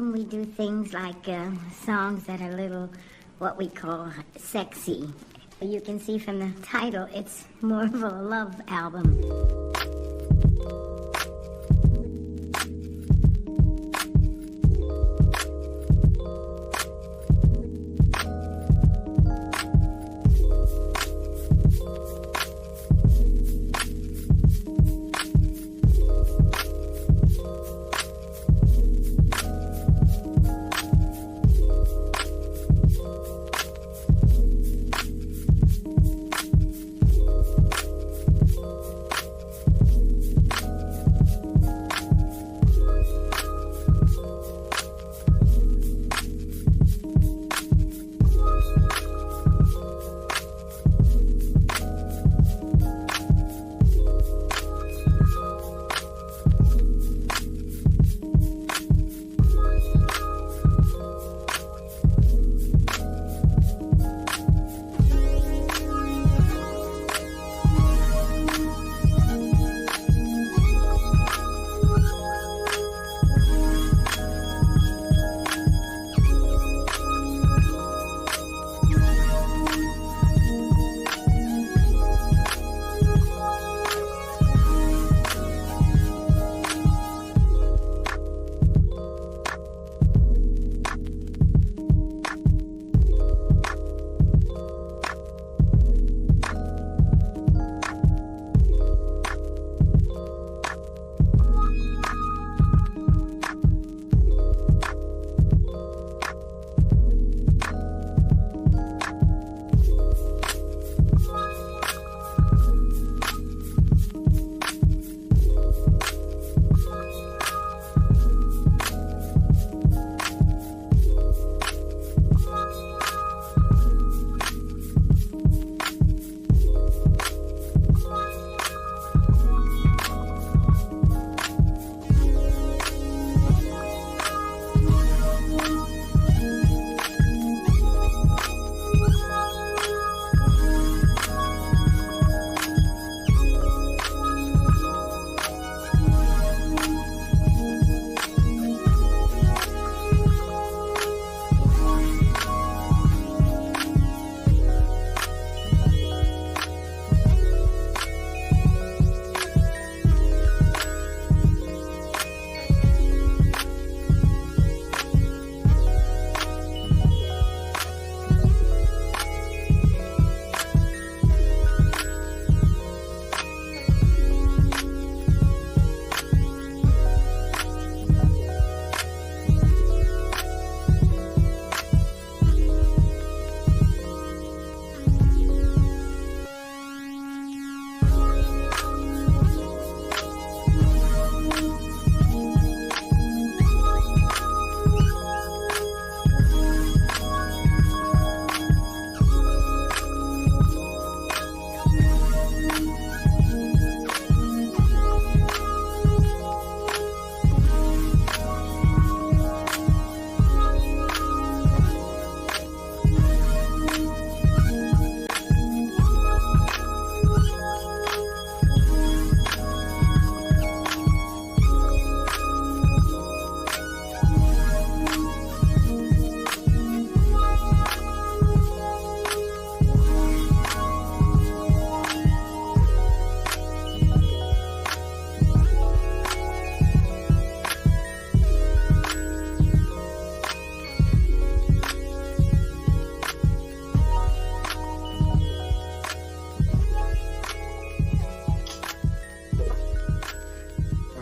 We do things like songs that are a little, what we call sexy. You can see from the title, it's more of a love album.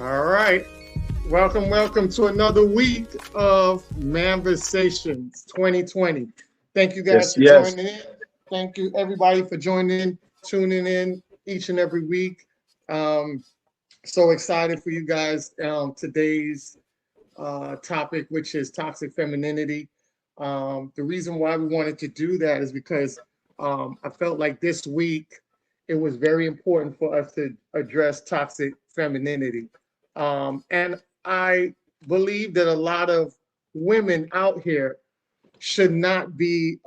All right. Welcome to another week of Manversations 2020. Thank you guys for joining in. Thank you everybody for joining in, tuning in each and every week. So excited for you guys. Today's topic, which is toxic femininity. The reason why we wanted to do that is because I felt like this week it was very important for us to address toxic femininity. And I believe that a lot of women out here should not be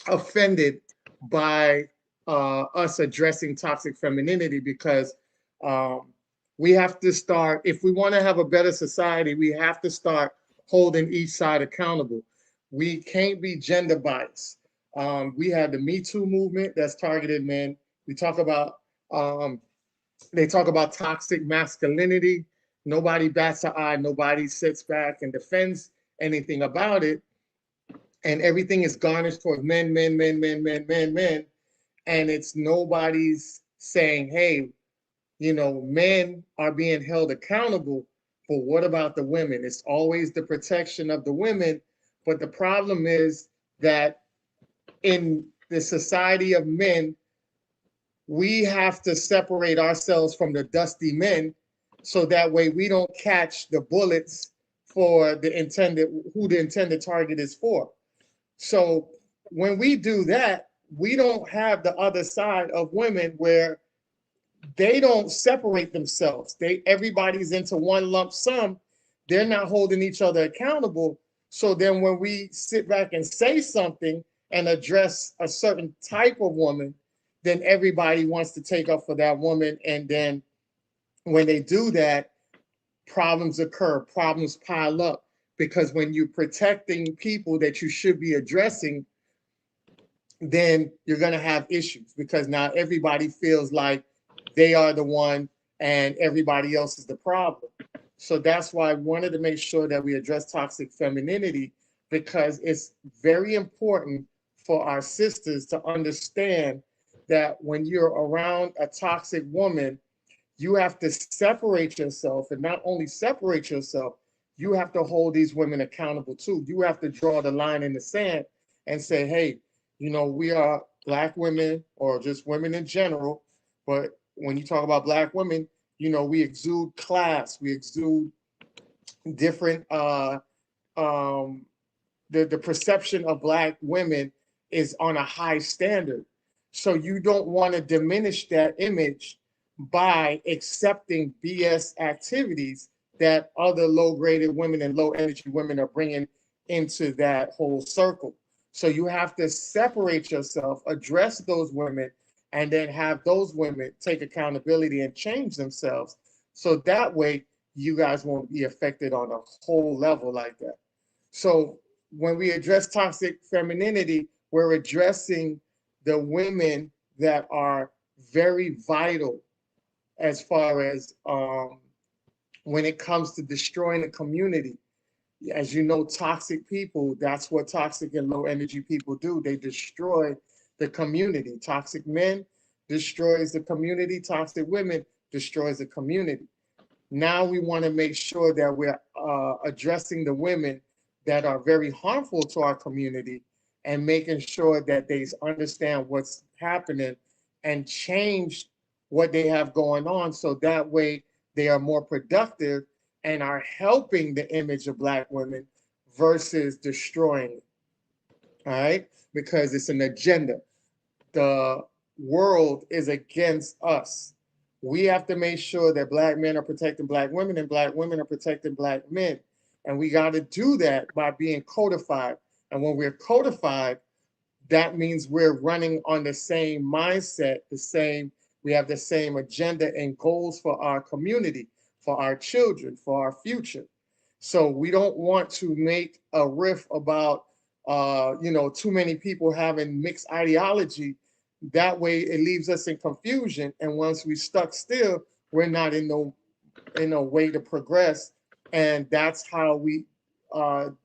offended by us addressing toxic femininity, because we have to start, if we want to have a better society, we have to start holding each side accountable. We can't be gender biased. We have the Me Too movement that's targeted men. We talk about, they talk about toxic masculinity. Nobody bats an eye. Nobody sits back and defends anything about it. And everything is garnished towards men, men, men, men, men, men, men. And it's nobody's saying, hey, you know, men are being held accountable, but what about the women? It's always the protection of the women. But the problem is that in the society of men, we have to separate ourselves from the dusty men so that way we don't catch the bullets for the intended, who the intended target is for. So when we do that, we don't have the other side of women where they don't separate themselves. Everybody's into one lump sum. They're not holding each other accountable. So then when we sit back and say something and address a certain type of woman, then everybody wants to take up for that woman. And then when they do that, problems occur, problems pile up. Because when you're protecting people that you should be addressing, then you're going to have issues, because now everybody feels like they are the one and everybody else is the problem. So that's why I wanted to make sure that we address toxic femininity, because it's very important for our sisters to understand that when you're around a toxic woman, you have to separate yourself, and not only separate yourself, you have to hold these women accountable too. You have to draw the line in the sand and say, hey, you know, we are Black women, or just women in general. But when you talk about Black women, you know, we exude class, we exude different, the perception of Black women is on a high standard. So you don't want to diminish that image by accepting BS activities that other low-graded women and low-energy women are bringing into that whole circle. So you have to separate yourself, address those women, and then have those women take accountability and change themselves. So that way, you guys won't be affected on a whole level like that. So when we address toxic femininity, we're addressing the women that are very vital as far as when it comes to destroying the community. As you know, toxic people, that's what toxic and low energy people do. They destroy the community. Toxic men destroys the community. Toxic women destroys the community. Now we want to make sure that we're addressing the women that are very harmful to our community, and making sure that they understand what's happening and change what they have going on, so that way they are more productive and are helping the image of Black women versus destroying it. All right? Because it's an agenda. The world is against us. We have to make sure that Black men are protecting Black women and Black women are protecting Black men. And we got to do that by being codified. And when we're codified, that means we're running on the same mindset, we have the same agenda and goals for our community, for our children, for our future. So we don't want to make a riff about, too many people having mixed ideology. That way it leaves us in confusion. And once we stuck still, we're not in no way to progress. And that's how we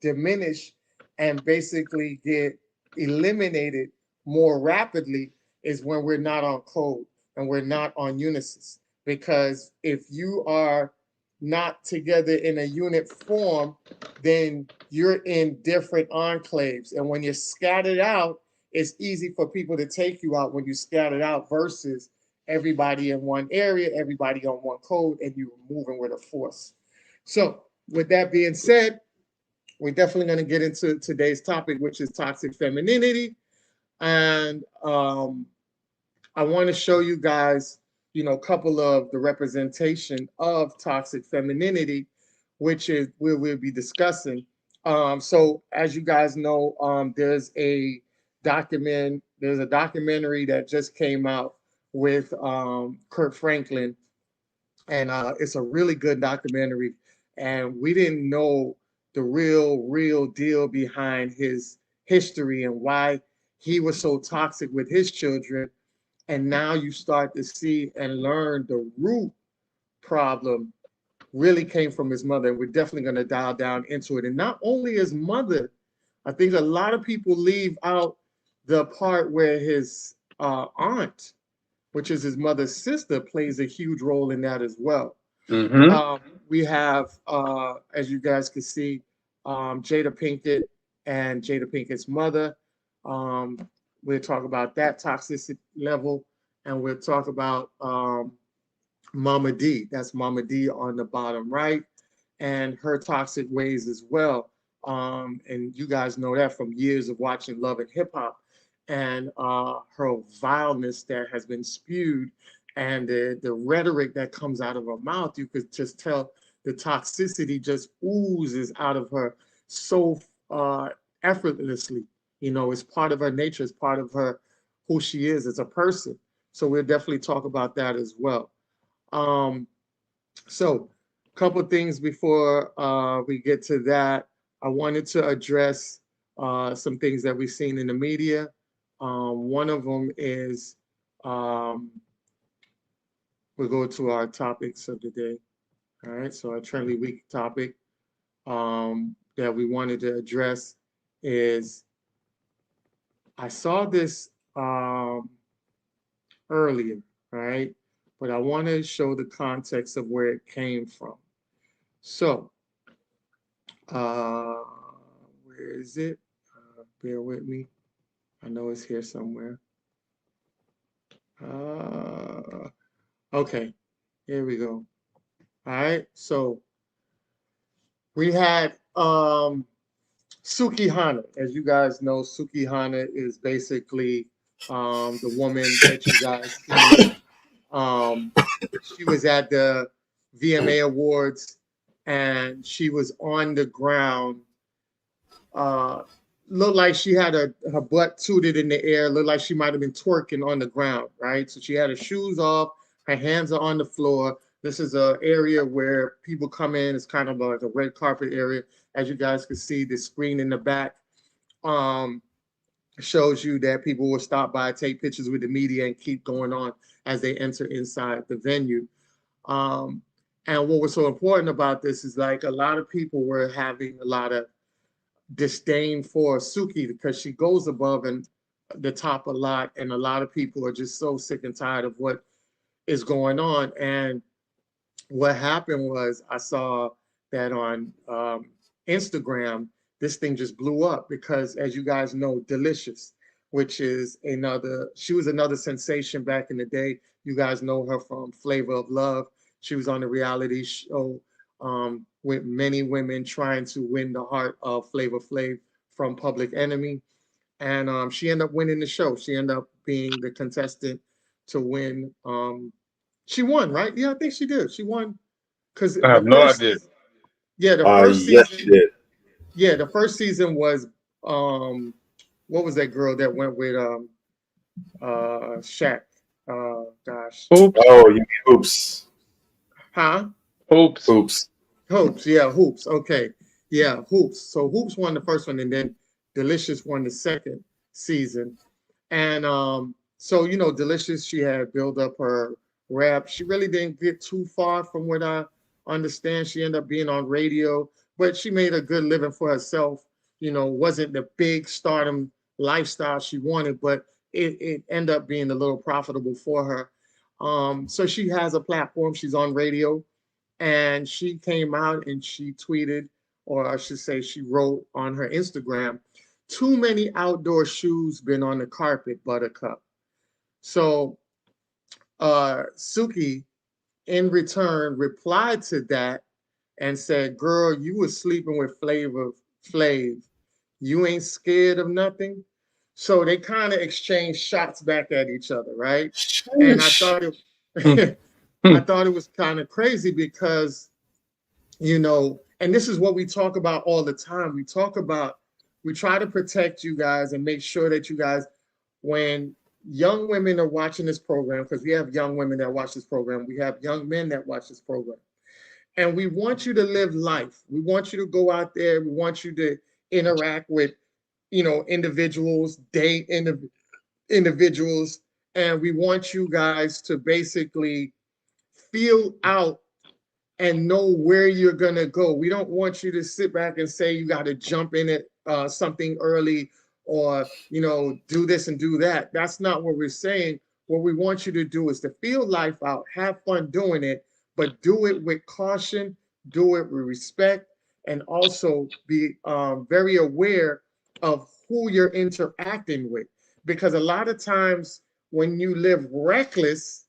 diminish and basically get eliminated more rapidly, is when we're not on code and we're not on unisys. Because if you are not together in a unit form, then you're in different enclaves. And when you're scattered out, it's easy for people to take you out when you're scattered out, versus everybody in one area, everybody on one code, and you're moving with a force. So with that being said, we're definitely going to get into today's topic, which is toxic femininity. And I want to show you guys, a couple of the representation of toxic femininity, which is where we'll be discussing. So as you guys know, there's a documentary that just came out with Kurt Franklin, and it's a really good documentary. And we didn't know the real deal behind his history and why he was so toxic with his children. And now you start to see and learn the root problem really came from his mother. And we're definitely going to dial down into it. And not only his mother, I think a lot of people leave out the part where his aunt, which is his mother's sister, plays a huge role in that as well. We have, as you guys can see, Jada Pinkett and Jada Pinkett's mother. We'll talk about that toxicity level, and we'll talk about Mama D. That's Mama D on the bottom right, and her toxic ways as well. And you guys know that from years of watching Love and Hip Hop, and her vileness that has been spewed, and the rhetoric that comes out of her mouth. You could just tell the toxicity just oozes out of her so effortlessly. You know, it's part of her nature. It's part of her who she is as a person. So we'll definitely talk about that as well. So a couple of things before we get to that. I wanted to address some things that we've seen in the media. One of them is we'll go to our topics of the day. All right, so our Trendy Week topic that we wanted to address is, I saw this earlier, right? But I want to show the context of where it came from. So, where is it? Bear with me. I know it's here somewhere. Okay, here we go. All right, so we had Suki Hana. As you guys know, Suki Hana is basically the woman that you guys see. She was at the VMA Awards, and she was on the ground. Looked like she had her butt tooted in the air. Looked like she might have been twerking on the ground, right? So she had her shoes off. Her hands are on the floor. This is an area where people come in. It's kind of like a red carpet area. As you guys can see, the screen in the back shows you that people will stop by, take pictures with the media, and keep going on as they enter inside the venue. And what was so important about this is, like, a lot of people were having a lot of disdain for Suki because she goes above and the top a lot, and a lot of people are just so sick and tired of what is going on. And what happened was, I saw that on Instagram, this thing just blew up because, as you guys know, Delicious, which is she was another sensation back in the day. You guys know her from Flavor of Love. She was on a reality show with many women trying to win the heart of Flavor Flav from Public Enemy. And she ended up winning the show. She ended up being the contestant to win. She won, right? Yeah, I think she did. She won. Because I have no idea. Yeah, the first yes, season. she did. Yeah, the first season was what was that girl that went with Shaq? Gosh. Hoops. Oh, you mean Hoops? Huh? Hoops. Hoops. Hoops. Yeah, Hoops. Okay. Yeah, Hoops. So Hoops won the first one, and then Delicious won the second season. And so, you know, Delicious, she had built up her rap. She really didn't get too far from what I understand. She ended up being on radio, but she made a good living for herself. You know, wasn't the big stardom lifestyle she wanted, but it ended up being a little profitable for her. So she has a platform. She's on radio, and she came out and she tweeted, or I should say she wrote on her Instagram, "Too many outdoor shoes been on the carpet, Buttercup." So Suki, in return, replied to that and said, "Girl, you was sleeping with Flavor Flav. You ain't scared of nothing." So they kind of exchanged shots back at each other, right? And I thought it was kind of crazy because, you know, and this is what we talk about all the time. We try to protect you guys and make sure that you guys, when young women are watching this program, because we have young women that watch this program, we have young men that watch this program. And we want you to live life. We want you to go out there. We want you to interact with, individuals, date individuals. And we want you guys to basically feel out and know where you're going to go. We don't want you to sit back and say you got to jump in at something early or, do this and do that. That's not what we're saying. What we want you to do is to feel life out, have fun doing it, but do it with caution, do it with respect, and also be very aware of who you're interacting with. Because a lot of times when you live reckless,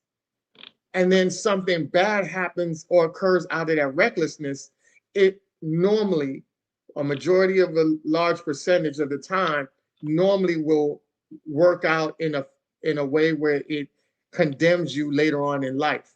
and then something bad happens or occurs out of that recklessness, it normally, a majority of a large percentage of the time, normally will work out in a way where it condemns you later on in life.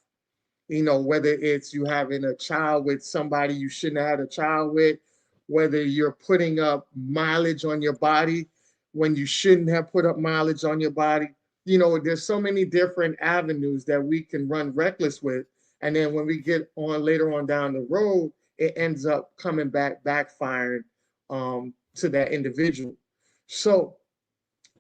Whether it's you having a child with somebody you shouldn't have had a child with, whether you're putting up mileage on your body when you shouldn't have put up mileage on your body. There's so many different avenues that we can run reckless with. And then when we get on later on down the road, it ends up coming backfiring to that individual. So,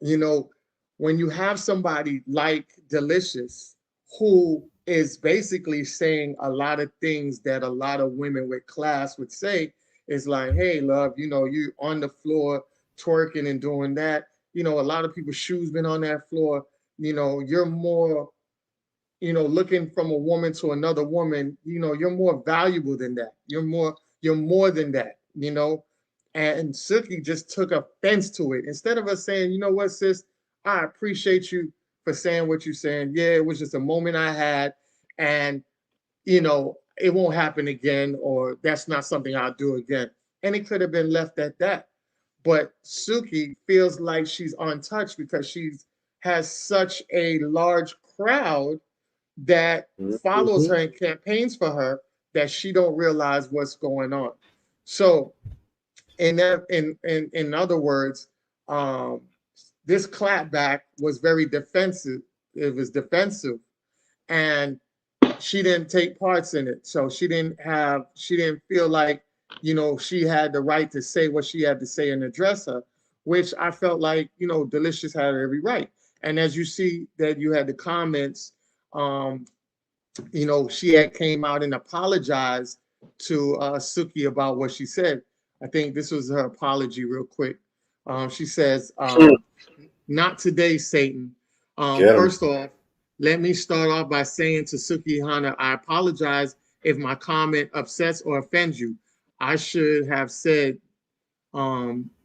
when you have somebody like Delicious, who is basically saying a lot of things that a lot of women with class would say, is like, hey, love, you on the floor twerking and doing that. A lot of people's shoes been on that floor. You're more, looking from a woman to another woman, you're more valuable than that. You're more than that, And Suki just took offense to it. Instead of us saying, you know what, sis, I appreciate you for saying what you're saying. Yeah, it was just a moment I had, and it won't happen again, or that's not something I'll do again. And it could have been left at that. But Suki feels like she's untouched because she has such a large crowd that follows her and campaigns for her that she don't realize what's going on. So in other words, this clapback was very defensive. It was defensive, and she didn't take parts in it. So she didn't feel like, she had the right to say what she had to say and address her, which I felt like, Delicious had every right. And as you see that you had the comments, she had came out and apologized to Suki about what she said. I think this was her apology real quick. She says, not today, Satan. First off, let me start off by saying to Suki Hana, I apologize if my comment upsets or offends you. I should have said,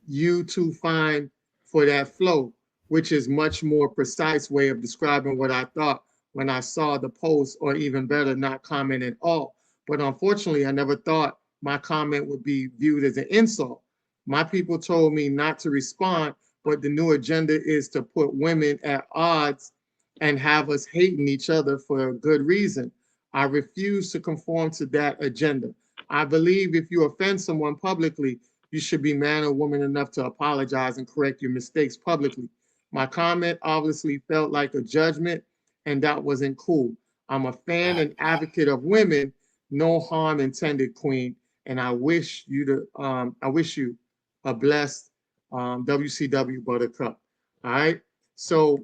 you too fine for that flow, which is much more precise way of describing what I thought when I saw the post, or even better, not comment at all. But unfortunately, I never thought my comment would be viewed as an insult. My people told me not to respond, but the new agenda is to put women at odds and have us hating each other for a good reason. I refuse to conform to that agenda. I believe if you offend someone publicly, you should be man or woman enough to apologize and correct your mistakes publicly. My comment obviously felt like a judgment, and that wasn't cool. I'm a fan and advocate of women, no harm intended, Queen. And I wish you a blessed WCW Buttercup. All right. So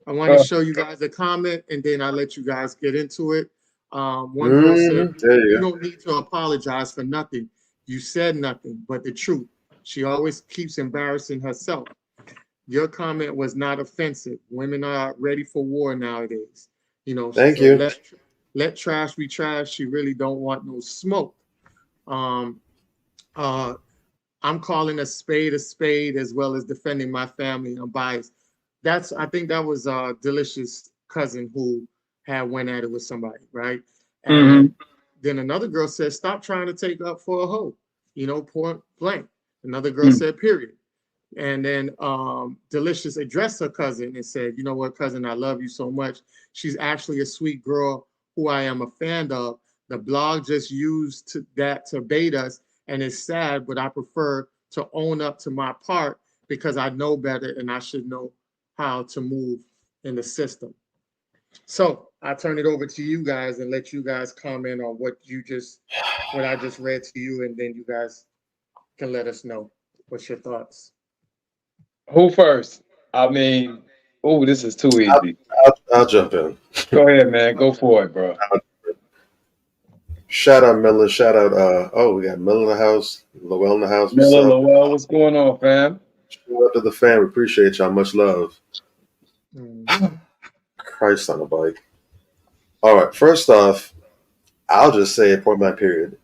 I want to show you guys a comment, and then I'll let you guys get into it. One girl said, you don't need to apologize for nothing. You said nothing but the truth. She always keeps embarrassing herself. Your comment was not offensive. Women are ready for war nowadays. Thank you. Let trash be trash. She really don't want no smoke. I'm calling a spade as well as defending my family. I'm biased. I think that was Delicious' cousin who had went at it with somebody, right? And then another girl said, stop trying to take up for a hoe, point blank. Another girl said, period. And then Delicious addressed her cousin and said, you know what, cousin, I love you so much. She's actually a sweet girl who I am a fan of. The blog just used that to bait us, and it's sad, but I prefer to own up to my part because I know better and I should know how to move in the system. So I turn it over to you guys and let you guys comment on what I just read to you, and then you guys can let us know what's your thoughts. Who first? I mean, oh, this is too easy. I'll jump in. Go ahead, man. Go for it, bro. Shout out Miller. Shout out. We got Miller in the house. Lowell in the house. What's Miller, up? Lowell, what's going on, fam? Shout out to the fam. Appreciate y'all. Much love. Christ on a bike. All right. First off, I'll just say point blank period.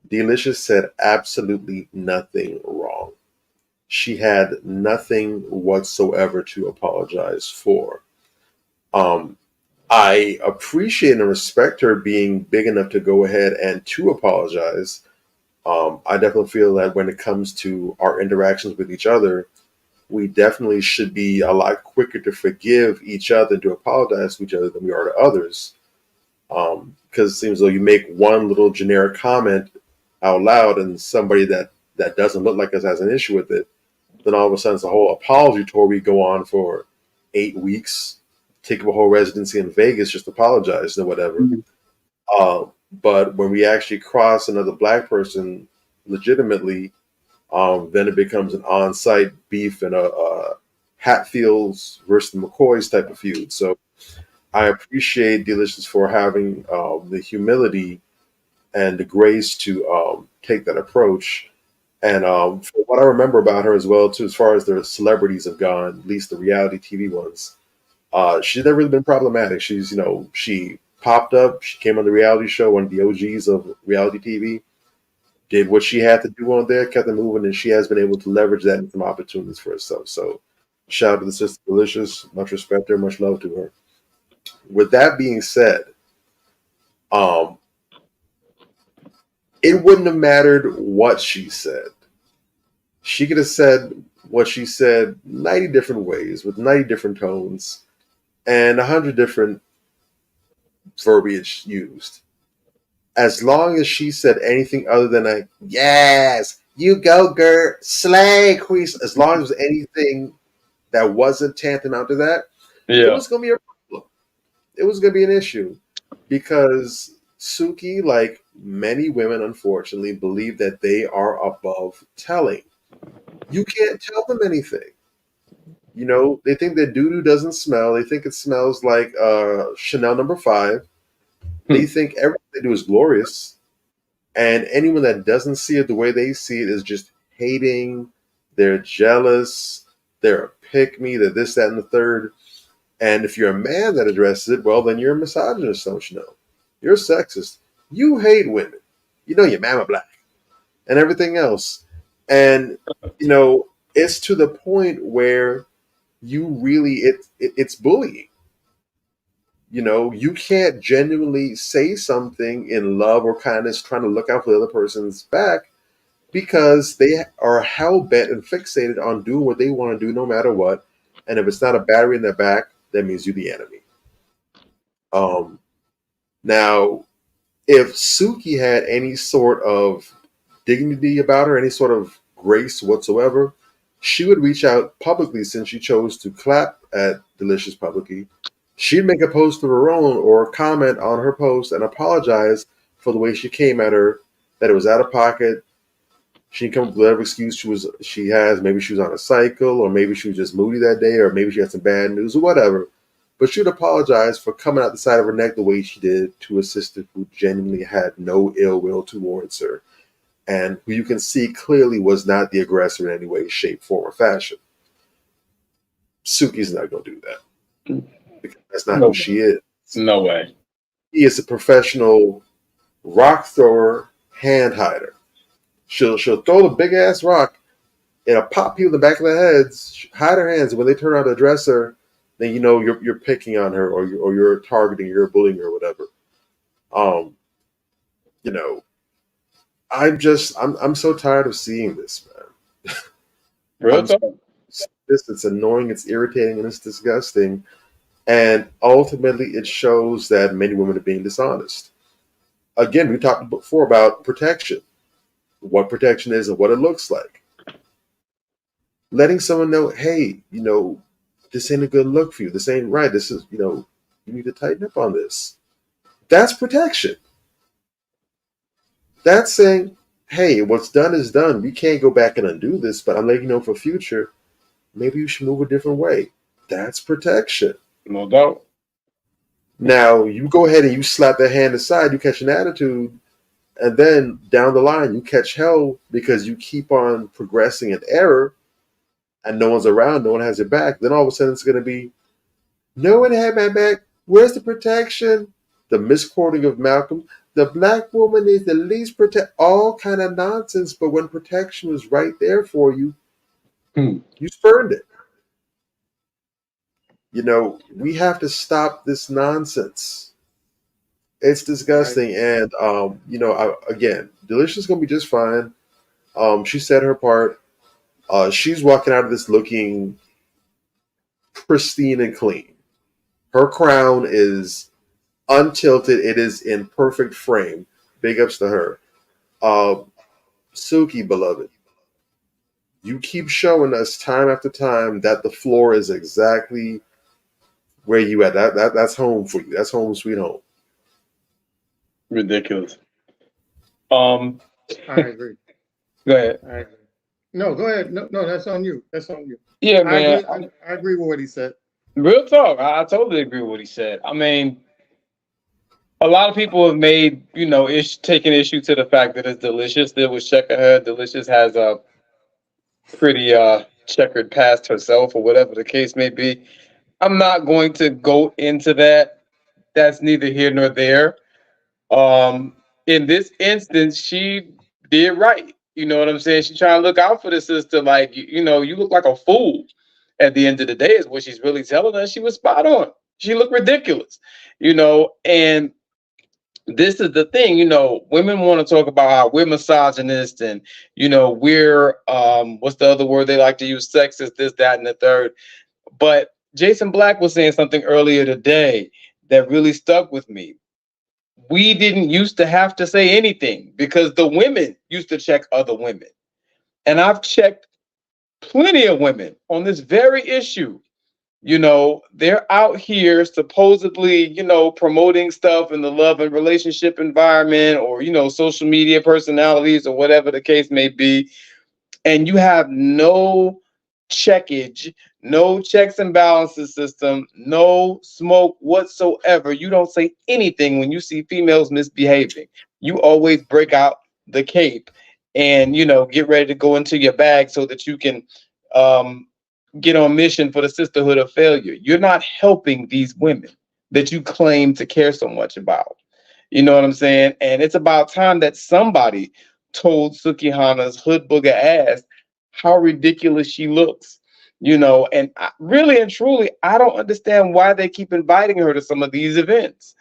Delicious said absolutely nothing wrong. She had nothing whatsoever to apologize for. I appreciate and respect her being big enough to go ahead and to apologize. I definitely feel that when it comes to our interactions with each other, we definitely should be a lot quicker to forgive each other, to apologize to each other than we are to others. Because it seems though you make one little generic comment out loud and somebody that doesn't look like us has an issue with it, then all of a sudden it's a whole apology tour we go on for 8 weeks, take up a whole residency in Vegas, just apologize and whatever. Mm-hmm. But when we actually cross another black person legitimately, then it becomes an on-site beef and a Hatfields versus McCoys type of feud. So I appreciate Delicious for having the humility and the grace to take that approach. And for what I remember about her as well, too, as far as the celebrities have gone, at least the reality TV ones, she's never really been problematic. She's, she popped up, she came on the reality show, one of the OGs of reality TV, did what she had to do on there, kept it moving, and she has been able to leverage that into some opportunities for herself. So shout out to the sister Delicious, much respect to her, much love to her. With that being said, it wouldn't have mattered what she said. She could have said what she said 90 different ways with 90 different tones and 100 different verbiage used. As long as she said anything other than yes, you go, girl, slay, queen, as long as it was anything that wasn't tantamount to that, it was going to be a problem. It was going to be an issue because Suki, like many women, unfortunately, believe that they are above telling. You can't tell them anything. They think that doo-doo doesn't smell. They think it smells like Chanel No. 5. They think everything they do is glorious. And anyone that doesn't see it the way they see it is just hating. They're jealous. They're a pick-me. They're this, that, and the third. And if you're a man that addresses it, well, then you're a misogynist, don't you know? You're a sexist. You hate women. You're mama black and everything else. And, it's to the point where you really, it's bullying. You can't genuinely say something in love or kindness trying to look out for the other person's back because they are hell-bent and fixated on doing what they want to do no matter what. And if it's not a battery in their back, that means you're the enemy. Now, if Suki had any sort of dignity about her, any sort of grace whatsoever, she would reach out publicly since she chose to clap at Delicious publicly. She'd make a post of her own or comment on her post and apologize for the way she came at her, that it was out of pocket. She'd come up with whatever excuse she has. Maybe she was on a cycle, or maybe she was just moody that day, or maybe she had some bad news or whatever. But she'd apologize for coming out the side of her neck the way she did to a sister who genuinely had no ill will towards her, and who you can see clearly was not the aggressor in any way, shape, form, or fashion. Suki's not going to do that. Because that's not who she is. No way. He is a professional rock thrower, hand hider. She'll throw the big ass rock and it'll pop people in the back of their heads, hide her hands, and when they turn around to address her, then you're picking on her or you're targeting, you're bullying her or whatever. I'm so tired of seeing this, man. Real talk. It's annoying, it's irritating, and it's disgusting. And ultimately, it shows that many women are being dishonest. Again, we talked before about protection, what protection is and what it looks like. Letting someone know, hey, this ain't a good look for you. This ain't right. This is, you You need to tighten up on this. That's protection. That's saying, hey, what's done is done. We can't go back and undo this, but I'm letting you know for future, maybe you should move a different way. That's protection. No doubt. Now, you go ahead and you slap that hand aside, you catch an attitude, and then down the line, you catch hell because you keep on progressing in error and no one's around, no one has your back. Then all of a sudden it's going to be, no one had my back. Where's the protection? The misquoting of Malcolm. The black woman is the least protect. All kind of nonsense. But when protection was right there for you, you spurned it. You know, we have to stop this nonsense. It's disgusting. Right. And, you know, again, Delicia's going to be just fine. She said her part. She's walking out of this looking pristine and clean. Her crown is untilted. It is in perfect frame. Big ups to her. Suki, beloved, you keep showing us time after time that the floor is exactly where you at. That's home for you. That's home sweet home. Ridiculous. I agree. Go ahead. I agree. No, go ahead. No, that's on you. That's on you. Yeah, man. I agree with what he said. Real talk. I totally agree with what he said. I mean, a lot of people have made, you know, taken issue to the fact that it's Delicious that was checking her. Delicious has a pretty checkered past herself, or whatever the case may be. I'm not going to go into that. That's neither here nor there. In this instance, she did right. You know what I'm saying? She's trying to look out for the sister. Like, you know, you look like a fool. At the end of the day, is what she's really telling us. She was spot on. She looked ridiculous, you know. And this is the thing, you know, women want to talk about how we're misogynist and, you know, we're what's the other word they like to use? Sexist, this, that, and the third. But Jason Black was saying something earlier today that really stuck with me. We didn't used to have to say anything because the women used to check other women. And I've checked plenty of women on this very issue. You know, they're out here supposedly, you know, promoting stuff in the love and relationship environment, or, you know, social media personalities, or whatever the case may be. And you have no checkage, no checks and balances system, no smoke whatsoever. You don't say anything when you see females misbehaving. You always break out the cape and, you know, get ready to go into your bag so that you can get on mission for the sisterhood of failure. You're not helping these women that you claim to care so much about. You know what I'm saying? And it's about time that somebody told Sukihana's hood booger ass how ridiculous she looks. You know, and really and truly, I don't understand why they keep inviting her to some of these events.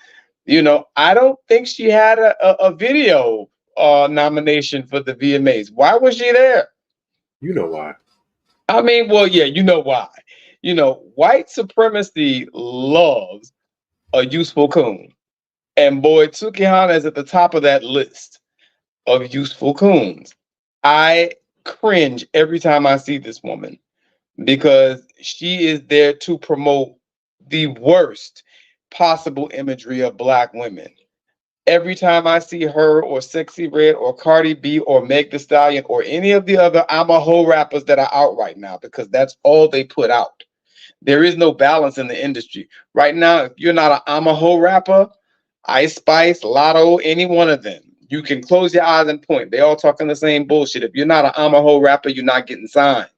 You know, I don't think she had a video nomination for the VMAs. Why was she there? You know why. I mean, well, yeah, you know why. You know, white supremacy loves a useful coon. And boy, Tsukihana is at the top of that list of useful coons. I cringe every time I see this woman because she is there to promote the worst possible imagery of Black women. Every time I see her or Sexy Red or Cardi B or Meg Thee Stallion or any of the other I'm a hoe rappers that are out right now, because that's all they put out. There is no balance in the industry. Right now, if you're not an I'm a hoe rapper, Ice Spice, Lotto, any one of them, you can close your eyes and point. They all talking the same bullshit. If you're not an I'm a hoe rapper, you're not getting signed.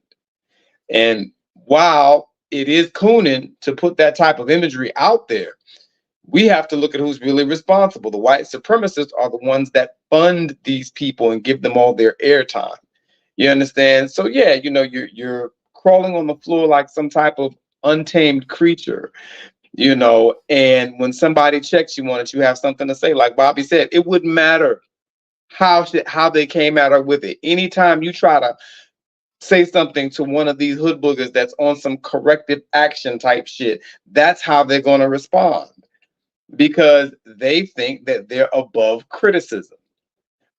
And while it is cooning to put that type of imagery out there, we have to look at who's really responsible. The white supremacists are the ones that fund these people and give them all their airtime. You understand? So yeah, you know, you're crawling on the floor like some type of untamed creature, you know, and when somebody checks you on it, you have something to say. Like Bobby said, it wouldn't matter how they came at her with it. Anytime you try to say something to one of these hood boogers that's on some corrective action type shit, that's how they're going to respond, because they think that they're above criticism.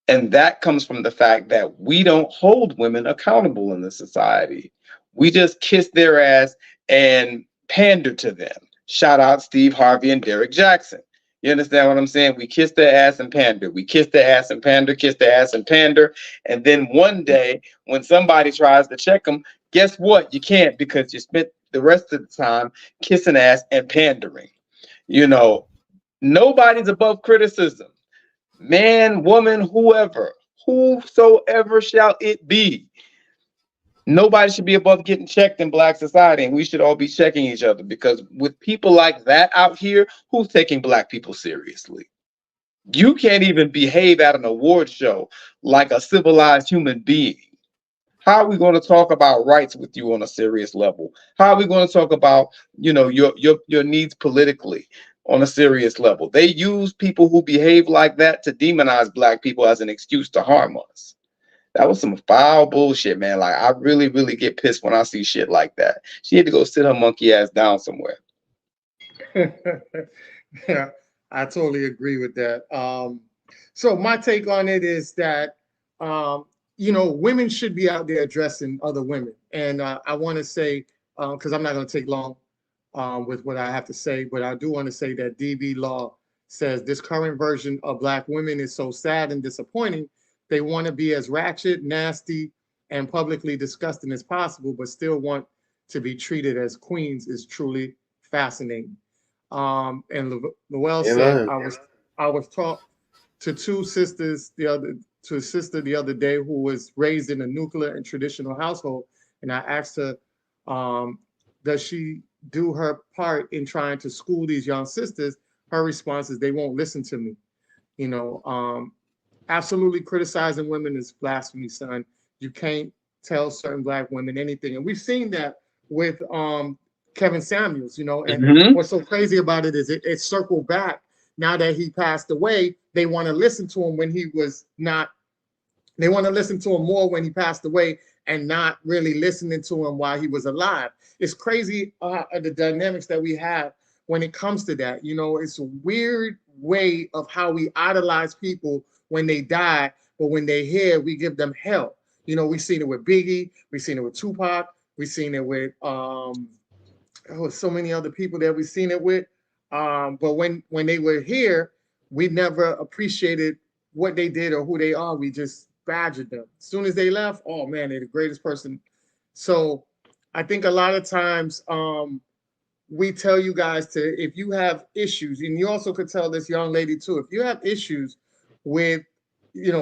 And that comes from the fact that we don't hold women accountable in this society. We just kiss their ass and pander to them. Shout out Steve Harvey and Derek Jackson. You understand what I'm saying? We kiss their ass and pander. We kiss their ass and pander, kiss their ass and pander. And then one day, when somebody tries to check them, guess what? You can't, because you spent the rest of the time kissing ass and pandering. You know, nobody's above criticism. Man, woman, whosoever shall it be. Nobody should be above getting checked in Black society, and we should all be checking each other, because with people like that out here, who's taking Black people seriously? You can't even behave at an award show like a civilized human being. How are we going to talk about rights with you on a serious level? How are we going to talk about, your needs politically on a serious level? They use people who behave like that to demonize Black people as an excuse to harm us. That was some foul bullshit, man. Like, I really, really get pissed when I see shit like that. She had to go sit her monkey ass down somewhere. Yeah, I totally agree with that. So my take on it is that, women should be out there addressing other women. And I want to say, because I'm not going to take long with what I have to say, but I do want to say that DB Law says this current version of Black women is so sad and disappointing. They want to be as ratchet, nasty, and publicly disgusting as possible, but still want to be treated as queens is truly fascinating. And Llewellyn said, I was taught to two sisters the other day who was raised in a nuclear and traditional household, and I asked her, does she do her part in trying to school these young sisters? Her response is, they won't listen to me. Absolutely criticizing women is blasphemy, son. You can't tell certain Black women anything. And we've seen that with Kevin Samuels, and what's so crazy about it is it circled back. Now that he passed away, they want to listen to him when he was not. They want to listen to him more when he passed away and not really listening to him while he was alive. It's crazy the dynamics that we have when it comes to that. It's a weird way of how we idolize people when they die, but when they're here, we give them hell. We've seen it with Biggie, we've seen it with Tupac, we've seen it with so many other people that we've seen it with. But when they were here, we never appreciated what they did or who they are. We just badgered them. As soon as they left, oh man, they're the greatest person. So I think a lot of times we tell you guys to, if you have issues, and you also could tell this young lady too, if you have issues with,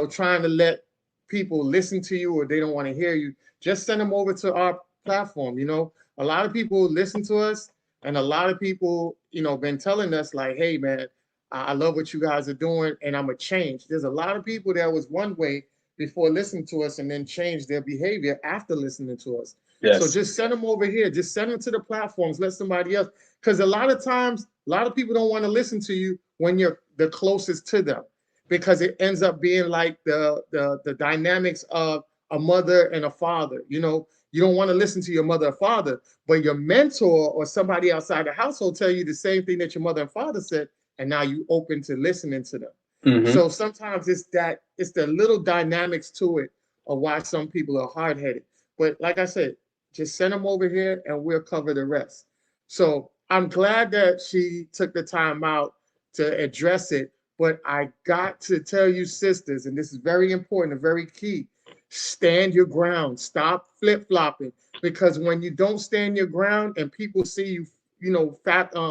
trying to let people listen to you or they don't want to hear you, just send them over to our platform. A lot of people listen to us, and a lot of people, been telling us like, hey man, I love what you guys are doing and I'm a change. There's a lot of people that was one way before listening to us and then changed their behavior after listening to us. Yes. So just send them over here. Just send them to the platforms. Let somebody else. Because a lot of times, a lot of people don't want to listen to you when you're the closest to them, because it ends up being like the dynamics of a mother and a father. You don't want to listen to your mother or father, but your mentor or somebody outside the household tell you the same thing that your mother and father said, and now you open to listening to them. Mm-hmm. So sometimes it's the little dynamics to it of why some people are hard-headed. But like I said, just send them over here and we'll cover the rest. So I'm glad that she took the time out to address it. But I got to tell you, sisters, and this is very important and very key, stand your ground. Stop flip-flopping. Because when you don't stand your ground and people see you,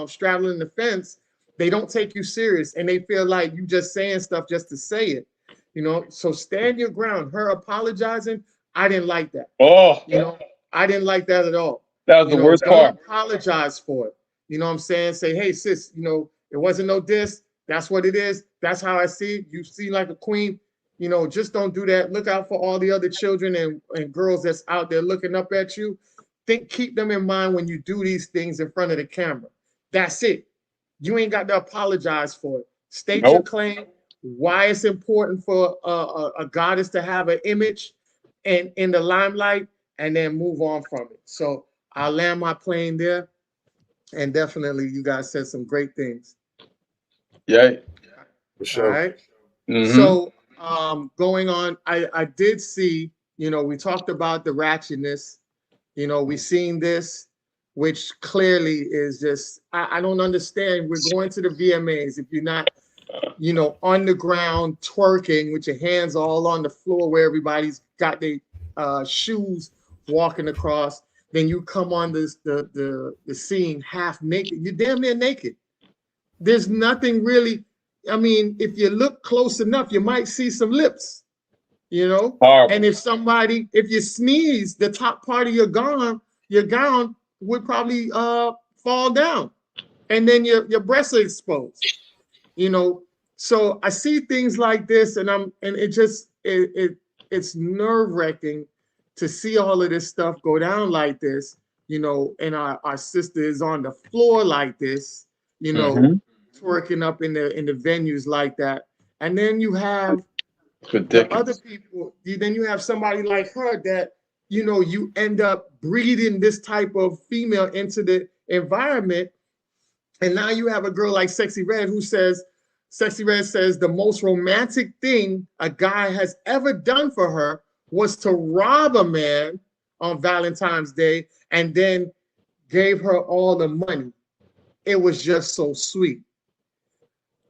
straddling the fence, they don't take you serious and they feel like you just saying stuff just to say it. So stand your ground. Her apologizing, I didn't like that. I didn't like that at all. That was the worst part. Don't apologize for it. You know what I'm saying? Say, hey, sis, it wasn't no diss. That's what it is. That's how I see it. You see like a queen. Just don't do that. Look out for all the other children and girls that's out there looking up at you. Keep them in mind when you do these things in front of the camera. That's it. You ain't got to apologize for it. State your claim, why it's important for a goddess to have an image and in the limelight, and then move on from it. So I'll land my plane there. And definitely you guys said some great things. Yeah. For sure. All right. Mm-hmm. So going on, I did see, we talked about the ratchetness. We seen this which clearly is just, I don't understand. We're going to the VMAs. If you're not, on the ground twerking with your hands all on the floor where everybody's got their shoes walking across, then you come on the scene half naked. You're damn near naked. There's nothing really. I mean, if you look close enough, you might see some lips, Horrible. And if you sneeze, the top part of your gown would probably fall down, and then your breasts are exposed. So I see things like this, and it's nerve-wracking to see all of this stuff go down like this, and our sister is on the floor like this, twerking up in the venues like that. And then you have the other people, then you have somebody like her that, you end up breeding this type of female into the environment. And now you have a girl like Sexy Red says the most romantic thing a guy has ever done for her was to rob a man on Valentine's Day and then gave her all the money. It was just so sweet.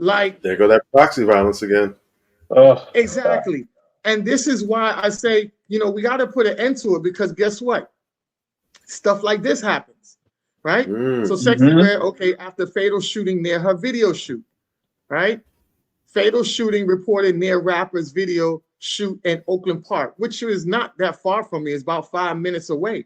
Like, there go that proxy violence again. Exactly. And this is why I say, we got to put an end to it, because guess what? Stuff like this happens, right? So Sexy Red, okay, after fatal shooting near her video shoot, right? Fatal shooting reported near rapper's video shoot in Oakland Park, which is not that far from me. It's about 5 minutes away.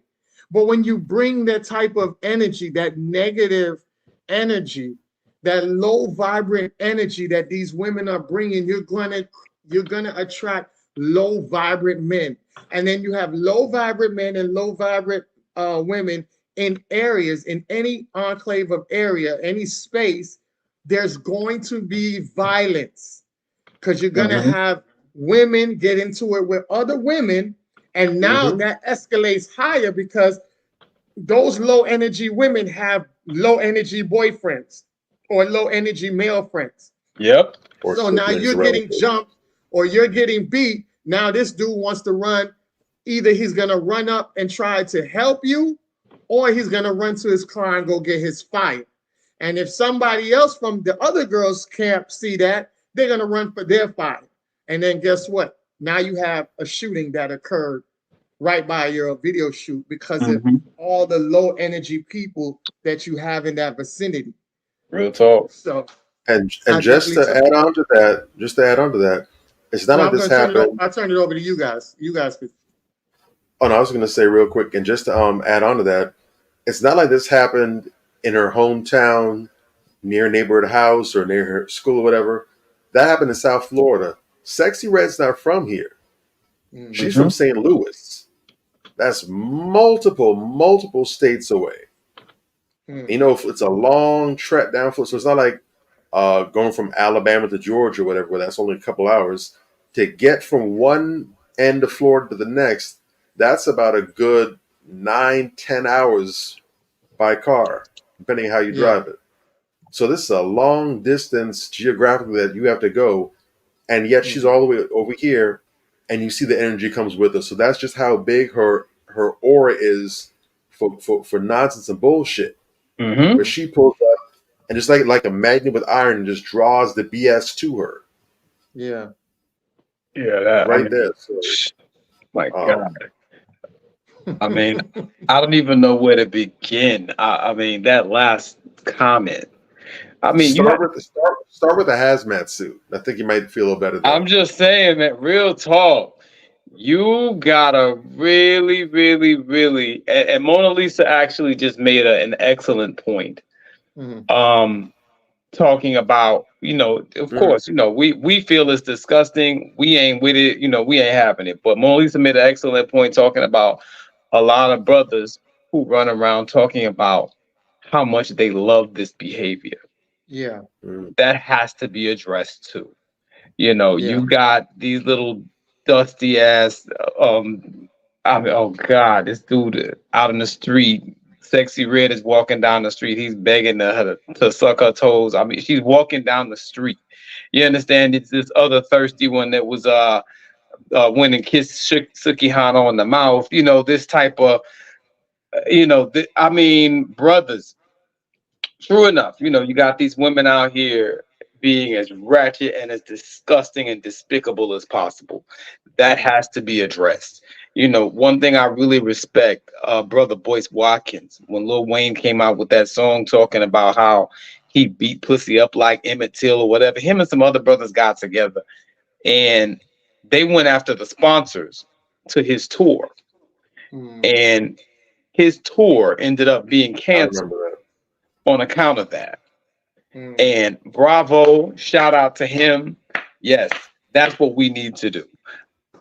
But when you bring that type of energy, that negative energy, that low vibrant energy that these women are bringing, you're gonna attract low vibrant men. And then you have low vibrant men and low vibrant women in areas, in any enclave of area, any space. There's going to be violence, because you're gonna have women get into it with other women, and now that escalates higher because those low energy women have low energy boyfriends or low energy male friends. Yep. So now you're getting jumped or you're getting beat. Now this dude wants to run. Either he's gonna run up and try to help you, or he's gonna run to his car and go get his fire. And if somebody else from the other girls' camp see that, they're gonna run for their fire. And then guess what? Now you have a shooting that occurred right by your video shoot because of all the low energy people that you have in that vicinity. Real talk. So and just to add on to that, it's not like this happened. I'll turn it over to you guys. You guys could. Oh no, I was gonna say real quick, and just to add on to that, it's not like this happened in her hometown, near a neighborhood house or near her school or whatever. That happened in South Florida. Sexy Red's not from here. She's from St. Louis. That's multiple states away. It's a long trek down. So it's not like going from Alabama to Georgia or whatever, where that's only a couple hours. To get from one end of Florida to the next, that's about a good 9-10 hours by car, depending on how you drive it. So this is a long distance geographically that you have to go. And yet she's all the way over here, and you see the energy comes with her. So that's just how big her aura is for nonsense and bullshit. Where she pulls up and just like a magnet with iron and just draws the BS to her. Yeah. Yeah. There. So, my God. I mean, I don't even know where to begin. I mean, that last comment. I mean, start with a hazmat suit. I think you might feel better. I'm just saying, man, real talk. You gotta really, really, really, and Mona Lisa actually just made an excellent point. Talking about, of course, we feel it's disgusting. We ain't with it. We ain't having it. But Mona Lisa made an excellent point talking about a lot of brothers who run around talking about how much they love this behavior. Yeah. That has to be addressed too. You got these little dusty ass oh God, this dude out in the street, Sexy Red is walking down the street. He's begging her to suck her toes. I mean, she's walking down the street. You understand? It's this other thirsty one that was went and kissed Suki Hana on the mouth. This type of I mean, brothers, true enough, you got these women out here being as ratchet and as disgusting and despicable as possible. That has to be addressed. One thing I really respect, brother Boyce Watkins, when Lil Wayne came out with that song talking about how he beat pussy up like Emmett Till or whatever, him and some other brothers got together and they went after the sponsors to his tour. And his tour ended up being canceled on account of that. And bravo, shout out to him. Yes, that's what we need to do.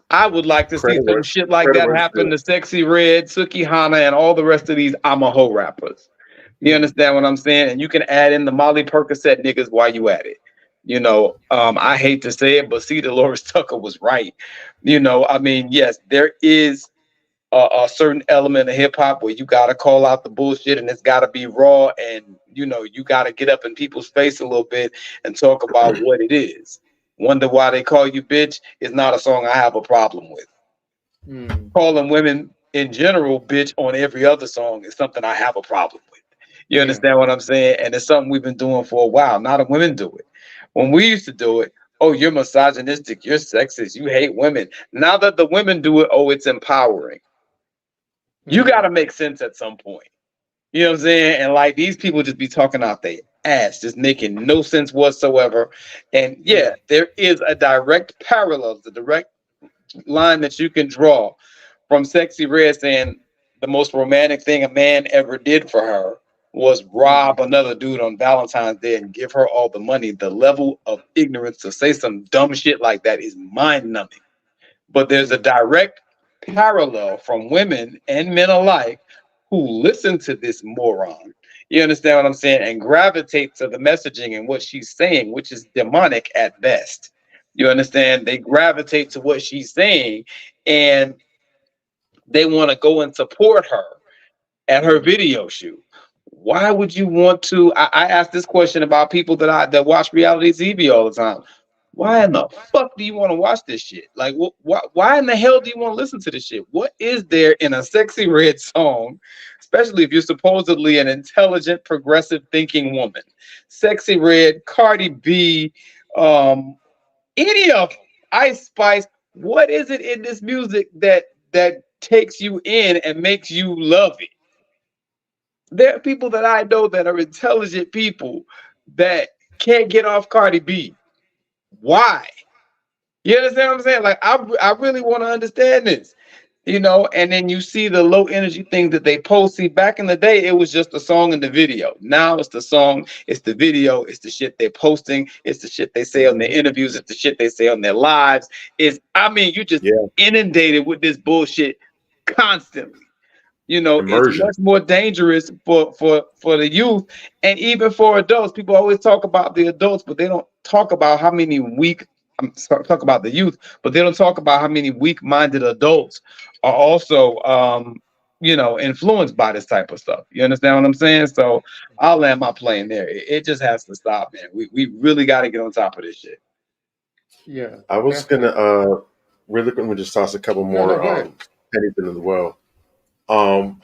I would like to see some shit like that happen to Sexy Red, Suki Hana, and all the rest of these I'm a Ho rappers. You understand what I'm saying? And you can add in the Molly Percocet niggas while you at it. I hate to say it, but see, Dolores Tucker was right. I mean, yes, there is a certain element of hip hop where you got to call out the bullshit and it's got to be raw, and you got to get up in people's face a little bit and talk about what it is. Wonder Why They Call You Bitch is not a song I have a problem with. Calling women in general bitch on every other song is something I have a problem with. You understand what I'm saying? And it's something we've been doing for a while. Now the women do it. When we used to do it, oh, you're misogynistic, you're sexist, you hate women. Now that the women do it, oh, it's empowering. You got to make sense at some point. You know what I'm saying? And like these people just be talking out their ass, just making no sense whatsoever. And yeah, there is a direct parallel, the direct line that you can draw from Sexy Red saying the most romantic thing a man ever did for her was rob another dude on Valentine's Day and give her all the money. The level of ignorance to say some dumb shit like that is mind-numbing. But there's a direct parallel from women and men alike who listen to this moron. You understand what I'm saying? And gravitate to the messaging and what she's saying, which is demonic at best. You understand? They gravitate to what she's saying and they want to go and support her at her video shoot. Why would you want to? I ask this question about people that watch reality TV all the time. Why in the fuck do you want to watch this shit? Like, why in the hell do you want to listen to this shit? What is there in a Sexy Red song, especially if you're supposedly an intelligent, progressive thinking woman? Sexy Red, Cardi B, any of them, Ice Spice. What is it in this music that takes you in and makes you love it? There are people that I know that are intelligent people that can't get off Cardi B. Why? You understand what I'm saying? Like, I really want to understand this, and then you see the low energy things that they post. See, back in the day, it was just the song and the video. Now it's the song, it's the video, it's the shit they're posting, it's the shit they say on their interviews, it's the shit they say on their lives. You just inundated with this bullshit constantly. It's much more dangerous for the youth and even for adults. People always talk about the adults, but they don't talk about how many talk about the youth, but they don't talk about how many weak-minded adults are also, influenced by this type of stuff. You understand what I'm saying? So I'll land my plane there. It just has to stop, man. We really got to get on top of this shit. Yeah. I was gonna really quickly just toss a couple more anything as well. The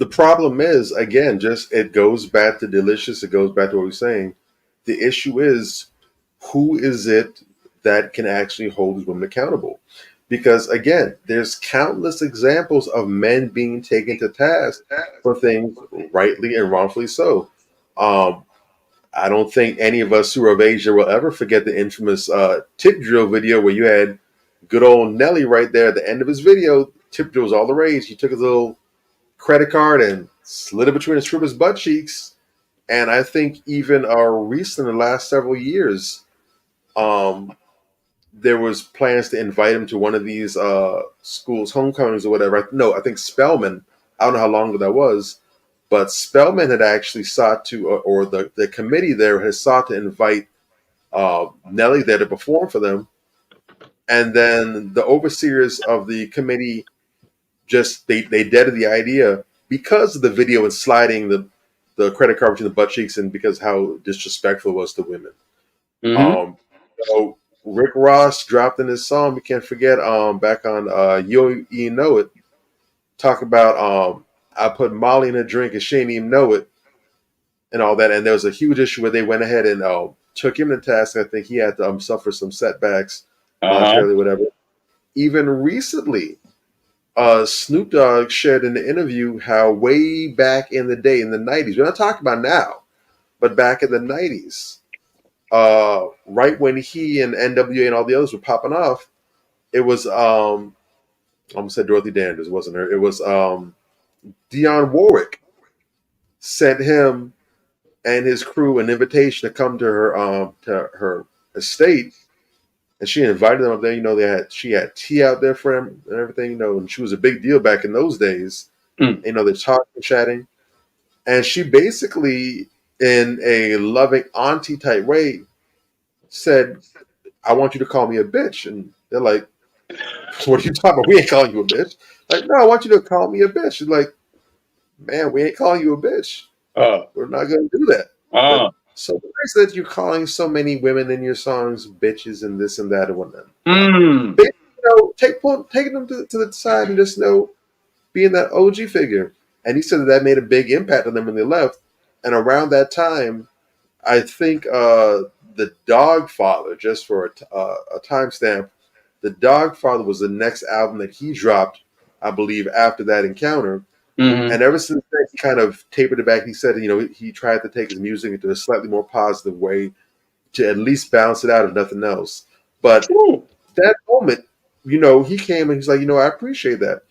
problem is, again, just it goes back to Delicious. It goes back to what we were saying. The issue is, who is it that can actually hold these women accountable? Because again, there's countless examples of men being taken to task for things rightly and wrongfully so. I don't think any of us who are of age will ever forget the infamous tip drill video where you had good old Nelly right there at the end of his video. Tip drill was all the rage. He took his little credit card and slid it between his stripper's butt cheeks. And I think even recent in the last several years, there was plans to invite him to one of these schools' homecomings or whatever. No, I think Spelman. I don't know how long ago that was, but Spelman had actually sought to, or the committee there has sought to invite Nelly there to perform for them. And then the overseers of the committee they deaded the idea because of the video and sliding the credit card between the butt cheeks and because how disrespectful it was to women. Mm-hmm. So Rick Ross dropped in his song, we can't forget, back on You Know It, talk about I put Molly in a drink and she didn't even know it and all that. And there was a huge issue where they went ahead and took him to task. I think he had to suffer some setbacks monetarily, whatever. Even recently, Snoop Dogg shared in the interview how way back in the day, in the 90s, we're not talking about now, but back in the 90s, right when he and NWA and all the others were popping off, it was, I almost said Dorothy Danders, it wasn't her. It was Dionne Warwick sent him and his crew an invitation to come to her estate. And she invited them up there. You know, she had tea out there for him and everything. You know, and she was a big deal back in those days. You know, they're talking, chatting, and she basically, in a loving auntie type way, said, "I want you to call me a bitch." And they're like, "What are you talking about? We ain't calling you a bitch." Like, no, I want you to call me a bitch. She's like, "Man, we ain't calling you a bitch. We're not going to do that." But, so nice that you're calling so many women in your songs bitches and this and that and whatnot. But, you know, taking them to the side and just being that OG figure. And he said that made a big impact on them when they left. And around that time, I think the Dogfather, just for a timestamp, the Dogfather was the next album that he dropped, I believe, after that encounter. And ever since then, he kind of tapered it back. He said, you know, he tried to take his music into a slightly more positive way to at least balance it out, if nothing else. But that moment, you know, he came and he's like, you know, I appreciate that.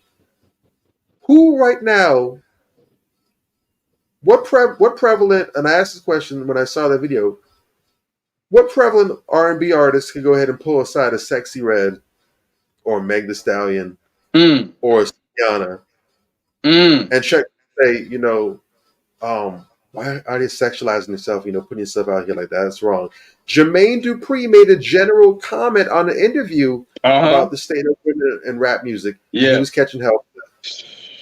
Who right now, what prevalent, and I asked this question when I saw that video, what prevalent R&B artist can go ahead and pull aside a Sexy Red or Meg Thee Stallion or Rihanna and check say, you know, why are they sexualizing yourself, you know, putting yourself out here like that? That's wrong. Jermaine Dupri made a general comment on the interview about the state of women in rap music. And he was catching hell.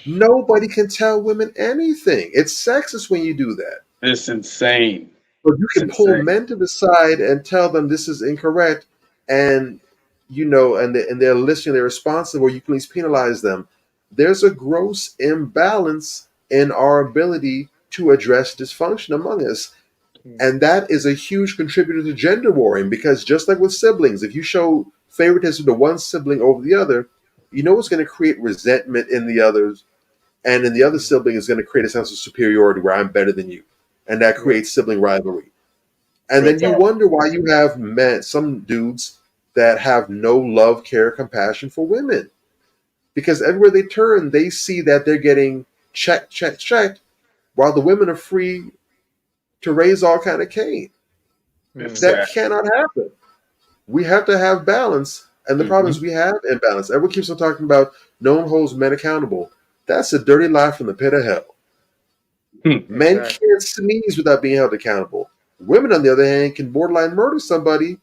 Nobody can tell women anything. It's sexist when you do that. It's insane. But you can pull men to the side and tell them this is incorrect, and you know, and they're listening, they're responsive, or you can at least penalize them. There's a gross imbalance in our ability to address dysfunction among us. And that is a huge contributor to gender warring, because just like with siblings, if you show favoritism to one sibling over the other, you know it's going to create resentment in the others, and in the other sibling is going to create a sense of superiority where I'm better than you. And that creates sibling rivalry. And then you wonder why you have men, some dudes that have no love, care, compassion for women. Because everywhere they turn, they see that they're getting checked, while the women are free to raise all kind of cane. That cannot happen. We have to have balance. And the problem is we have imbalance. Everyone keeps on talking about no one holds men accountable. That's a dirty lie from the pit of hell. Men can't sneeze without being held accountable. Women, on the other hand, can borderline murder somebody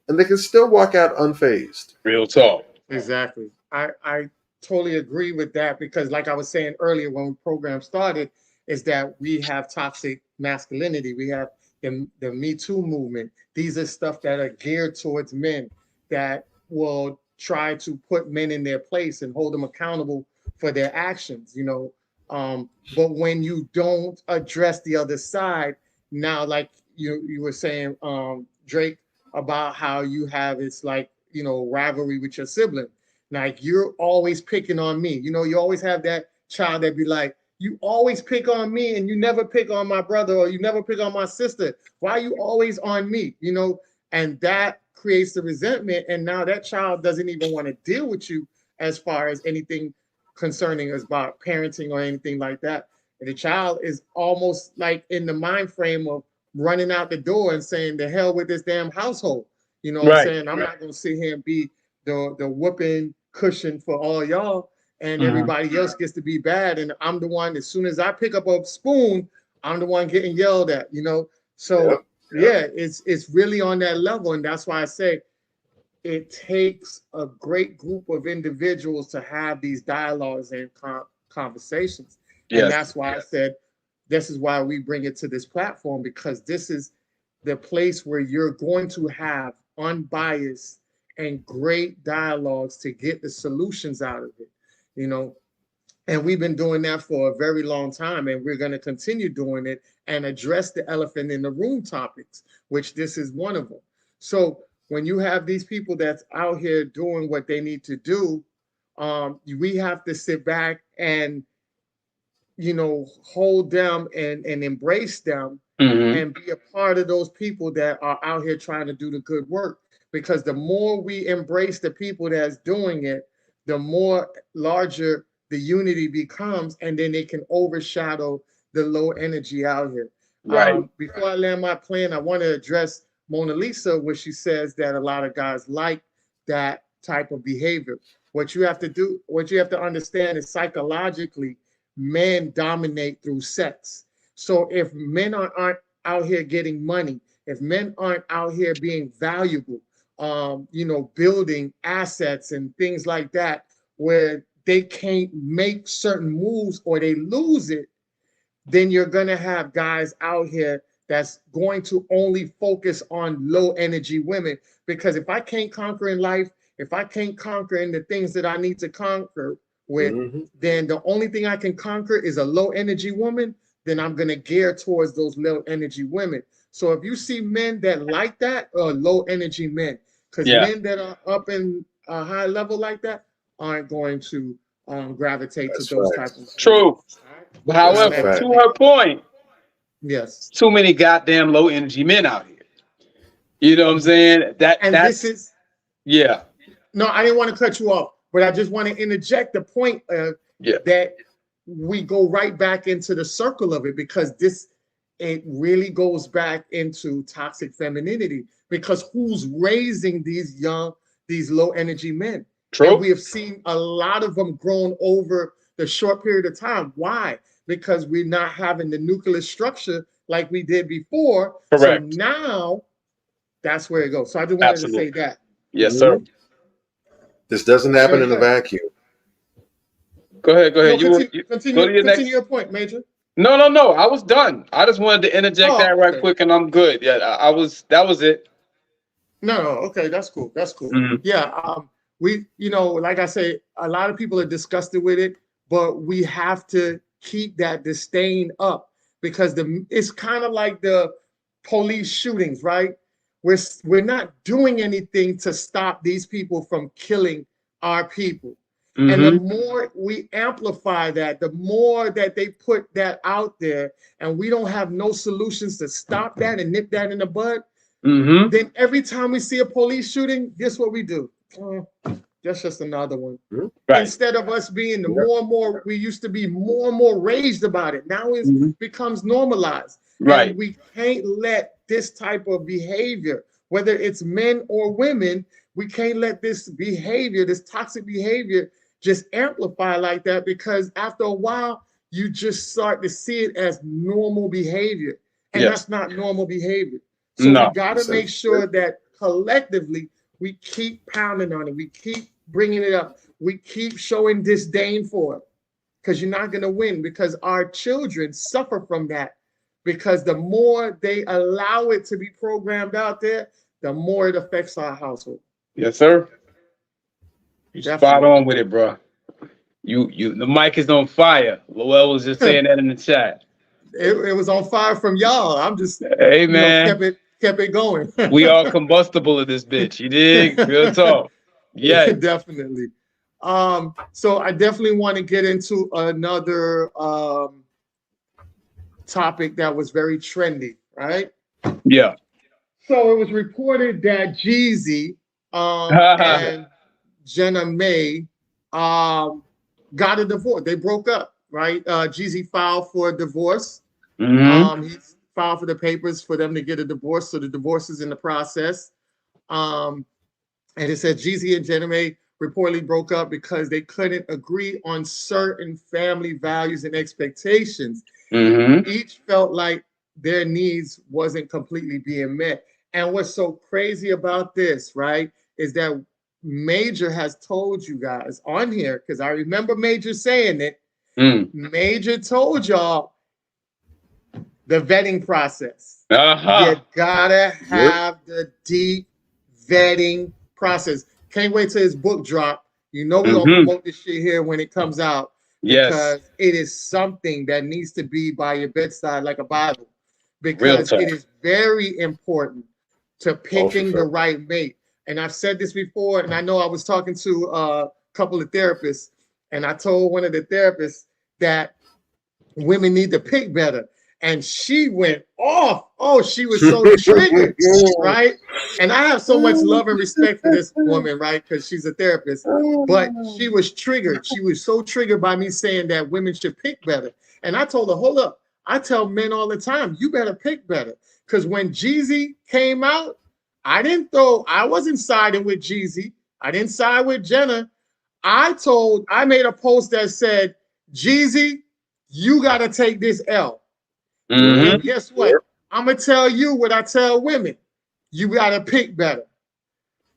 and they can still walk out unfazed. Real talk. Exactly. I totally agree with that, because like I was saying earlier when the program started, is that we have toxic masculinity. We have the Me Too movement. These are stuff that are geared towards men that will try to put men in their place and hold them accountable for their actions, you know. But when you don't address the other side, now, like you were saying, Drake, about how you have it's like, you know, rivalry with your sibling. Like, you're always picking on me. You know, you always have that child that be like, you always pick on me and you never pick on my brother, or you never pick on my sister. Why are you always on me? You know, and that creates the resentment. And now that child doesn't even want to deal with you as far as anything concerning us about parenting or anything like that. And the child is almost like in the mind frame of running out the door and saying, the hell with this damn household. You know what I'm saying? I'm not going to sit here and be the whooping cushion for all y'all, and everybody else gets to be bad. And I'm the one, as soon as I pick up a spoon, I'm the one getting yelled at, you know? So yeah, it's really on that level. And that's why I say it takes a great group of individuals to have these dialogues and conversations. And that's why I said, this is why we bring it to this platform, because this is the place where you're going to have unbiased and great dialogues to get the solutions out of it, you know. And we've been doing that for a very long time, and we're going to continue doing it and address the elephant in the room topics, which this is one of them. So when you have these people that's out here doing what they need to do, we have to sit back and, hold them and embrace them and be a part of those people that are out here trying to do the good work. Because the more we embrace the people that's doing it, the more larger the unity becomes, and then it can overshadow the low energy out here. Right. Before I land my plan, I want to address Mona Lisa, where she says that a lot of guys like that type of behavior. What you have to understand is psychologically, men dominate through sex. So if men aren't out here getting money, if men aren't out here being valuable, building assets and things like that, where they can't make certain moves or they lose it, then you're going to have guys out here that's going to only focus on low energy women. Because if I can't conquer in life, if I can't conquer in the things that I need to conquer with, then the only thing I can conquer is a low energy woman, then I'm going to gear towards those low energy women. So if you see men that like that, are low energy men, because men that are up in a high level like that aren't going to gravitate to those types of true. Right? However, to her point, yes, too many goddamn low energy men out here. You know what I'm saying? This is No, I didn't want to cut you off, but I just want to interject the point that we go right back into the circle of it, because it really goes back into toxic femininity, because who's raising these low energy men? True. And we have seen a lot of them grown over the short period of time. Why? Because we're not having the nuclear structure like we did before. Correct. So now that's where it goes. So I just wanted to say that. Yes, sir. This doesn't happen in a vacuum. Go ahead. No, continue your point, Major. No. I was done. I just wanted to interject that right quick, and I'm good. Yeah, that was it. No, okay, that's cool. Yeah, we, like I say, a lot of people are disgusted with it, but we have to keep that disdain up, because it's kind of like the police shootings, right? We're not doing anything to stop these people from killing our people. And the more we amplify that, the more that they put that out there, and we don't have no solutions to stop that and nip that in the bud, then every time we see a police shooting, guess what we do? That's just another one. Right. Instead of us being more and more, we used to be more and more raised about it. Now it becomes normalized. Right. And we can't let this type of behavior, whether it's men or women, we can't let this behavior, this toxic behavior, just amplify like that, because after a while, you just start to see it as normal behavior. And that's not normal behavior. So we got to make sure that collectively we keep pounding on it. We keep bringing it up. We keep showing disdain for it, because you're not going to win, because our children suffer from that. Because the more they allow it to be programmed out there, the more it affects our household. Yes, sir. You're spot on with it, bro. The mic is on fire. Lowell was just saying that in the chat. It was on fire from y'all. I'm just, hey man, kept it going. We all combustible in this bitch. You dig? Real talk. Yeah, definitely. So I definitely want to get into another topic that was very trendy, right? Yeah. So it was reported that Jeezy and Jenna May got a divorce. They broke up, right? Jeezy filed for a divorce. He filed for the papers for them to get a divorce. So the divorce is in the process. And it said Jeezy and Jenna May reportedly broke up because they couldn't agree on certain family values and expectations. Each felt like their needs wasn't completely being met. And what's so crazy about this, right, is that Major has told you guys on here, because I remember Major saying it. Major told y'all the vetting process. You gotta have the deep vetting process. Can't wait till his book drop. You know we're gonna promote this shit here when it comes out, Yes. because it is something that needs to be by your bedside like a Bible, Real because talk. it is very important to picking the right mate. And I've said this before, and I know I was talking to a couple of therapists, and I told one of the therapists that women need to pick better. And she went off. Oh, she was so triggered, right? And I have so much love and respect for this woman, right? Because she's a therapist. But she was triggered. She was so triggered by me saying that women should pick better. And I told her, hold up. I tell men all the time, you better pick better. Because when Jeezy came out, I wasn't siding with Jeezy. I didn't side with Jenna. I made a post that said, Jeezy, you got to take this L. Mm-hmm. And guess what? I'm going to tell you what I tell women. You got to pick better.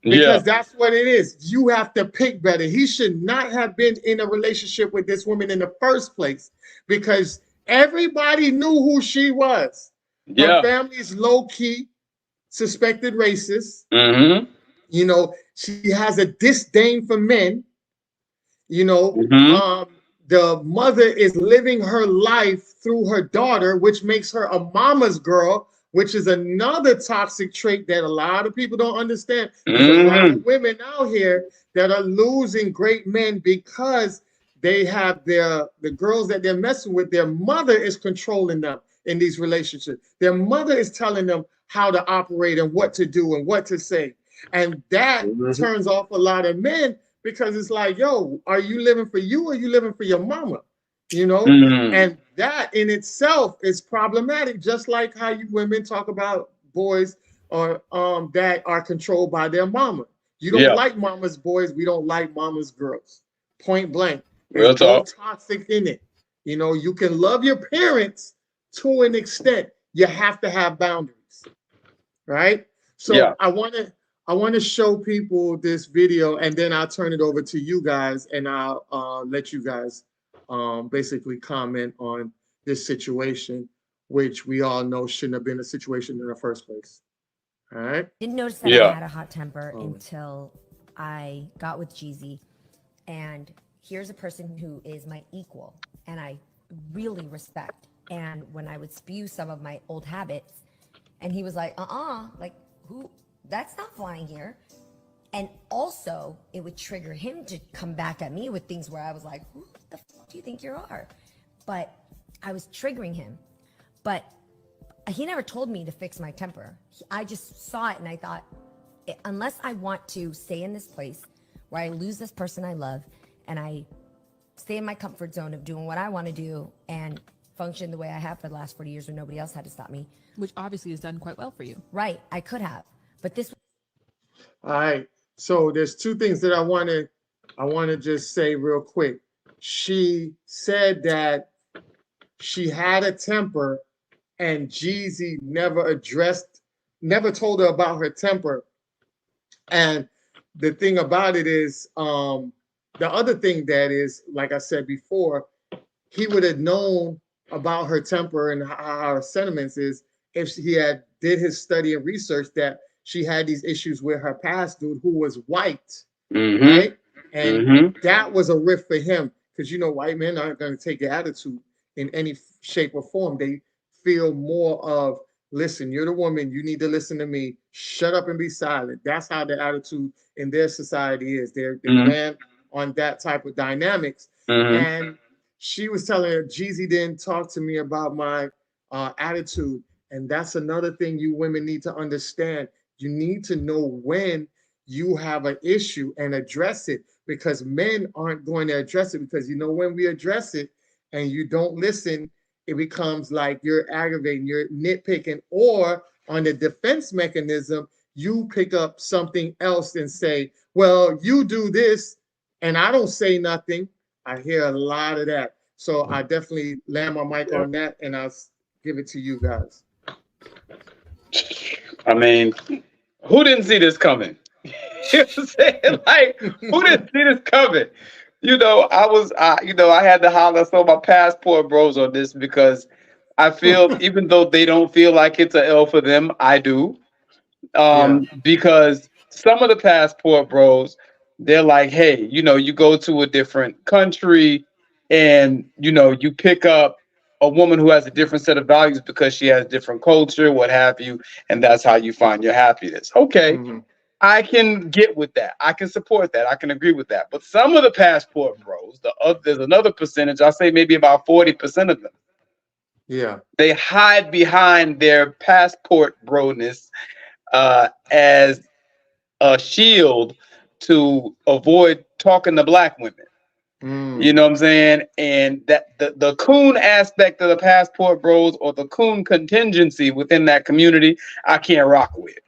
Because that's what it is. You have to pick better. He should not have been in a relationship with this woman in the first place, because everybody knew who she was. Her family's low-key suspected racist. Mm-hmm. You know, she has a disdain for men. You know, the mother is living her life through her daughter, which makes her a mama's girl, which is another toxic trait that a lot of people don't understand. There's a lot of women out here that are losing great men because they have the girls that they're messing with. Their mother is controlling them in these relationships. Their mother is telling them how to operate and what to do and what to say. And that turns off a lot of men, because it's like, yo, are you living for you or are you living for your mama? You know, and that in itself is problematic, just like how you women talk about boys or that are controlled by their mama. You don't like mama's boys, we don't like mama's girls. Point blank. There's both toxic in it. You know, you can love your parents to an extent. You have to have boundaries, right? So I want to show people this video, and then I'll turn it over to you guys, and I'll let you guys basically comment on this situation, which we all know shouldn't have been a situation in the first place. All right. Didn't notice that I had a hot temper until I got with Jeezy, and here's a person who is my equal and I really respect. And when I would spew some of my old habits, and he was like, like, who? That's not flying here. And also, it would trigger him to come back at me with things where I was like, who the fuck do you think you are? But I was triggering him. But he never told me to fix my temper. I just saw it and I thought, unless I want to stay in this place where I lose this person I love and I stay in my comfort zone of doing what I want to do and function the way I have for the last 40 years when nobody else had to stop me. Which obviously has done quite well for you. Right. I could have. But this. All right. So there's two things that I want to just say real quick. She said that she had a temper and Jeezy never told her about her temper. And the thing about it is, the other thing that is, like I said before, he would have known about her temper and how her sentiments is if he had did his study and research that she had these issues with her past dude who was white, right? And that was a rift for him, because you know white men aren't going to take your attitude in any shape or form. They feel more of, listen, you're the woman, you need to listen to me, shut up and be silent. That's how the attitude in their society is. They ran on that type of dynamics. And she was telling her, Jeezy didn't talk to me about my attitude. And that's another thing you women need to understand. You need to know when you have an issue and address it, because men aren't going to address it, because you know when we address it and you don't listen, it becomes like you're aggravating, you're nitpicking, or on the defense mechanism, you pick up something else and say, well, you do this and I don't say nothing. I hear a lot of that. So I definitely land my mic on that, and I'll give it to you guys. I mean, who didn't see this coming? You know what I'm saying? Like, who didn't see this coming? You know, I had to holler some of my passport bros on this, because I feel even though they don't feel like it's an L for them, I do. Because some of the passport bros, they're like, hey, you know, you go to a different country, and you pick up a woman who has a different set of values because she has different culture, what have you, and that's how you find your happiness. Okay, I can get with that. I can support that. I can agree with that. But some of the passport bros, there's another percentage. I say maybe about 40% of them. Yeah, they hide behind their passport broness as a shield to avoid talking to black women. You know what I'm saying? And that the coon aspect of the passport bros or the coon contingency within that community, I can't rock with.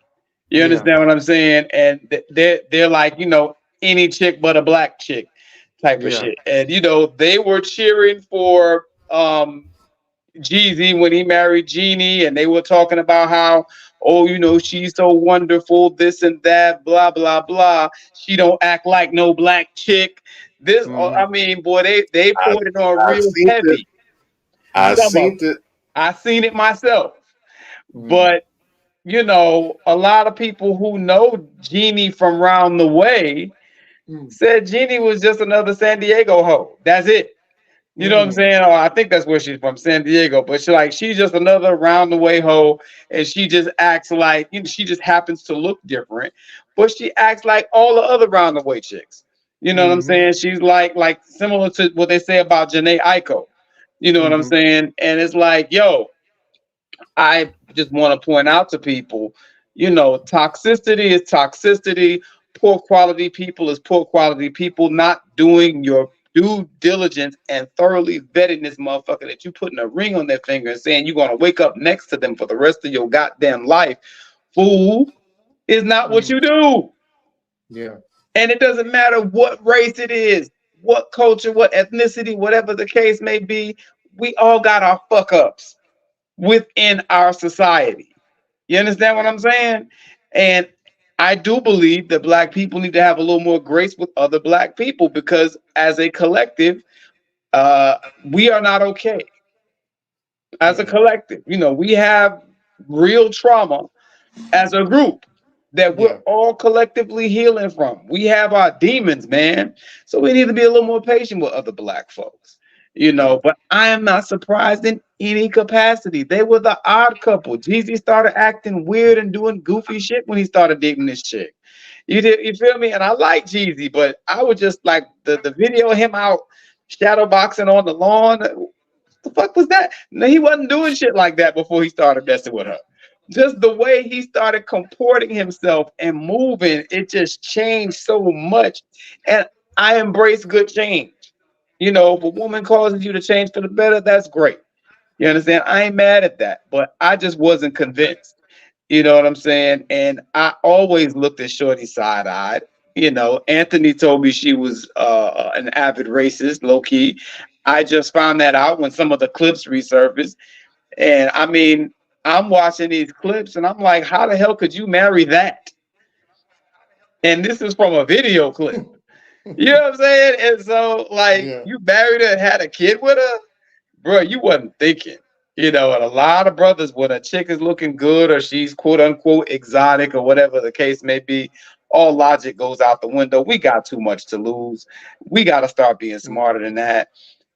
You understand what I'm saying? And they're like, any chick but a black chick type of shit. And they were cheering for Jeezy when he married Jeannie, and they were talking about how, she's so wonderful, this and that, blah blah blah. She don't act like no black chick. This, I mean, boy, they poured it on real heavy. I seen it. I seen it myself, but a lot of people who know Jeannie from round the way said Jeannie was just another San Diego hoe. That's it. You know what I'm saying? Oh, I think that's where she's from, San Diego. But she's just another round the way hoe, and she just acts like she just happens to look different, but she acts like all the other round the way chicks. You know what I'm saying? She's like similar to what they say about Janae Aiko. You know what I'm saying? And it's like, yo, I just want to point out to people, toxicity is toxicity. Poor quality people is poor quality people. Not doing your due diligence and thoroughly vetting this motherfucker that you putting a ring on their finger and saying you're going to wake up next to them for the rest of your goddamn life. Fool, is not what you do. Yeah. And it doesn't matter what race it is, what culture, what ethnicity, whatever the case may be. We all got our fuck ups within our society. You understand what I'm saying? And I do believe that black people need to have a little more grace with other black people, because as a collective, we are not okay. As a collective, we have real trauma as a group that we're all collectively healing from. We have our demons, man. So we need to be a little more patient with other black folks. But I am not surprised in any capacity. They were the odd couple. Jeezy started acting weird and doing goofy shit when he started dating this chick. You feel me? And I like Jeezy, but I would just like the video of him out shadow boxing on the lawn. What the fuck was that? No, he wasn't doing shit like that before he started messing with her. Just the way he started comporting himself and moving, it just changed so much. And I embrace good change. If a woman causes you to change for the better, that's great. You understand? I ain't mad at that, but I just wasn't convinced. You know what I'm saying? And I always looked at Shorty side-eyed. Anthony told me she was an avid racist, low-key. I just found that out when some of the clips resurfaced. And I mean, I'm watching these clips and I'm like, how the hell could you marry that? And this is from a video clip. You know what I'm saying? And so, you married her and had a kid with her, bro, you wasn't thinking. And a lot of brothers, when a chick is looking good or she's quote unquote exotic or whatever the case may be, all logic goes out the window. We got too much to lose. We got to start being smarter than that.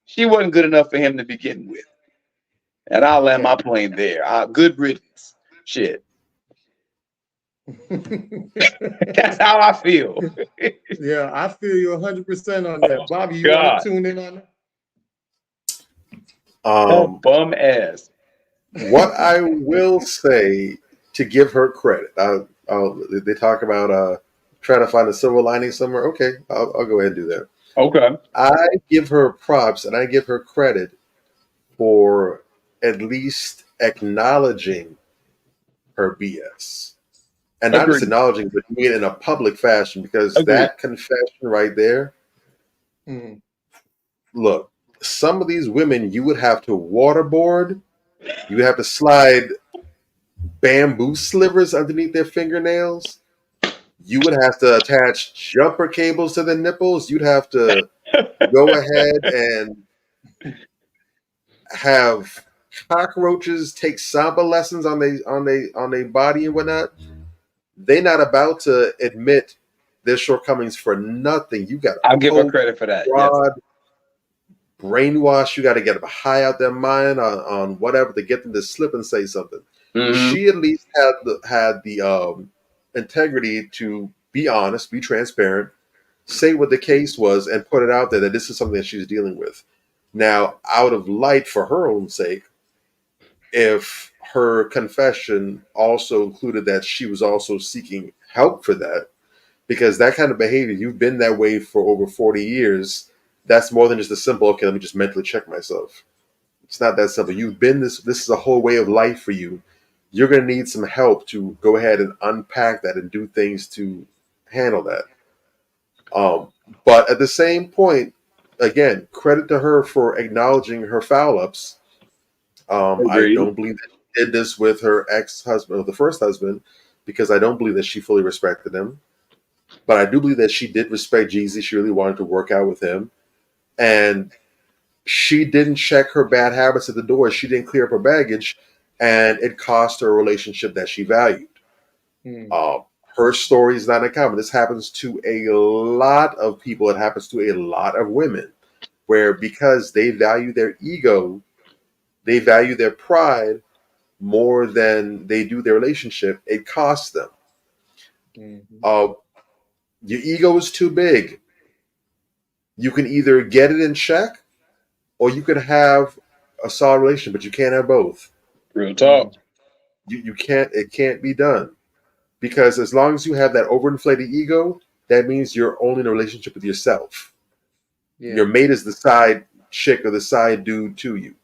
She wasn't good enough for him to begin with. And I'll land my plane there. Good riddance. Shit. That's how I feel. Yeah, I feel you 100% on that. Bobby, you want to tune in on that? Bum ass. What I will say, to give her credit, they talk about trying to find a silver lining somewhere. Okay, I'll go ahead and do that. Okay. I give her props and I give her credit for at least acknowledging her BS. And not just acknowledging, but doing it in a public fashion, because that confession right there, look, some of these women you would have to waterboard, you would have to slide bamboo slivers underneath their fingernails, you would have to attach jumper cables to their nipples, you'd have to go ahead and have cockroaches take samba lessons on their body and whatnot. They're not about to admit their shortcomings for nothing. You got I'll give her credit for that. Broad, brainwash. You got to get them high out their mind on whatever to get them to slip and say something. She at least had the integrity to be honest, be transparent, say what the case was, and put it out there that this is something that she's dealing with. Now, out of light for her own sake, if her confession also included that she was also seeking help for that, because that kind of behavior, you've been that way for over 40 years, that's more than just a simple, okay, let me just mentally check myself. It's not that simple. You've been this is a whole way of life for you. You're going to need some help to go ahead and unpack that and do things to handle that. But at the same point, again, credit to her for acknowledging her foul ups. I don't believe that she did this with her ex-husband, or the first husband, because I don't believe that she fully respected him. But I do believe that she did respect Jeezy. She really wanted to work out with him. And she didn't check her bad habits at the door. She didn't clear up her baggage. And it cost her a relationship that she valued. Her story is not uncommon. This happens to a lot of people. It happens to a lot of women, where because they value their ego, they value their pride more than they do their relationship, it costs them. Your ego is too big. You can either get it in check, or you can have a solid relationship, but you can't have both. Real talk. You can't. It can't be done. Because as long as you have that overinflated ego, that means you're only in a relationship with yourself. Yeah. Your mate is the side chick or the side dude to you.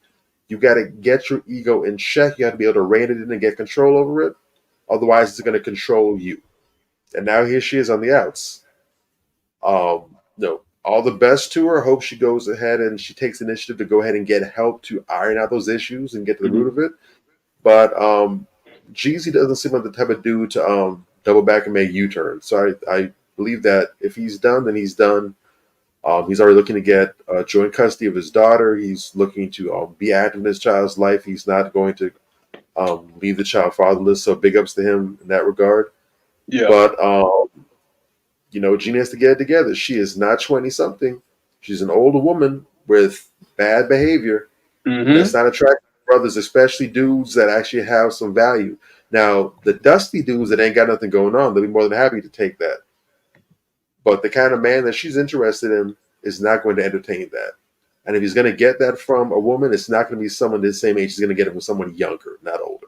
You got to get your ego in check. You have to be able to rein it in and get control over it. Otherwise, it's going to control you. And now here she is on the outs. No, all the best to her. Hope she goes ahead and she takes initiative to go ahead and get help to iron out those issues and get to the root of it. But Jeezy doesn't seem like the type of dude to double back and make U-turns. So I believe that if he's done, then he's done. He's already looking to get joint custody of his daughter. He's looking to be active in his child's life. He's not going to leave the child fatherless. So big ups to him in that regard. Yeah. But, Jeannie has to get it together. She is not 20-something. She's an older woman with bad behavior. That's not attractive to brothers, especially dudes that actually have some value. Now, the dusty dudes that ain't got nothing going on, they'll be more than happy to take that. But the kind of man that she's interested in is not going to entertain that. And if he's going to get that from a woman, it's not going to be someone the same age. He's going to get it from someone younger, not older.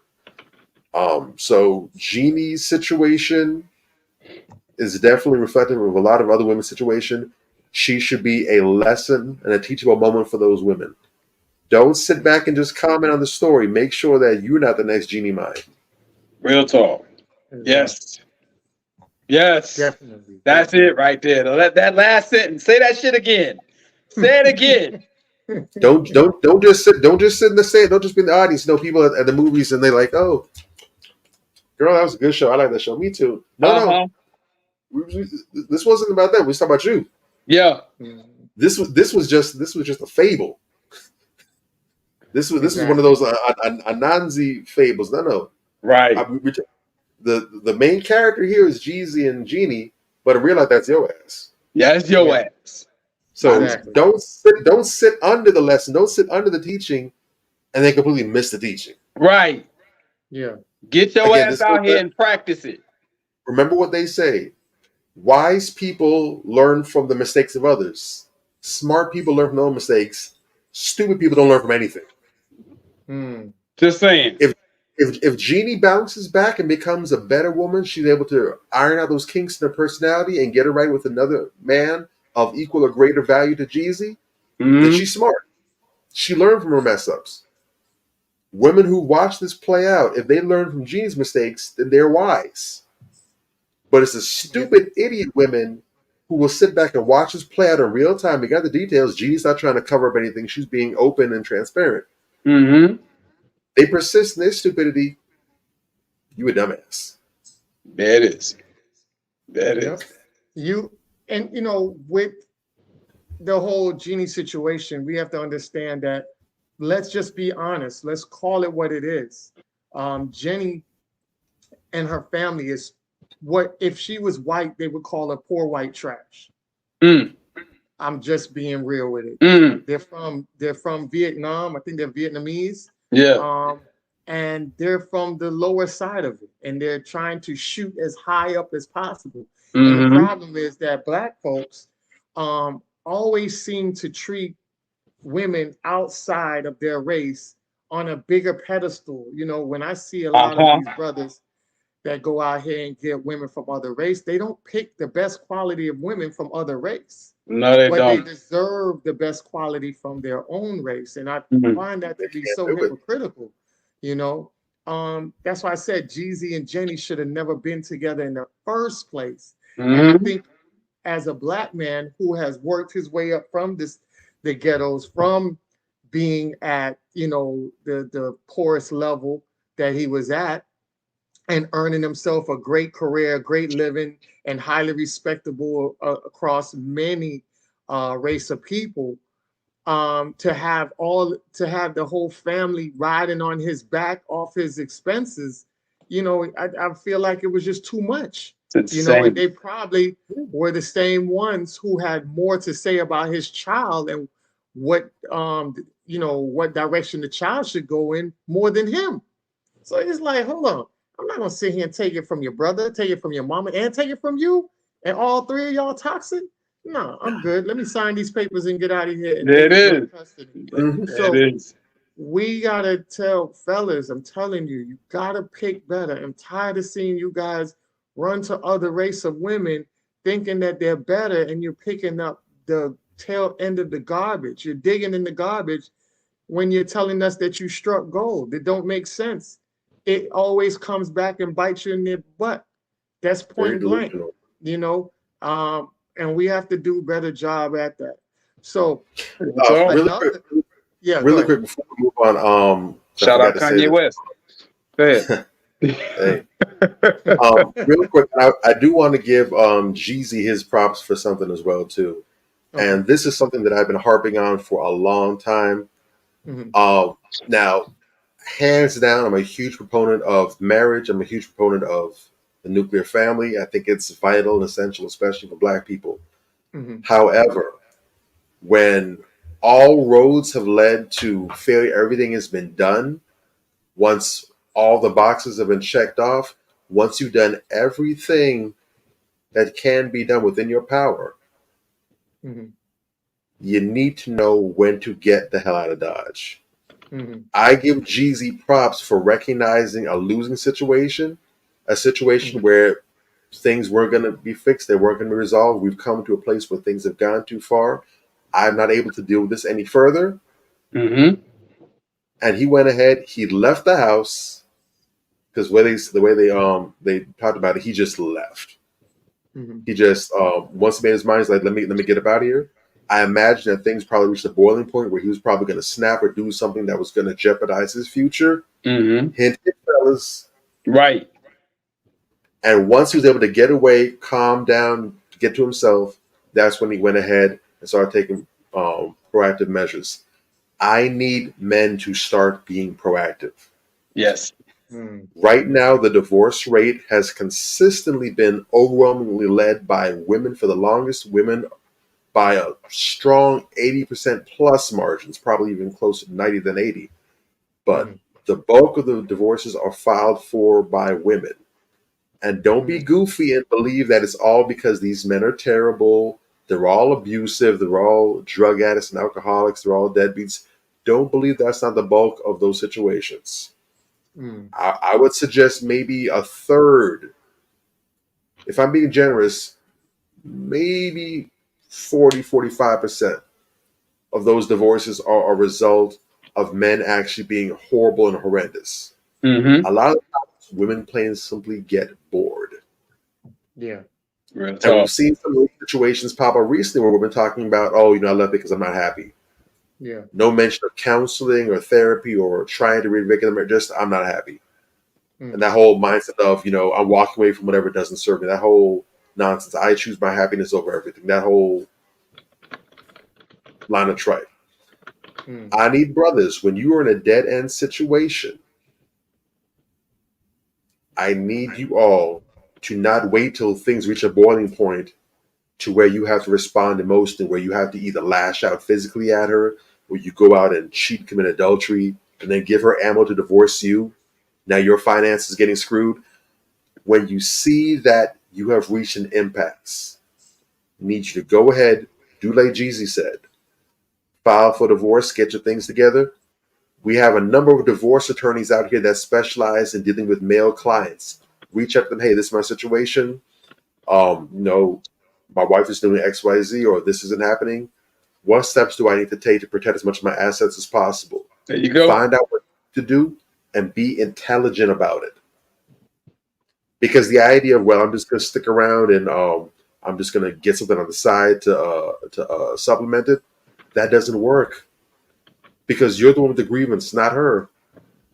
So Jeannie's situation is definitely reflective of a lot of other women's situation. She should be a lesson and a teachable moment for those women. Don't sit back and just comment on the story. Make sure that you're not the next Jeannie Mai. Real talk. Yes. Yes. Definitely. That's it right there. That last sentence. Say that shit again. Say it again. Don't just sit in the stand. Don't just be in the audience. People at the movies and they're like, oh, girl, that was a good show. I like that show. Me too. No. This wasn't about that. We was talking about you. Yeah. This was just a fable. This was one of those Anansi fables. No. Right. The main character here is Jeezy and Jeannie, but in real life that's your ass. Yeah, it's your ass. So don't sit under the lesson, don't sit under the teaching, and then completely miss the teaching. Right. Yeah. Get your ass out here and practice it. Remember what they say. Wise people learn from the mistakes of others. Smart people learn from their own mistakes. Stupid people don't learn from anything. Just saying. If Jeannie bounces back and becomes a better woman, she's able to iron out those kinks in her personality and get it right with another man of equal or greater value to Jeezy, then she's smart. She learned from her mess ups. Women who watch this play out, if they learn from Jeannie's mistakes, then they're wise. But it's the stupid idiot women who will sit back and watch this play out in real time. They got the details. Jeannie's not trying to cover up anything. She's being open and transparent. They persist in their stupidity. You a dumbass. That is. With the whole Jeannie situation, we have to understand that let's just be honest. Let's call it what it is. Jenny and her family is what if she was white, they would call her poor white trash. I'm just being real with it. Mm. They're from Vietnam. I think they're Vietnamese. Yeah. And they're from the lower side of it, and they're trying to shoot as high up as possible. And the problem is that Black folks always seem to treat women outside of their race on a bigger pedestal. You know, when I see a lot of these brothers that go out here and get women from other race, they don't pick the best quality of women from other race. No, they but don't. They deserve the best quality from their own race. And I find that to be so hypocritical, you know. That's why I said Jeezy and Jenny should have never been together in the first place. And I think as a Black man who has worked his way up from the ghettos, from being at, you know, the poorest level that he was at, and earning himself a great career, great living, and highly respectable across many race of people, to have the whole family riding on his back off his expenses, you know, I feel like it was just too much. You know, and they probably were the same ones who had more to say about his child and what you know, what direction the child should go in more than him. So it's like, hold on, I'm not gonna sit here and take it from your brother, take it from your mama, and take it from you, and all three of y'all toxic. No, I'm good. Let me sign these papers and get out of here. And it is. So we gotta tell fellas, I'm telling you, you gotta pick better. I'm tired of seeing you guys run to other race of women thinking that they're better, and you're picking up the tail end of the garbage. You're digging in the garbage when you're telling us that you struck gold. It don't make sense. It always comes back and bites you in the butt. That's point blank, you know. And we have to do a better job at that. So, really quick before we move on, shout out Kanye West. Go ahead. Hey. Real quick, I do want to give Jeezy his props for something as well too. Okay. And this is something that I've been harping on for a long time. Now, hands down, I'm a huge proponent of marriage. I'm a huge proponent of the nuclear family. I think it's vital and essential, especially for Black people. However, when all roads have led to failure, everything has been done. Once all the boxes have been checked off, once you've done everything that can be done within your power, you need to know when to get the hell out of Dodge. I give Jeezy props for recognizing a losing situation, a situation where things weren't going to be fixed, they weren't going to be resolved. We've come to a place where things have gone too far. I'm not able to deal with this any further. And he went ahead, he left the house, because the way they talked about it, he just left. He just once he made his mind, he's like, let me get up out of here. I imagine that things probably reached a boiling point where he was probably going to snap or do something that was going to jeopardize his future. Hint, fellas. Right. And once he was able to get away, calm down, get to himself, that's when he went ahead and started taking proactive measures. I need men to start being proactive. Yes. Right now, the divorce rate has consistently been overwhelmingly led by women for the longest. Women by a strong 80% plus margins, probably even closer to 90 than 80. But the bulk of the divorces are filed for by women. And don't be goofy and believe that it's all because these men are terrible. They're all abusive. They're all drug addicts and alcoholics. They're all deadbeats. Don't believe that's not the bulk of those situations. I would suggest maybe a third. If I'm being generous, maybe 40-45% of those divorces are a result of men actually being horrible and horrendous. A lot of times, women plain simply get bored. Yeah. And we've seen some of those situations pop up recently where we've been talking about, I left it because I'm not happy. Yeah. No mention of counseling or therapy or trying to reinvigorate them. Just, I'm not happy. And that whole mindset of, I'm walking away from whatever doesn't serve me. That whole nonsense. I choose my happiness over everything. That whole line of tripe. I need brothers. When you are in a dead end situation, I need you all to not wait till things reach a boiling point to where you have to respond emotionally, where you have to either lash out physically at her, or you go out and cheat, commit adultery, and then give her ammo to divorce you. Now your finances getting screwed. When you see that you have reached an impasse, I need you to go ahead, do like Jeezy said, file for divorce, get your things together. We have a number of divorce attorneys out here that specialize in dealing with male clients. Reach out to them, hey, this is my situation. My wife is doing XYZ, or this isn't happening. What steps do I need to take to protect as much of my assets as possible? There you go. Find out what to do and be intelligent about it. Because the idea of, well, I'm just going to stick around and I'm just going to get something on the side to supplement it, that doesn't work. Because you're the one with the grievance, not her.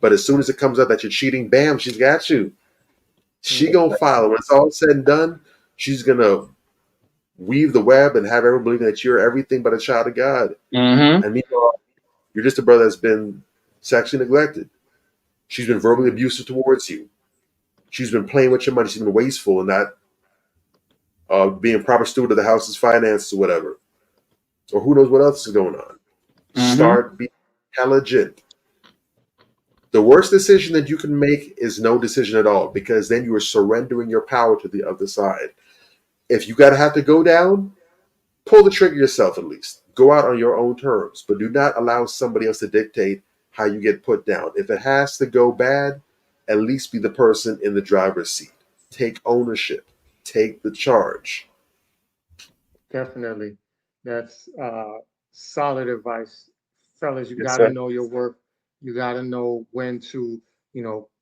But as soon as it comes out that you're cheating, bam, she's got you. She gonna file. When it's all said and done, she's gonna weave the web and have everyone believing that you're everything but a child of God. Mm-hmm. And meanwhile, you're just a brother that's been sexually neglected. She's been verbally abusive towards you. She's been playing with your money. She's been wasteful and not being a proper steward of the house's finances or whatever. Or who knows what else is going on. Mm-hmm. Start being intelligent. The worst decision that you can make is no decision at all, because then you are surrendering your power to the other side. If you gotta have to go down, pull the trigger yourself at least. Go out on your own terms, but do not allow somebody else to dictate how you get put down. If it has to go bad, at least be the person in the driver's seat. Take ownership. Take the charge. Definitely. That's solid advice. Fellas, you Yes, got to sir. know your work. You got to know when to,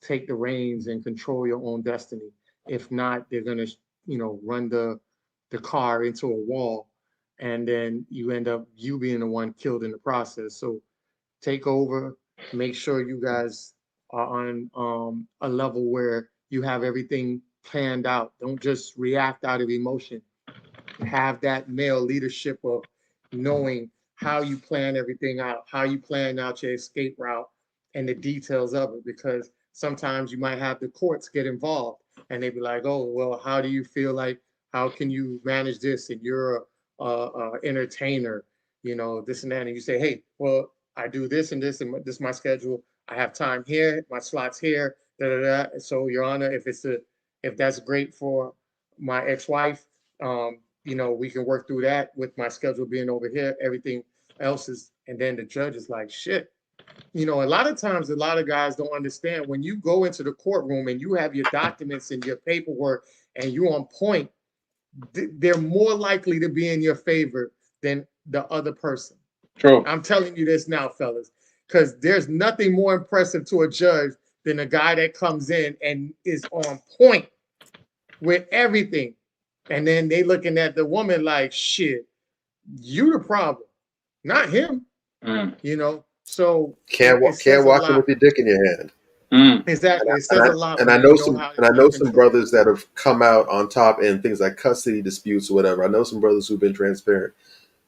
take the reins and control your own destiny. If not, they're going to, run the car into a wall, and then you end up you being the one killed in the process. So take over, make sure you guys are on a level where you have everything planned out. Don't just react out of emotion. Have that male leadership of knowing how you plan everything out, how you plan out your escape route and the details of it, because sometimes you might have the courts get involved and they be like, oh, well, how do you feel like, how can you manage this? And you're a entertainer, this and that. And you say, hey, well, I do this and this, and this is my schedule. I have time here, my slots here, da da da. So, Your Honor, if that's great for my ex-wife, we can work through that with my schedule being over here. Everything else is, and then the judge is like, shit. A lot of times, a lot of guys don't understand when you go into the courtroom and you have your documents and your paperwork and you're on point, they're more likely to be in your favor than the other person. True. I'm telling you this now, fellas, because there's nothing more impressive to a judge than a guy that comes in and is on point with everything. And then they looking at the woman like, shit, you the problem, not him. So Can't walk in with your dick in your hand. Exactly. It says a lot. And I know some brothers that have come out on top in things like custody disputes or whatever. I know some brothers who've been transparent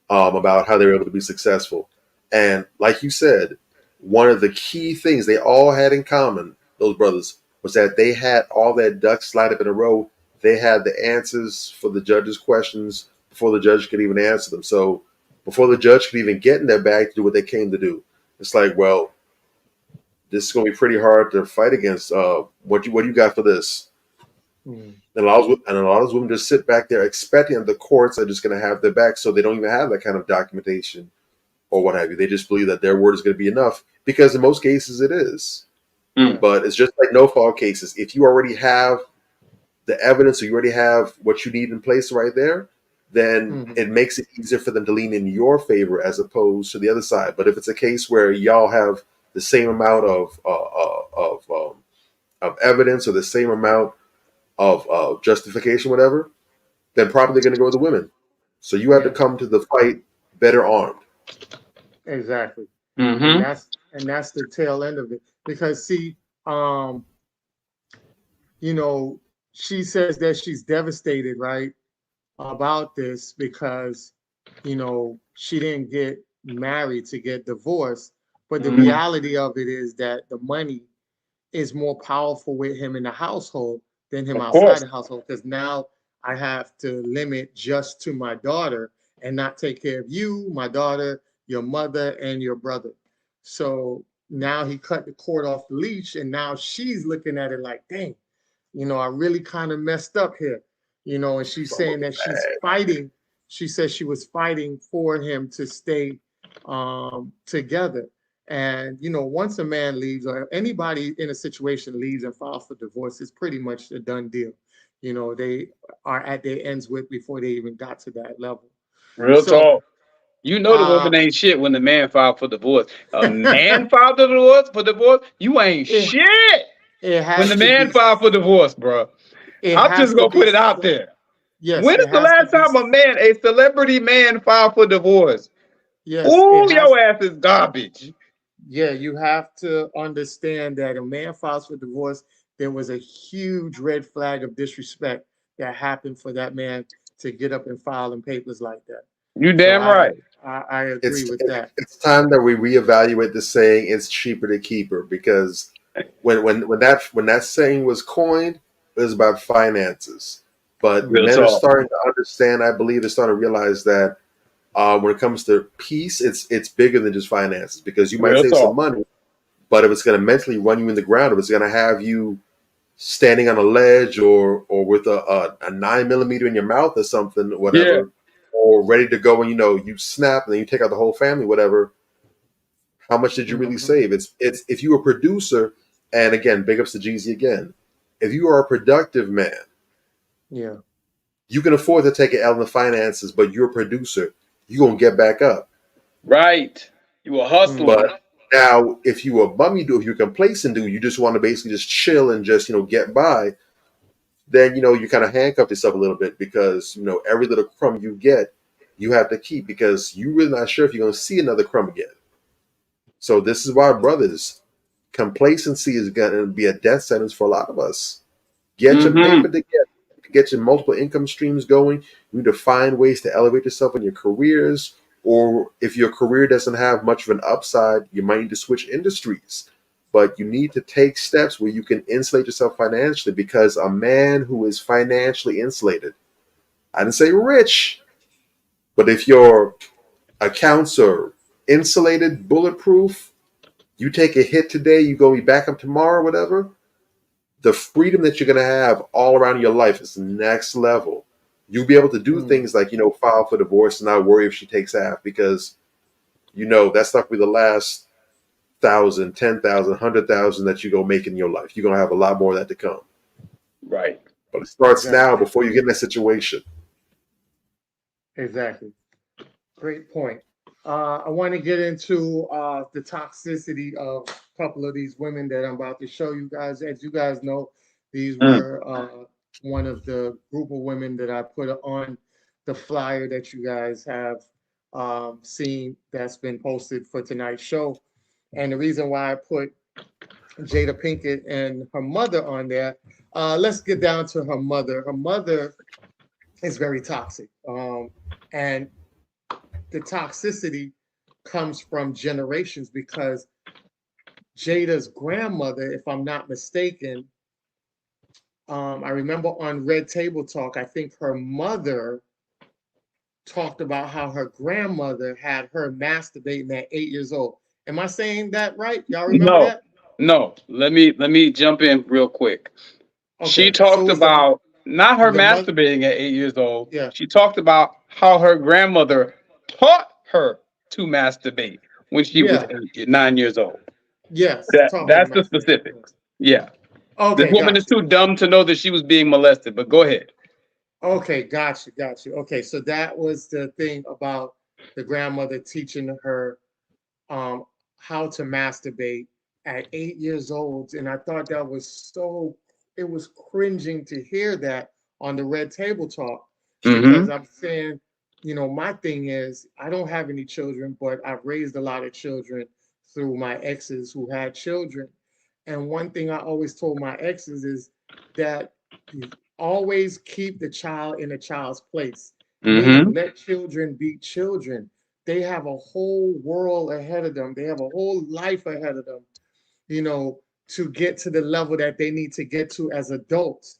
about how they were able to be successful. And like you said, one of the key things they all had in common, those brothers, was that they had all their ducks lined up in a row. They had the answers for the judge's questions before the judge could even answer them. So before the judge could even get in their bag to do what they came to do, it's like, well, this is going to be pretty hard to fight against. What do you got for this? And a lot of those women just sit back there expecting that the courts are just going to have their back, so they don't even have that kind of documentation or what have you. They just believe that their word is going to be enough, because in most cases it is. But it's just like no-fault cases. If you already have the evidence, or you already have what you need in place right there, then it makes it easier for them to lean in your favor as opposed to the other side. But if it's a case where y'all have the same amount of evidence or the same amount of justification, whatever, then probably going to go with the women. So you have to come to the fight better armed. Exactly. Mm-hmm. And that's the tail end of it. Because see, she says that she's devastated, right, about this because, she didn't get married to get divorced. But the reality of it is that the money is more powerful with him in the household than him outside the household. Because now I have to limit just to my daughter and not take care of you, my daughter, your mother, and your brother. So now he cut the cord off the leash, and now she's looking at it like, dang, I really kind of messed up here, and she's saying that she's fighting. She says she was fighting for him to stay together. And, once a man leaves or anybody in a situation leaves and files for divorce, it's pretty much a done deal. They are at their ends with before they even got to that level. Real talk. You know the woman ain't shit when the man filed for divorce. A man filed for divorce, you ain't shit. When the man filed for divorce, bro. I'm just gonna put it out there. Yes. When is the last time a celebrity man filed for divorce? Yes. Ooh, your ass is garbage. Yeah, you have to understand that a man files for divorce, there was a huge red flag of disrespect that happened for that man to get up and file in papers like that. You damn right. I agree with that. It's time that we reevaluate the saying "it's cheaper to keep her," because when that saying was coined, it was about finances. But men are starting to understand. I believe they're starting to realize that when it comes to peace, it's bigger than just finances, because you might save some money, but if it's going to mentally run you in the ground, if it's going to have you standing on a ledge or with a 9mm in your mouth or something, whatever, or ready to go and you snap and then you take out the whole family, whatever. How much did you really save? It's if you were a producer, and again, big ups to Jeezy again. If you are a productive man, you can afford to take an L in the finances, but you're a producer. You're gonna get back up. Right. You a hustler. But now if you a bummy dude, if you're a complacent dude, you just want to basically just chill and just, get by, then you kind of handcuff yourself a little bit, because every little crumb you get, you have to keep, because you're really not sure if you're gonna see another crumb again. So this is why, brothers, complacency is gonna be a death sentence for a lot of us. Get your paper together. Get your multiple income streams going. You need to find ways to elevate yourself in your careers, or if your career doesn't have much of an upside, you might need to switch industries. But you need to take steps where you can insulate yourself financially, because a man who is financially insulated, I didn't say rich, but if your accounts are insulated, bulletproof, you take a hit today, you're going to be back up tomorrow, whatever, the freedom that you're going to have all around your life is next level. You'll be able to do things like, file for divorce and not worry if she takes half, because, that's not going to be the last 1,000, 10,000, 100,000 that you're going to make in your life. You're going to have a lot more of that to come. Right. But it starts now before you get in that situation. Exactly. Great point. I want to get into the toxicity of a couple of these women that I'm about to show you guys. As you guys know, these were one of the group of women that I put on the flyer that you guys have seen that's been posted for tonight's show. And the reason why I put Jada Pinkett and her mother on there, let's get down to her mother. Her mother is very toxic. And the toxicity comes from generations, because Jada's grandmother, if I'm not mistaken, I remember on Red Table Talk, I think her mother talked about how her grandmother had her masturbating at 8 years old. Am I saying that right? Y'all remember that? No. Let me jump in real quick. Okay. She talked about not her masturbating at 8 years old. Yeah. She talked about how her grandmother taught her to masturbate when she was 9 years old. Yes. That's the specifics. Yeah. Okay. This woman is too dumb to know that she was being molested, but go ahead. Okay, got you. Okay, so that was the thing about the grandmother teaching her how to masturbate at 8 years old. And I thought that was it was cringing to hear that on the Red Table Talk, because I'm saying, my thing is, I don't have any children, but I've raised a lot of children through my exes who had children. And one thing I always told my exes is that always keep the child in a child's place. Let children be children. They have a whole world ahead of them. They have a whole life ahead of them, to get to the level that they need to get to as adults.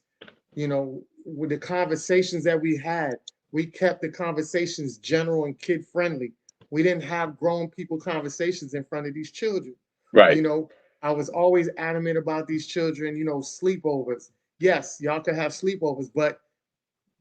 with the conversations that we had, we kept the conversations general and kid friendly. We didn't have grown people conversations in front of these children. Right. You know, I was always adamant about these children, you know, sleepovers. Yes, y'all can have sleepovers, but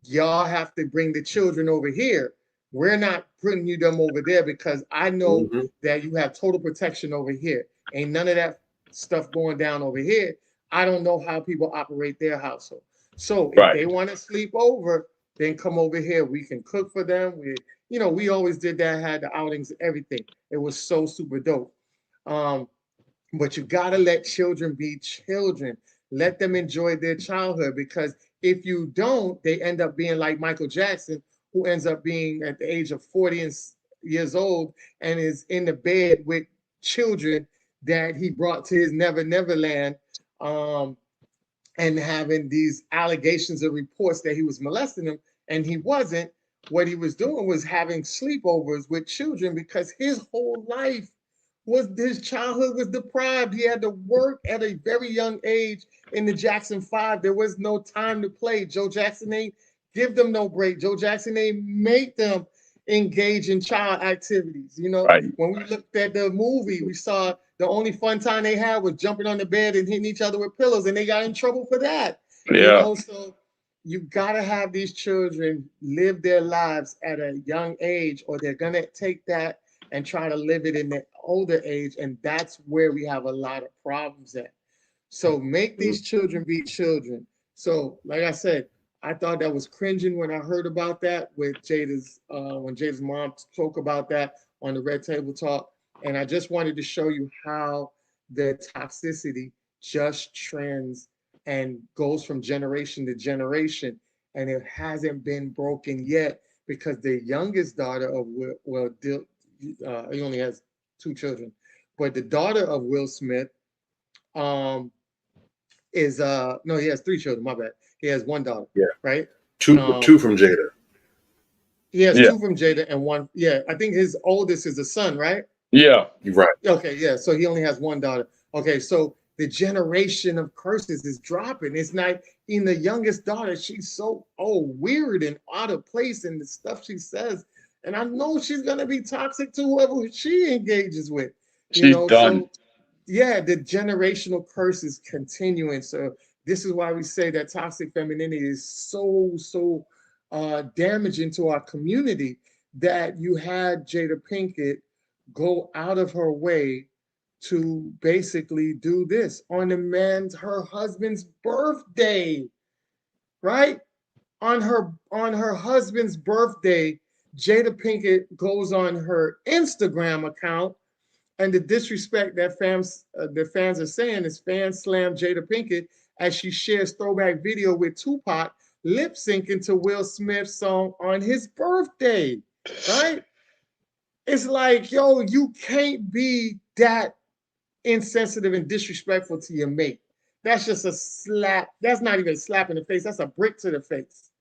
y'all have to bring the children over here. We're not putting you them over there because I know that you have total protection over here. Ain't none of that stuff going down over here. I don't know how people operate their household. So if they want to sleep over, then come over here. We can cook for them. We always did that, had the outings, everything. It was so super dope. But you gotta let children be children. Let them enjoy their childhood, because if you don't, they end up being like Michael Jackson, who ends up being at the age of 40 years old and is in the bed with children that he brought to his Never Never Land, and having these allegations or reports that he was molesting them, and he wasn't. What he was doing was having sleepovers with children, because his whole life his childhood was deprived. He had to work at a very young age in the Jackson 5. There was no time to play. Joe Jackson ain't give them no break. Joe Jackson ain't make them engage in child activities. When we looked at the movie, we saw the only fun time they had was jumping on the bed and hitting each other with pillows, and they got in trouble for that. So you gotta have these children live their lives at a young age, or they're gonna take that and try to live it in the older age, and that's where we have a lot of problems at. So make these children be children. So, like I said, I thought that was cringing when I heard about that with Jada's when Jada's mom spoke about that on the Red Table Talk, and I just wanted to show you how the toxicity just trends and goes from generation to generation, and it hasn't been broken yet, because the youngest daughter of he only has 2 children, but the daughter of Will Smith is no, he has 3 children. My bad. He has 1 daughter. Yeah. Right. Two from Jada. He has 2 from Jada and 1. Yeah, I think his oldest is a son, right? Yeah. Right. Okay. Yeah. So he only has 1 daughter. Okay. So the generation of curses is dropping. It's not in the youngest daughter. She's so weird and out of place in the stuff she says. And I know she's gonna be toxic to whoever she engages with. She's done. So yeah, the generational curse is continuing. So this is why we say that toxic femininity is so damaging to our community, that you had Jada Pinkett go out of her way to basically do this on her husband's birthday, right? On her husband's birthday, Jada Pinkett goes on her Instagram account, and the disrespect that the fans are saying is fans slam Jada Pinkett as she shares throwback video with Tupac lip syncing to Will Smith's song on his birthday, right? It's like, yo, you can't be that insensitive and disrespectful to your mate. That's just a slap. That's not even a slap in the face. That's a brick to the face.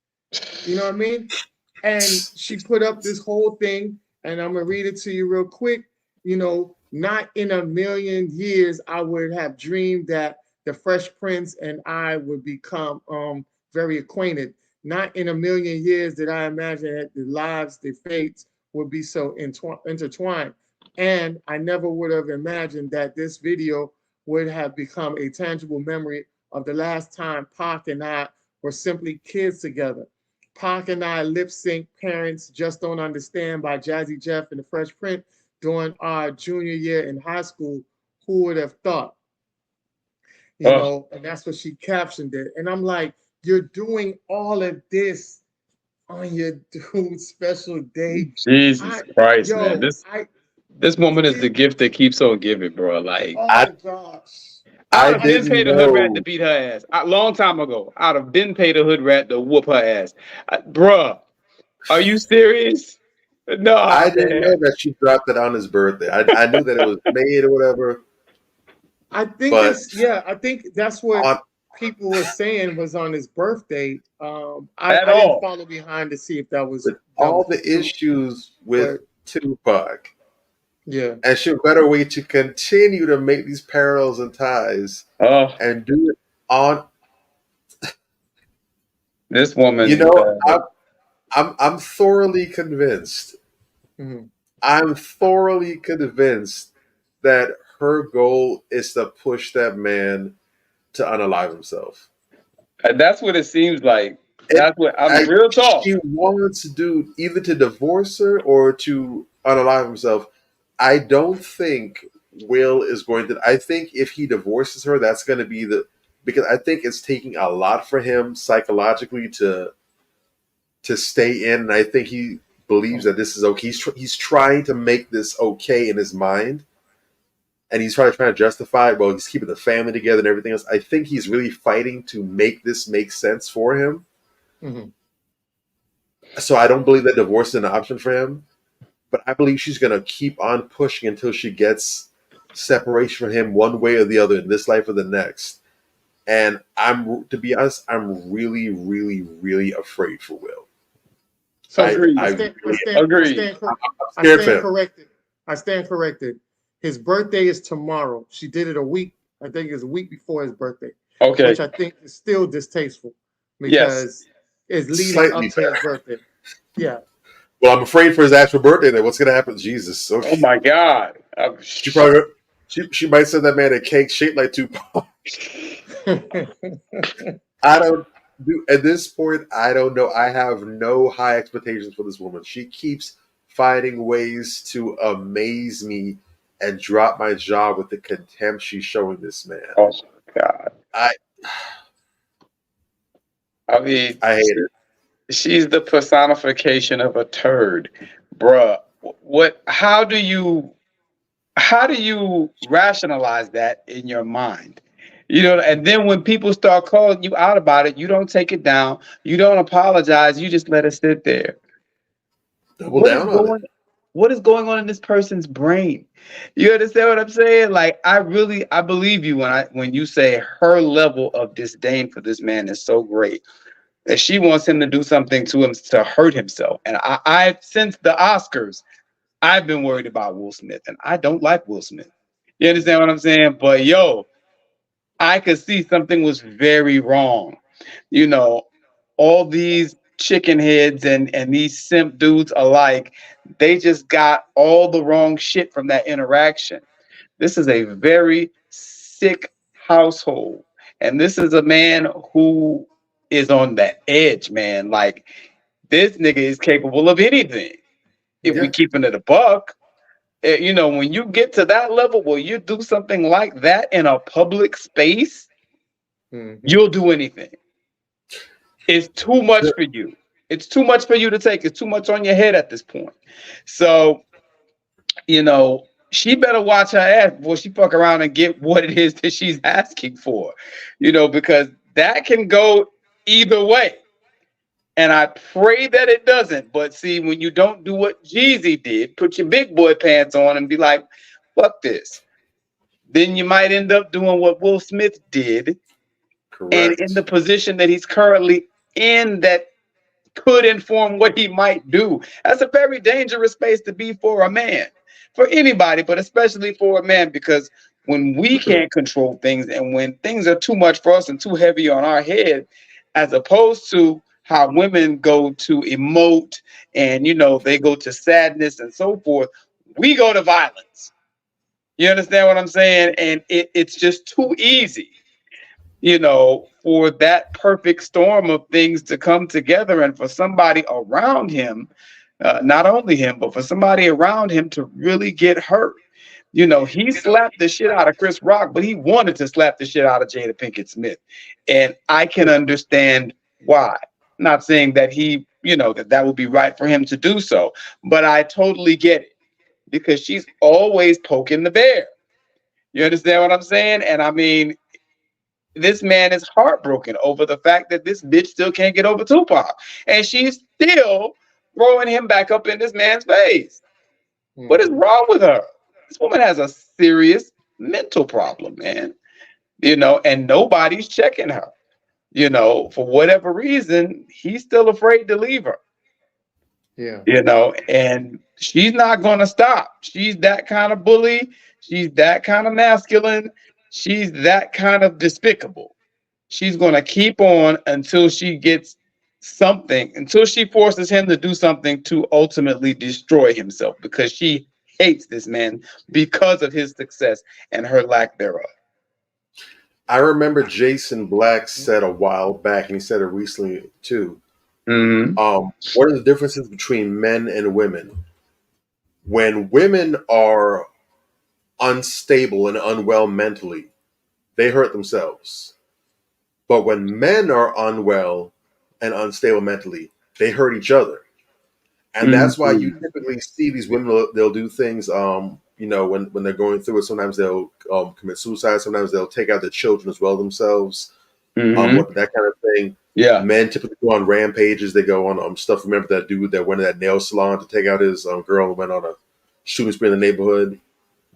You know what I mean? And she put up this whole thing, and I'm gonna read it to you real quick. Not in a million years I would have dreamed that the Fresh Prince and I would become very acquainted. Not in a million years did I imagine that the fates would be so intertwined. And I never would have imagined that this video would have become a tangible memory of the last time Pac and I were simply kids together. Pac and I lip sync Parents Just Don't Understand by Jazzy Jeff and the Fresh Prince during our junior year in high school. Who would have thought? And that's what she captioned it. And I'm like, you're doing all of this on your dude's special day. Jesus Christ, man. This woman is the gift that keeps on giving, bro. Like, oh my gosh. I'd have been paid a hood rat to beat her ass. A long time ago, I'd have been paid a hood rat to whoop her ass. Bruh, are you serious? No. I didn't know that she dropped it on his birthday. I knew that it was made or whatever. I think I think that's what people were saying was on his birthday. I didn't follow behind to see if that was all the issues with Tupac. Yeah. And she better way to continue to make these parallels and ties and do it on. This woman, You know, I'm thoroughly convinced. Mhm. I'm thoroughly convinced that her goal is to push that man to unalive himself. that's what it seems like. It, That's what I'm real talk. she wants to do either to divorce her or to unalive himself. I don't think Will is going to. I think if he divorces her, that's going to be because I think it's taking a lot for him psychologically to stay in, and I think he believes that this is okay. He's trying to make this okay in his mind, and he's trying to justify it. Well, he's keeping the family together and everything else. I think he's really fighting to make this make sense for him. Mhm. So I don't believe that divorce is an option for him, but I believe she's going to keep on pushing until she gets separation from him one way or the other in this life or the next. And to be honest, I'm really, really, really afraid for Will. So Agreed. I stand corrected. His birthday is tomorrow. She did it a week. I think it's a week before his birthday. Okay. Which I think is still distasteful because it's leading up to his birthday. Yeah. Well, I'm afraid for his actual birthday. Then what's going to happen? Jesus. Okay. Oh my God. She probably she might send that man a cake shaped like Tupac. I don't do at this point. I don't know. I have no high expectations for this woman. She keeps finding ways to amaze me and drop my jaw with the contempt she's showing this man. Oh my God. I mean, I hate it. She's the personification of a turd, bruh. How do you rationalize that in your mind? You know, and then when people start calling you out about it, you don't take it down. You don't apologize. You just let it sit there. What is going on in this person's brain? You understand what I'm saying? Like, I believe you when you say her level of disdain for this man is so great that she wants him to do something to him to hurt himself. And I since the Oscars, I've been worried about Will Smith, and I don't like Will Smith. You understand what I'm saying? But yo, I could see something was very wrong. You know, all these chicken heads and these simp dudes alike, they just got all the wrong shit from that interaction. This is a very sick household. And this is a man who is on the edge, man. Like, this nigga is capable of anything. If we keeping it a buck, you know, when you get to that level where you do something like that in a public space, you'll do anything. It's too much for you. It's too much for you to take. It's too much on your head at this point. So, you know, she better watch her ass before she fuck around and get what it is that she's asking for, you know, because that can go either way. And I pray that it doesn't. But see, when you don't do what Jeezy did, put your big boy pants on and be like, fuck this. Then you might end up doing what Will Smith did. Correct. And in the position that he's currently in that could inform what he might do. That's a very dangerous space to be for a man, for anybody, but especially for a man, because when we can't control things and when things are too much for us and too heavy on our head, as opposed to how women go to emote and, you know, they go to sadness and so forth, we go to violence. You understand what I'm saying? And it's just too easy, you know, for that perfect storm of things to come together and for somebody around him, not only him, but for somebody around him to really get hurt. You know, he slapped the shit out of Chris Rock, but he wanted to slap the shit out of Jada Pinkett Smith. And I can understand why. Not saying that he, you know, that would be right for him to do so, but I totally get it because she's always poking the bear. You understand what I'm saying? And I mean, this man is heartbroken over the fact that this bitch still can't get over Tupac. And she's still throwing him back up in this man's face. What is wrong with her? This woman has a serious mental problem, man. You know, and nobody's checking her. You know, for whatever reason, he's still afraid to leave her. Yeah. You know, and she's not going to stop. She's that kind of bully. She's that kind of masculine. She's that kind of despicable. She's going to keep on until she gets something, until she forces him to do something to ultimately destroy himself, because she hates this man because of his success and her lack thereof. I remember Jason Black said a while back, and he said it recently too. Mm-hmm. What are the differences between men and women? When women are unstable and unwell mentally, they hurt themselves. But when men are unwell and unstable mentally, they hurt each other. And that's why you typically see these women, they'll do things, when they're going through it. Sometimes they'll commit suicide. Sometimes they'll take out their children as well themselves. That kind of thing. Yeah. Men typically go on rampages. They go on stuff. Remember that dude that went to that nail salon to take out his girl and went on a shooting spree in the neighborhood,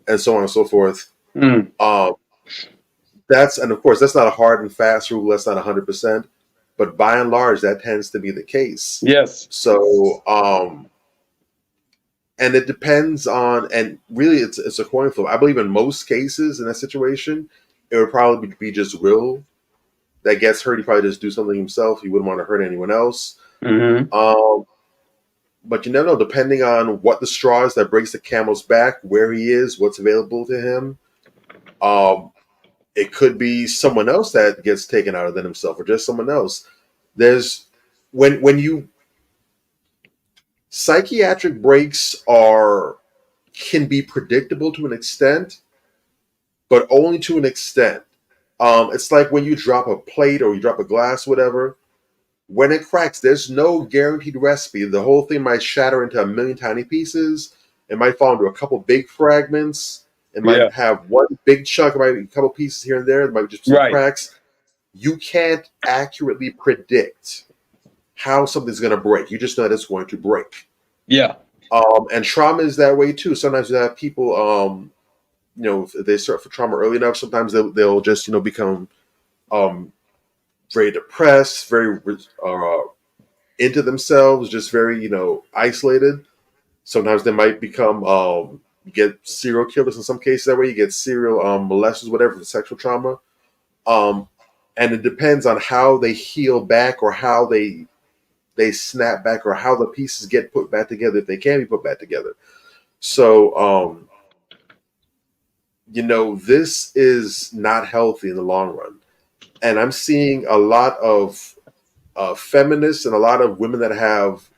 and so on and so forth. And of course, that's not a hard and fast rule. That's not 100%. But by and large, that tends to be the case. Yes. So, and it depends on, and really it's a coin flip. I believe in most cases in that situation, it would probably be just Will that gets hurt. He probably just do something himself. He wouldn't want to hurt anyone else. But you never know, depending on what the straw is that breaks the camel's back, where he is, what's available to him. It could be someone else that gets taken out than himself, or just someone else. There's when you psychiatric breaks can be predictable to an extent, but only to an extent. It's like when you drop a plate or you drop a glass, whatever. When it cracks, there's no guaranteed recipe. The whole thing might shatter into a million tiny pieces. It might fall into a couple big fragments. It might have one big chunk. It might be a couple pieces here and there. It might be just some cracks. You can't accurately predict how something's going to break. You just know that it's going to break. Yeah. And trauma is that way too. Sometimes you have people, if they start for trauma early enough, sometimes they'll just, become very depressed, very into themselves, just very, isolated. Sometimes they might become, you get serial killers in some cases that way. You get serial molesters, whatever, for sexual trauma. And it depends on how they heal back, or how they snap back, or how the pieces get put back together, if they can be put back together. So, this is not healthy in the long run. And I'm seeing a lot of feminists and a lot of women that have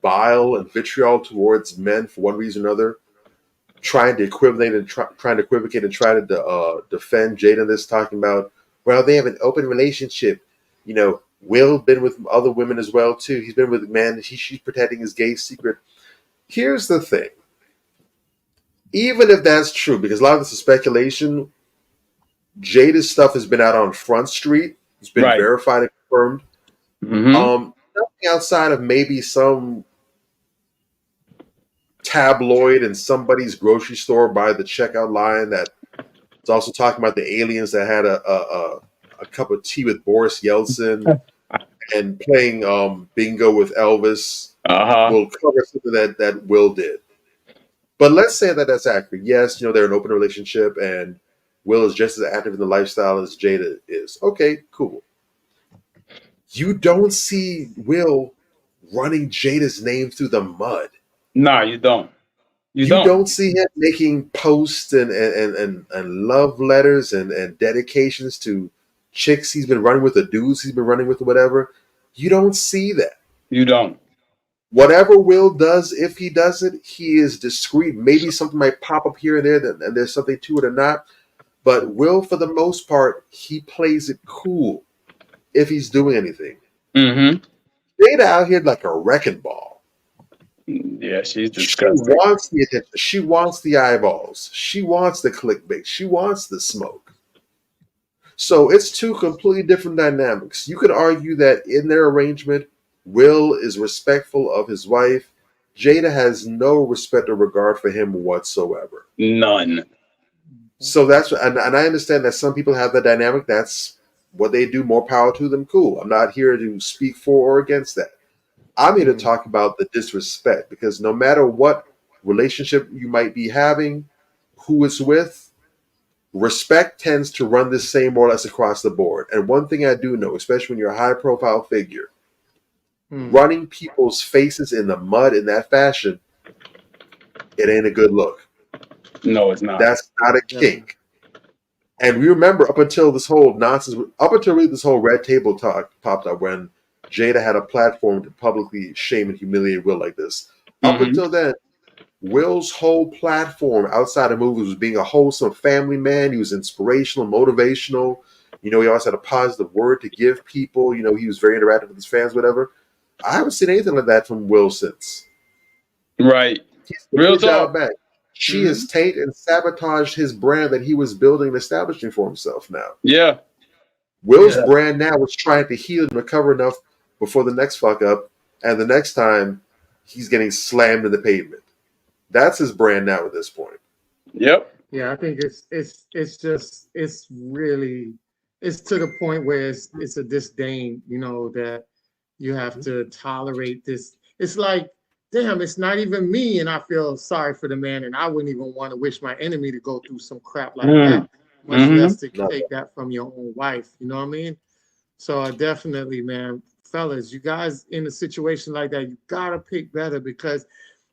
bile and vitriol towards men for one reason or another, trying to equivocate and try to defend Jada in this, talking about, well, they have an open relationship. Will been with other women as well too. He's been with men. She's protecting his gay secret. Here's the thing. Even if that's true, because a lot of this is speculation, Jada's stuff has been out on Front Street. It's been verified and confirmed. Nothing outside of maybe some tabloid in somebody's grocery store by the checkout line that is also talking about the aliens that had a cup of tea with Boris Yeltsin and playing bingo with Elvis. Will cover something that Will did. But let's say that that's accurate. Yes, they're in an open relationship, and Will is just as active in the lifestyle as Jada is. Okay, cool. You don't see Will running Jada's name through the mud. No, you don't. You don't see him making posts and love letters and dedications to chicks he's been running with, or dudes he's been running with, or whatever. You don't see that. You don't. Whatever Will does, if he does it, he is discreet. Maybe something might pop up here and there, and there's something to it or not. But Will, for the most part, he plays it cool if he's doing anything. Jada out here like a wrecking ball. Yeah, she's disgusting. She wants the attention. She wants the eyeballs. She wants the clickbait. She wants the smoke. So it's two completely different dynamics. You could argue that in their arrangement, Will is respectful of his wife. Jada has no respect or regard for him whatsoever. None. So and I understand that some people have that dynamic. That's what they do. More power to them. Cool. I'm not here to speak for or against that. I'm here to talk about the disrespect, because no matter what relationship you might be having, who it's with, respect tends to run the same more or less across the board. And one thing I do know, especially when you're a high profile figure, running people's faces in the mud in that fashion, it ain't a good look. No, it's not. That's not a kink. And we remember up until this whole nonsense, up until really this whole red table talk popped up when Jada had a platform to publicly shame and humiliate Will like this. Up until then, Will's whole platform outside of movies was being a wholesome family man. He was inspirational, motivational. You know, he always had a positive word to give people. You know, he was very interactive with his fans, whatever. I haven't seen anything like that from Will since. Right. He's Real talk. Back. She has tainted and sabotaged his brand that he was building and establishing for himself now. Yeah. Will's brand now is trying to heal and recover enough before the next fuck up, and the next time he's getting slammed in the pavement. That's his brand now at this point. Yep. Yeah, I think it's really to the point where it's a disdain, you know, that you have to tolerate this. It's like, damn, it's not even me, and I feel sorry for the man, and I wouldn't even want to wish my enemy to go through some crap like that, much less to take that from your own wife. You know what I mean? So definitely, man, fellas, you guys in a situation like that, you gotta pick better, because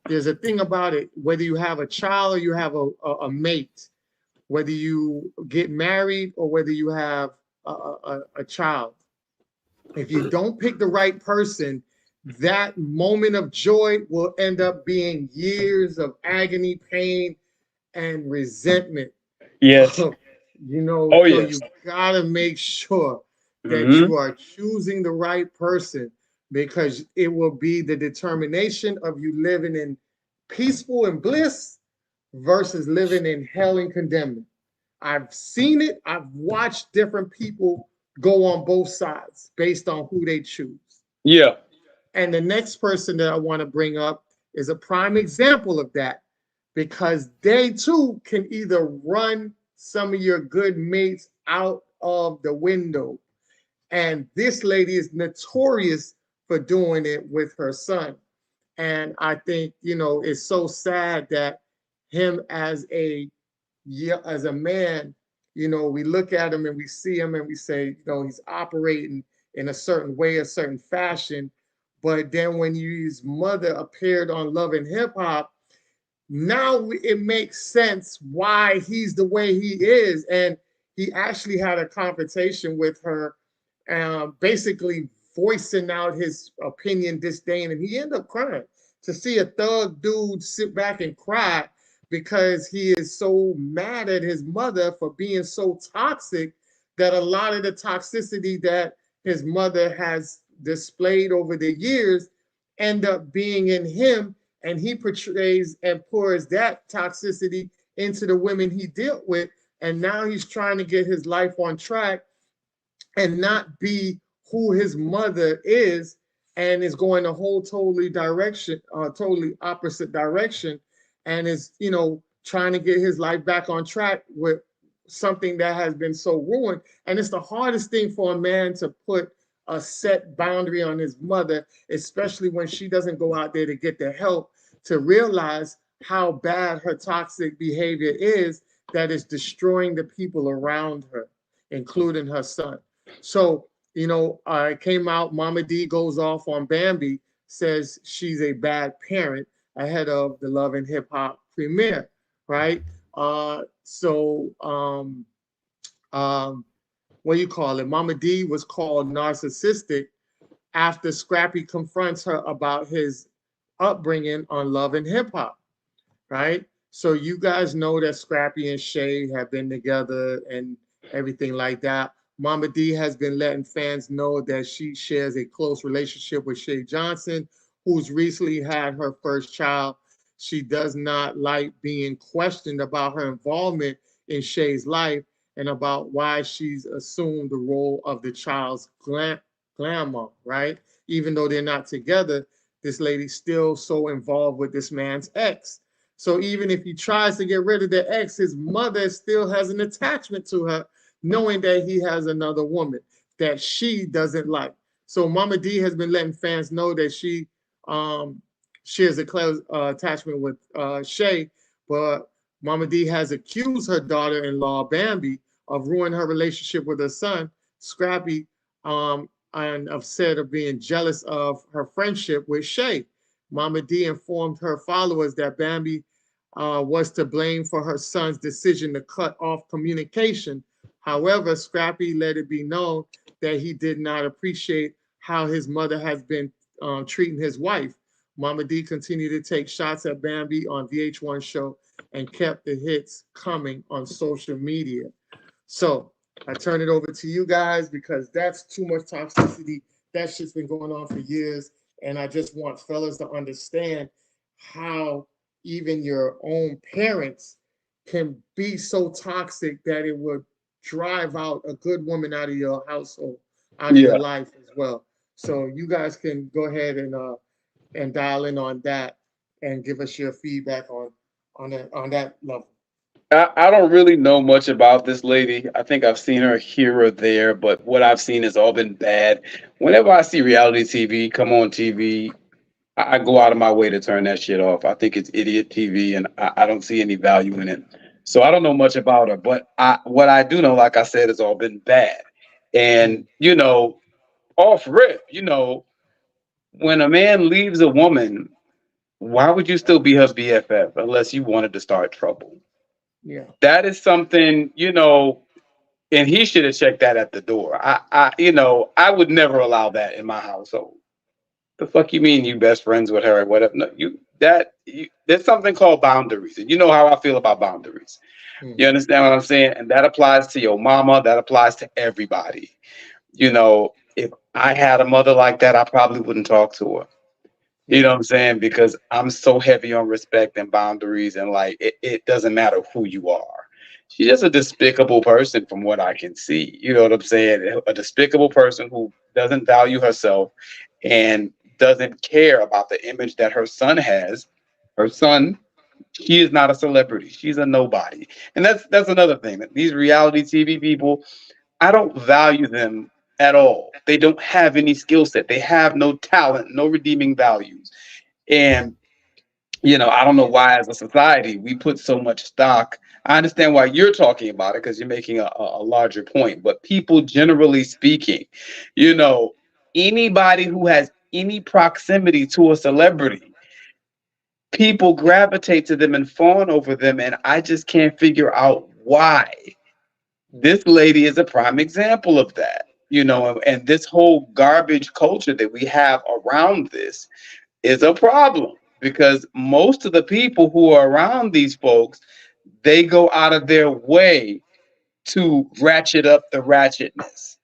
there's a thing about it. Whether you have a child or you have a mate, whether you get married or whether you have a child, if you don't pick the right person, that moment of joy will end up being years of agony, pain, and resentment. Yes. You know, so you gotta make sure that you are choosing the right person, because it will be the determination of you living in peaceful and bliss versus living in hell and condemnation. I've seen it. I've watched different people go on both sides based on who they choose. Yeah. And the next person that I want to bring up is a prime example of that, because they too can either run some of your good mates out of the window. And this lady is notorious for doing it with her son. And I think, you know, it's so sad that him as a man, you know, we look at him and we see him and we say, you know, he's operating in a certain way, a certain fashion. But then when his mother appeared on Love and Hip Hop, now it makes sense why he's the way he is. And he actually had a conversation with her, basically voicing out his opinion, disdain, and he ended up crying. To see a thug dude sit back and cry because he is so mad at his mother for being so toxic, that a lot of the toxicity that his mother has displayed over the years end up being in him, and he portrays and pours that toxicity into the women he dealt with, and now he's trying to get his life on track and not be who his mother is, and is going a whole totally opposite direction, and is, you know, trying to get his life back on track with something that has been so ruined. And it's the hardest thing for a man to put a set boundary on his mother, especially when she doesn't go out there to get the help to realize how bad her toxic behavior is, that is destroying the people around her, including her son. So, you know, it came out, Mama D goes off on Bambi, says she's a bad parent ahead of the Love and Hip Hop premiere, right? What do you call it? Mama D was called narcissistic after Scrappy confronts her about his upbringing on Love and Hip Hop, right? So you guys know that Scrappy and Shay have been together and everything like that. Mama D has been letting fans know that she shares a close relationship with Shay Johnson, who's recently had her first child. She does not like being questioned about her involvement in Shay's life and about why she's assumed the role of the child's grandma, right? Even though they're not together, this lady's still so involved with this man's ex. So even if he tries to get rid of the ex, his mother still has an attachment to her, knowing that he has another woman that she doesn't like. So Mama D has been letting fans know that she shares a close attachment with Shay, but Mama D has accused her daughter-in-law, Bambi, of ruining her relationship with her son, Scrappy, and upset of being jealous of her friendship with Shay. Mama D informed her followers that Bambi was to blame for her son's decision to cut off communication. However, Scrappy let it be known that he did not appreciate how his mother has been treating his wife. Mama D continued to take shots at Bambi on VH1 show and kept the hits coming on social media. So I turn it over to you guys because that's too much toxicity. That shit's been going on for years. And I just want fellas to understand how even your own parents can be so toxic that it would drive out a good woman out of your household, out of your life as well. So you guys can go ahead and dial in on that and give us your feedback on that level. I don't really know much about this lady. I think I've seen her here or there, but what I've seen has all been bad. Whenever I see reality TV come on TV, I go out of my way to turn that shit off. I think it's idiot TV, and I don't see any value in it. So I don't know much about her, but what I do know, like I said, has all been bad. And off rip, when a man leaves a woman, why would you still be her BFF unless you wanted to start trouble? Yeah, that is something, and he should have checked that at the door. I would never allow that in my household. The fuck you mean you best friends with her or whatever? No, there's something called boundaries, and you know how I feel about boundaries. You understand what I'm saying? And that applies to your mama. That applies to everybody. If I had a mother like that, I probably wouldn't talk to her. You know what I'm saying? Because I'm so heavy on respect and boundaries, and like it doesn't matter who you are. She's just a despicable person from what I can see. You know what I'm saying? A despicable person who doesn't value herself and doesn't care about the image that her son has. Her son, she is not a celebrity. She's a nobody. And that's another thing. That these reality TV people, I don't value them at all. They don't have any skill set. They have no talent, no redeeming values. And I don't know why, as a society, we put so much stock. I understand why you're talking about it because you're making a larger point. But people, generally speaking, you know, anybody who has any proximity to a celebrity, people gravitate to them and fawn over them. And I just can't figure out why. This lady is a prime example of that. And this whole garbage culture that we have around this is a problem because most of the people who are around these folks, they go out of their way to ratchet up the ratchetness.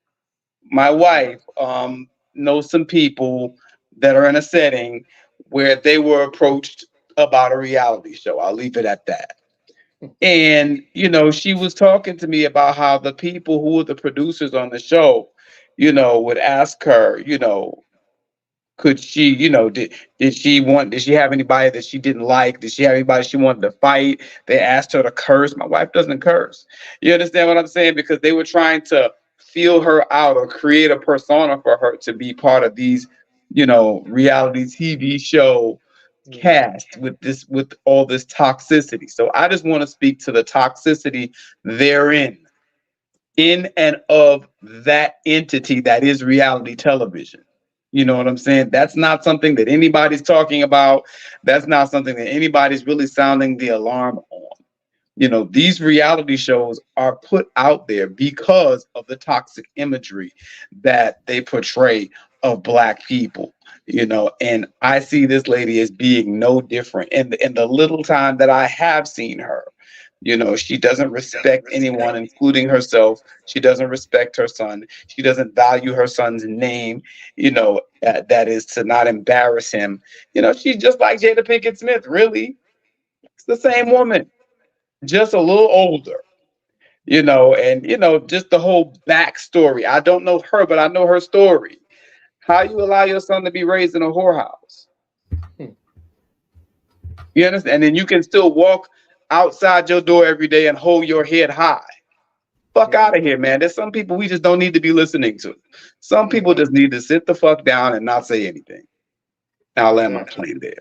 My wife knows some people that are in a setting where they were approached about a reality show. I'll leave it at that. And, she was talking to me about how the people who were the producers on the show, would ask her, could she, did she have anybody that she didn't like? Did she have anybody she wanted to fight? They asked her to curse. My wife doesn't curse. You understand what I'm saying? Because they were trying to feel her out or create a persona for her to be part of these, reality TV show cast with all this toxicity. So I just want to speak to the toxicity therein, in and of that entity that is reality television. You know what I'm saying? That's not something that anybody's talking about. That's not something that anybody's really sounding the alarm on. These reality shows are put out there because of the toxic imagery that they portray of Black people. And I see this lady as being no different. In the little time that I have seen her, she doesn't respect anyone, including herself. She doesn't respect her son. She doesn't value her son's name, that is to not embarrass him. She's just like Jada Pinkett Smith, really. It's the same woman, just a little older, and just the whole backstory. I don't know her, but I know her story. How you allow your son to be raised in a whorehouse? You understand? And then you can still walk outside your door every day and hold your head high. Fuck out of here, man. There's some people we just don't need to be listening to. Some people just need to sit the fuck down and not say anything. I'll land my plane there.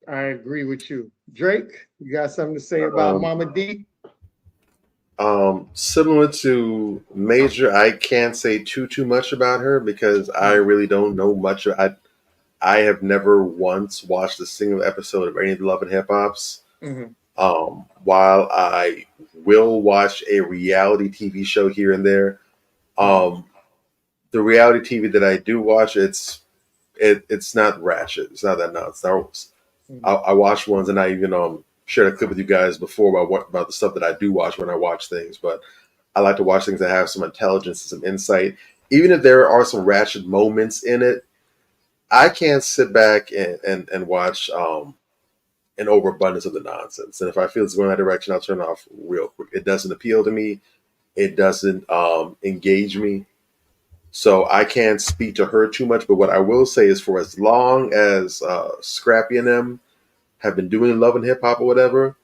I agree with you. Drake, you got something to say about Mama D? Similar to Major, I can't say too much about her because I really don't know much. I have never once watched a single episode of any of the Love and Hip Hops. Mm-hmm. While I will watch a reality TV show here and there, the reality TV that I do watch, it's not ratchet. It's not that nuts. I watch ones, and I even shared a clip with you guys before about the stuff that I do watch when I watch things. But I like to watch things that have some intelligence and some insight, even if there are some ratchet moments in it. I can't sit back and watch an overabundance of the nonsense. And if I feel it's going that direction, I'll turn it off real quick. It doesn't appeal to me. It doesn't engage me. So I can't speak to her too much. But what I will say is, for as long as Scrappy and them have been doing Love and Hip Hop or whatever,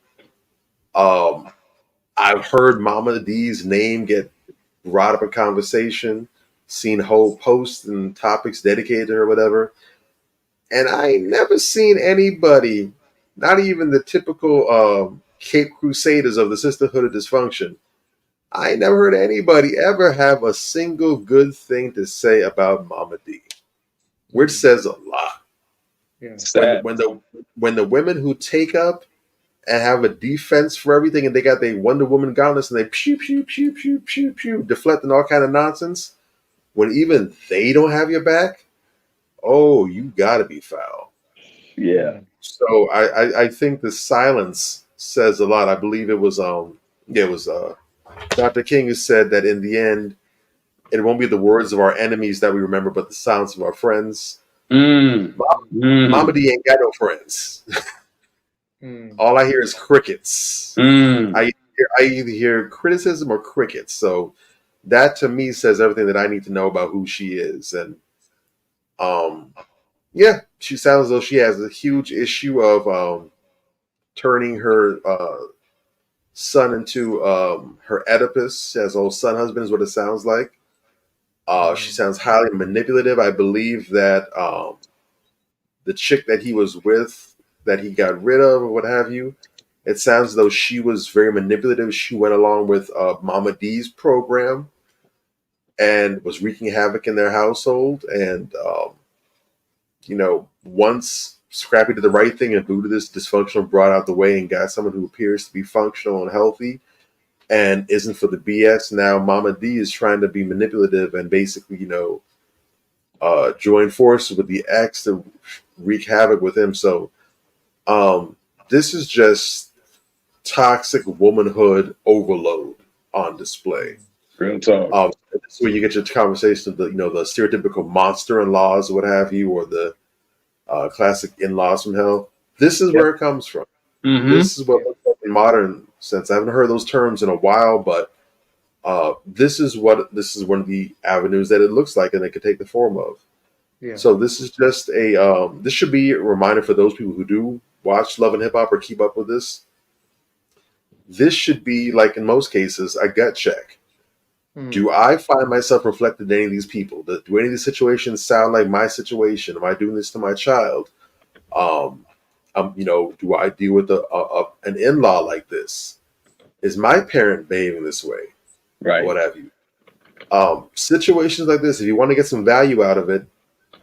I've heard Mama D's name get brought up in conversation, seen whole posts and topics dedicated to her, whatever. And I ain't never seen anybody, not even the typical Cape Crusaders of the Sisterhood of Dysfunction. I ain't never heard anybody ever have a single good thing to say about Mama D, which says a lot. Yeah. When the women who take up and have a defense for everything, and they got their Wonder Woman gauntlets, and they pew pew pew pew pew pew deflecting all kind of nonsense, when even they don't have your back, oh, you gotta be foul. Yeah. So I think the silence says a lot. I believe it was Dr. King who said that in the end, it won't be the words of our enemies that we remember, but the silence of our friends. Mama D ain't got no friends. All I hear is crickets. I either hear criticism or crickets. So that to me says everything that I need to know about who she is. And yeah, she sounds as though she has a huge issue of turning her son into her Oedipus. She has an old son husband is what it sounds like. She sounds highly manipulative. I believe that the chick that he was with, that he got rid of or what have you, it sounds as though she was very manipulative. She went along with Mama D's program and was wreaking havoc in their household. And, once Scrappy did the right thing and booted this dysfunctional broad out the way and got someone who appears to be functional and healthy and isn't for the BS, now Mama D is trying to be manipulative and basically, join forces with the ex to wreak havoc with him. So this is just toxic womanhood overload on display. Real talk. This is where you get your conversation of the stereotypical monster-in-laws or what have you, or the classic in-laws from hell. This is where it comes from. This is what looks like in modern sense. I haven't heard those terms in a while, but this is one of the avenues that it looks like and it could take the form of. Yeah. So this is just this should be a reminder for those people who do watch Love and Hip Hop or keep up with this. This should be, like in most cases, a gut check. Do I find myself reflected in any of these people? Do any of these situations sound like my situation? Am I doing this to my child? Do I deal with an in-law like this? Is my parent behaving this way? Right. What have you? Situations like this, if you want to get some value out of it,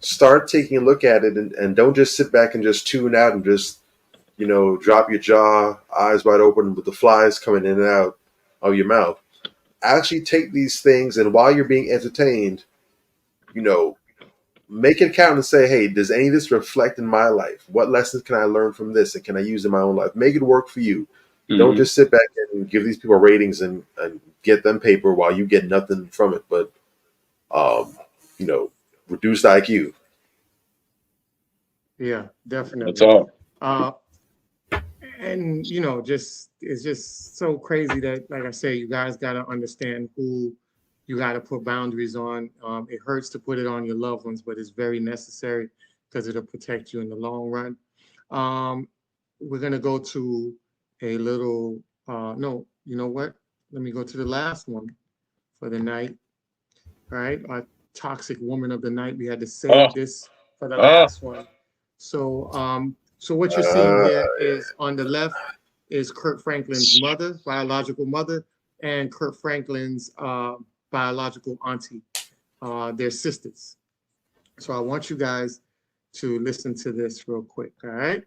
start taking a look at it and don't just sit back and just tune out and just, drop your jaw, eyes wide open with the flies coming in and out of your mouth. Actually take these things, and while you're being entertained, make it count and say, hey, does any of this reflect in my life? What lessons can I learn from this, and can I use in my own life? Make it work for you. Don't just sit back and give these people ratings and get them paper while you get nothing from it, but reduced IQ. Yeah, definitely. That's all. And it's just so crazy that, like I say, you guys got to understand who you got to put boundaries on. It hurts to put it on your loved ones, but it's very necessary because it'll protect you in the long run. We're gonna go to a little. No, you know what? Let me go to the last one for the night. All right, our toxic woman of the night. We had to save this for the last one. So what you're seeing here is on the left is Kirk Franklin's mother, biological mother. and Kurt Franklin's biological auntie. They're sisters. So I want you guys to listen to this real quick, all right?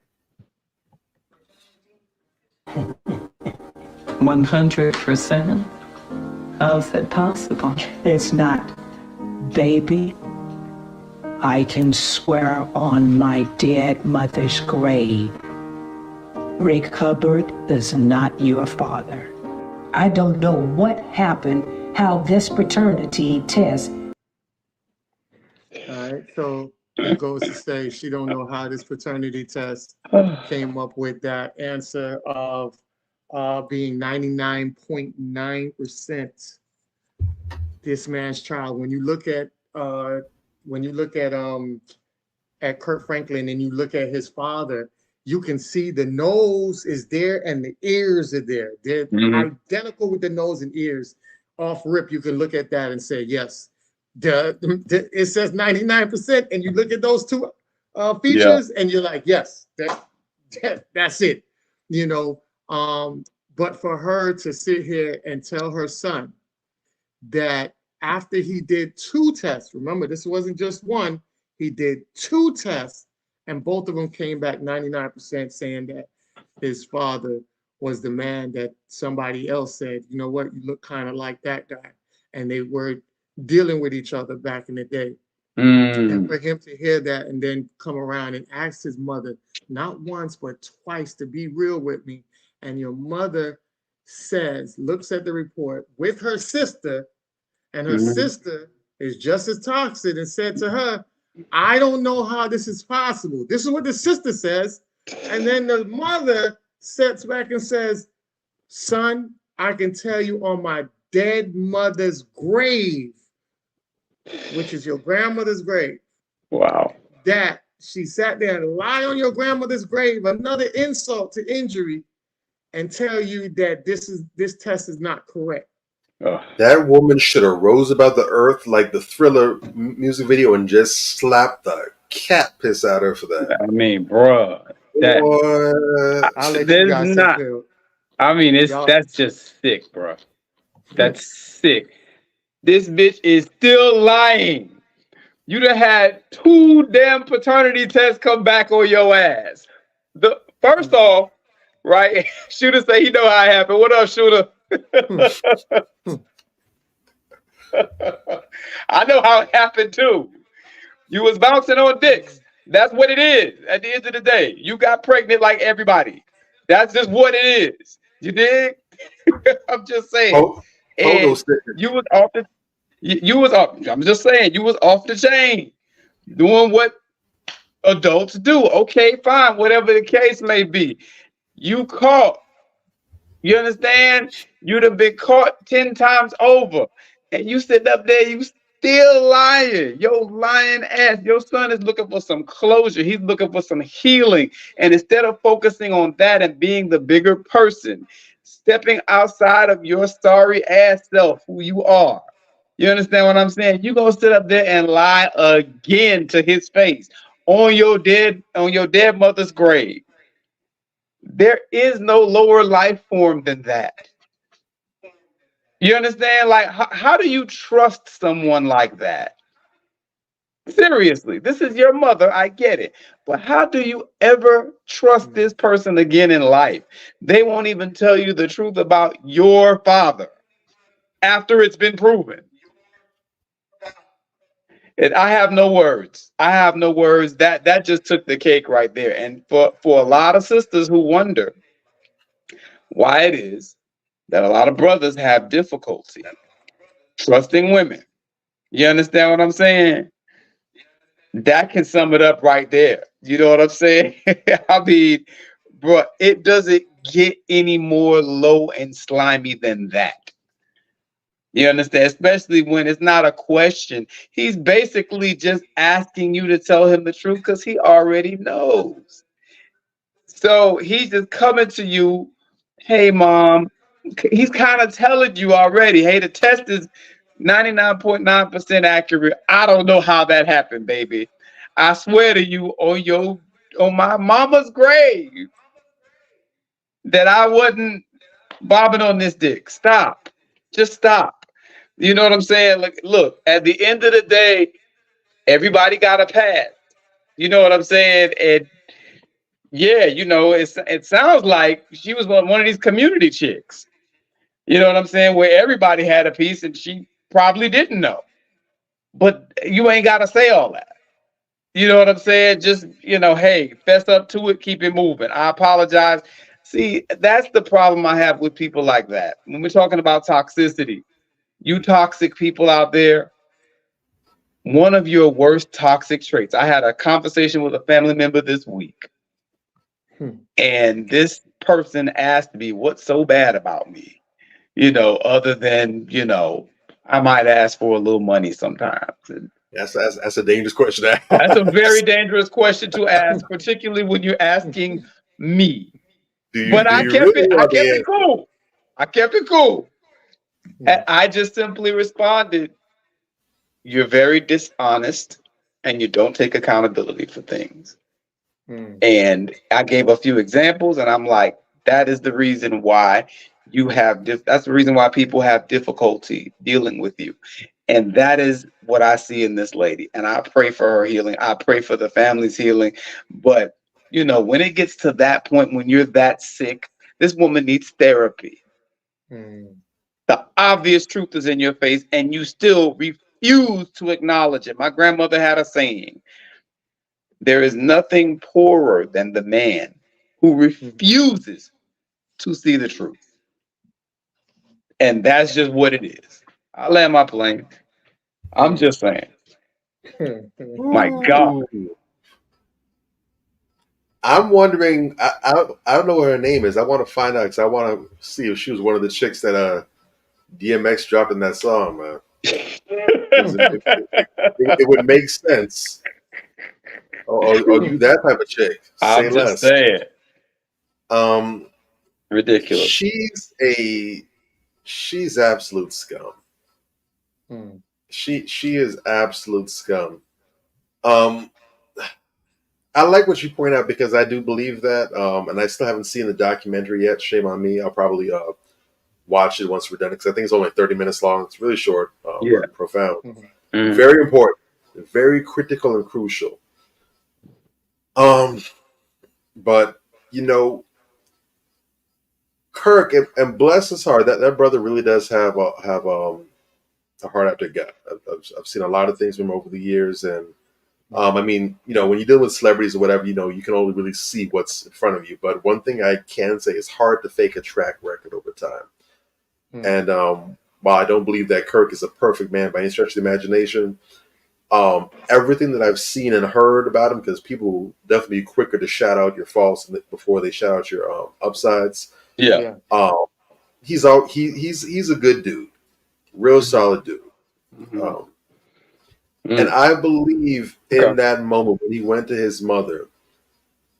100%? How's that possible? It's not. Baby, I can swear on my dead mother's grave, Rick Hubbard is not your father. I don't know what happened, how this paternity test. All right, so it goes to say she don't know how this paternity test came up with that answer of being 99.9% this man's child. When you look at Kurt Franklin and you look at his father, you can see the nose is there and the ears are there. They're identical with the nose and ears. Off rip, you can look at that and say, yes, it says 99%, and you look at those two features and you're like, yes, that's it. You know, but for her to sit here and tell her son that after he did 2 tests, remember, this wasn't just one, he did 2 tests, and both of them came back 99% saying that his father was the man that somebody else said, you know what, you look kind of like that guy. And they were dealing with each other back in the day. And for him to hear that and then come around and ask his mother, not once, but twice, to be real with me. And your mother looks at the report with her sister, and her sister is just as toxic, and said to her, I don't know how this is possible. This is what the sister says. And then the mother sits back and says, son, I can tell you on my dead mother's grave, which is your grandmother's grave. Wow. That she sat there and lied on your grandmother's grave, another insult to injury, and tell you that this test is not correct. That woman should have rose above the earth like the Thriller music video and just slapped the cat piss out of her for that. I mean, bruh, I'll let you guys not. I mean, that's just sick, bro. That's sick. This bitch is still lying. You done had 2 damn paternity tests come back on your ass. First off, right? Shooter say he know how it happened. What up, Shooter? I know how it happened too. You was bouncing on dicks. That's what it is. At the end of the day, you got pregnant like everybody. That's just what it is. You dig? I'm just saying. You was off the. You was off. I'm just saying. You was off the chain, doing what adults do. Okay, fine. Whatever the case may be, you caught. You understand? You'd have been caught 10 times over, and you sitting up there. You still lying. Your lying ass. Your son is looking for some closure. He's looking for some healing. And instead of focusing on that and being the bigger person, stepping outside of your sorry ass self, who you are. You understand what I'm saying? You're gonna sit up there and lie again to his face on your dead mother's grave. There is no lower life form than that. You understand? Like, how do you trust someone like that? Seriously, this is your mother. I get it. But how do you ever trust this person again in life? They won't even tell you the truth about your father after it's been proven. And I have no words. I have no words. That just took the cake right there. And for a lot of sisters who wonder why it is that a lot of brothers have difficulty trusting women. You understand what I'm saying? That can sum it up right there. You know what I'm saying? I mean, bro, it doesn't get any more low and slimy than that. You understand? Especially when it's not a question. He's basically just asking you to tell him the truth because he already knows. So he's just coming to you, hey, mom. He's kind of telling you already, hey, the test is 99.9% accurate. I don't know how that happened, baby. I swear to you on my mama's grave that I wasn't bobbing on this dick. Stop. Just stop. You know what I'm saying? Like, look, at the end of the day, everybody got a path. You know what I'm saying? And yeah, it sounds like she was one of these community chicks. You know what I'm saying? Where everybody had a piece and she probably didn't know. But you ain't got to say all that. You know what I'm saying? Just, hey, fess up to it, keep it moving. I apologize. See, that's the problem I have with people like that. When we're talking about toxicity, you toxic people out there, one of your worst toxic traits. I had a conversation with a family member this week, and this person asked me, what's so bad about me? Other than, I might ask for a little money sometimes. That's a dangerous question to ask. That's a very dangerous question to ask, particularly when you're asking me. But I kept it cool. I kept it cool. And I just simply responded, you're very dishonest and you don't take accountability for things. And I gave a few examples, and I'm like, that is the reason why that's the reason why people have difficulty dealing with you. And that is what I see in this lady. And I pray for her healing. I pray for the family's healing. But, when it gets to that point, when you're that sick, this woman needs therapy. The obvious truth is in your face, and you still refuse to acknowledge it. My grandmother had a saying, there is nothing poorer than the man who refuses to see the truth. And that's just what it is. I land my plane. I'm just saying. My God. I'm wondering, I don't know what her name is. I want to find out because I want to see if she was one of the chicks that DMX dropped in that song, man. It would make sense. Or you that type of chick? Say I'm less. Just saying. Ridiculous. She's absolute scum. She is absolute scum. I like what you point out because I do believe that, and I still haven't seen the documentary yet. Shame on me. I'll probably watch it once we're done because I think it's only 30 minutes long. It's really short, but profound. Very important, very critical and crucial. But Kirk, and bless his heart, that brother really does have a heart after God. I've seen a lot of things from him over the years, and I mean, when you deal with celebrities or whatever, you can only really see what's in front of you. But one thing I can say is hard to fake a track record over time. And while I don't believe that Kirk is a perfect man by any stretch of the imagination, everything that I've seen and heard about him, because people will definitely be quicker to shout out your faults before they shout out your upsides. Yeah. He's a good dude, real solid dude. And I believe in that moment when he went to his mother,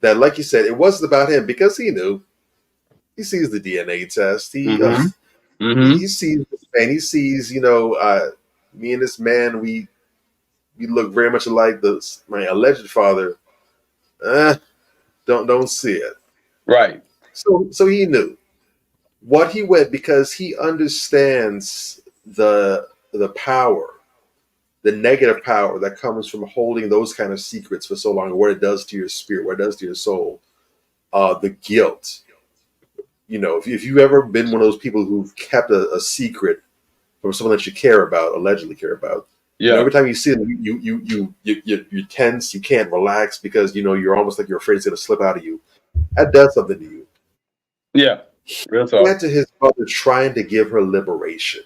that, like you said, it wasn't about him because he knew. He sees the DNA test. He sees this man. He sees, me and this man, we look very much alike. My alleged father, don't see it. Right. So he knew what he went because he understands the power, the negative power that comes from holding those kind of secrets for so long, what it does to your spirit, what it does to your soul, the guilt. If you've ever been one of those people who've kept a secret from someone that you allegedly care about, every time you see them, you tense, you can't relax because you're almost like you're afraid it's going to slip out of you. That does something to you. Yeah, real talk. He went to his mother trying to give her liberation.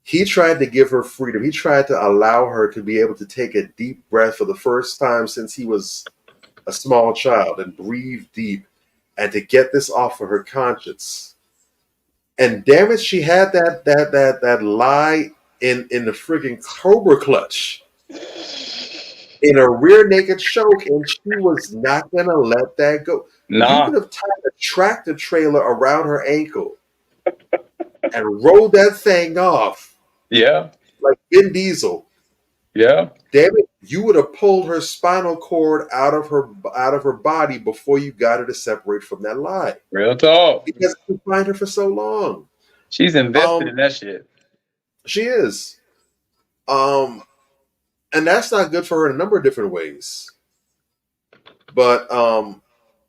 He tried to give her freedom. He tried to allow her to be able to take a deep breath for the first time since he was a small child and breathe deep and to get this off of her conscience. And damn it, she had that lie in the freaking Cobra clutch in a rear naked choke, and she was not gonna let that go. Nah. You could have tied a tractor trailer around her ankle and rolled that thing off. Yeah. Like Vin Diesel. Yeah. Damn it, you would have pulled her spinal cord out of her body before you got her to separate from that lie. Real talk. Because you find her for so long. She's invested in that shit. She is. And that's not good for her in a number of different ways. But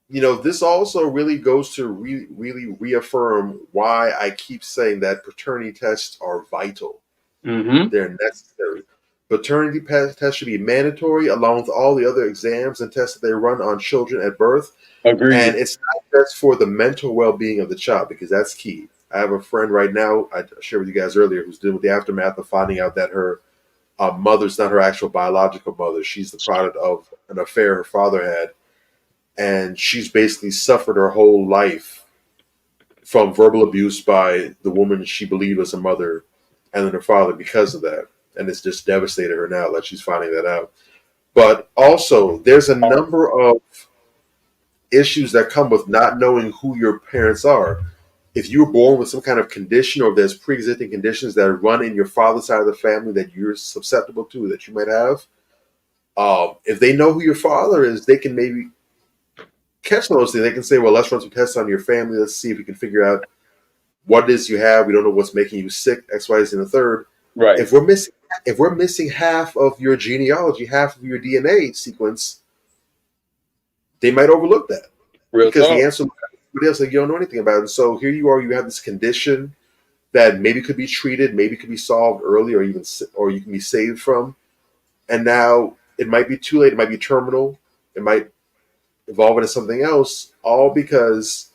this also really goes to really reaffirm why I keep saying that paternity tests are vital. Mm-hmm. They're necessary. Paternity tests should be mandatory along with all the other exams and tests that they run on children at birth. Agreed. And it's not just for the mental well-being of the child, because that's key. I have a friend right now, I shared with you guys earlier, who's dealing with the aftermath of finding out that her mother's not her actual biological mother. She's the product of an affair her father had. And she's basically suffered her whole life from verbal abuse by the woman she believed was her mother and then her father because of that. And it's just devastated her now that she's finding that out. But also, there's a number of issues that come with not knowing who your parents are. If you were born with some kind of condition, or there's pre-existing conditions that run in your father's side of the family that you're susceptible to, that you might have, if they know who your father is, they can maybe catch those things. They can say, well, let's run some tests on your family. Let's see if we can figure out what it is you have. We don't know what's making you sick, X, Y, Z, and the third. Right. If we're missing half of your genealogy, half of your DNA sequence, they might overlook that. Because the answer is like, you don't know anything about it. And so here you are, you have this condition that maybe could be treated, maybe could be solved early, or you can be saved from. And now it might be too late. It might be terminal. It might evolve into something else, all because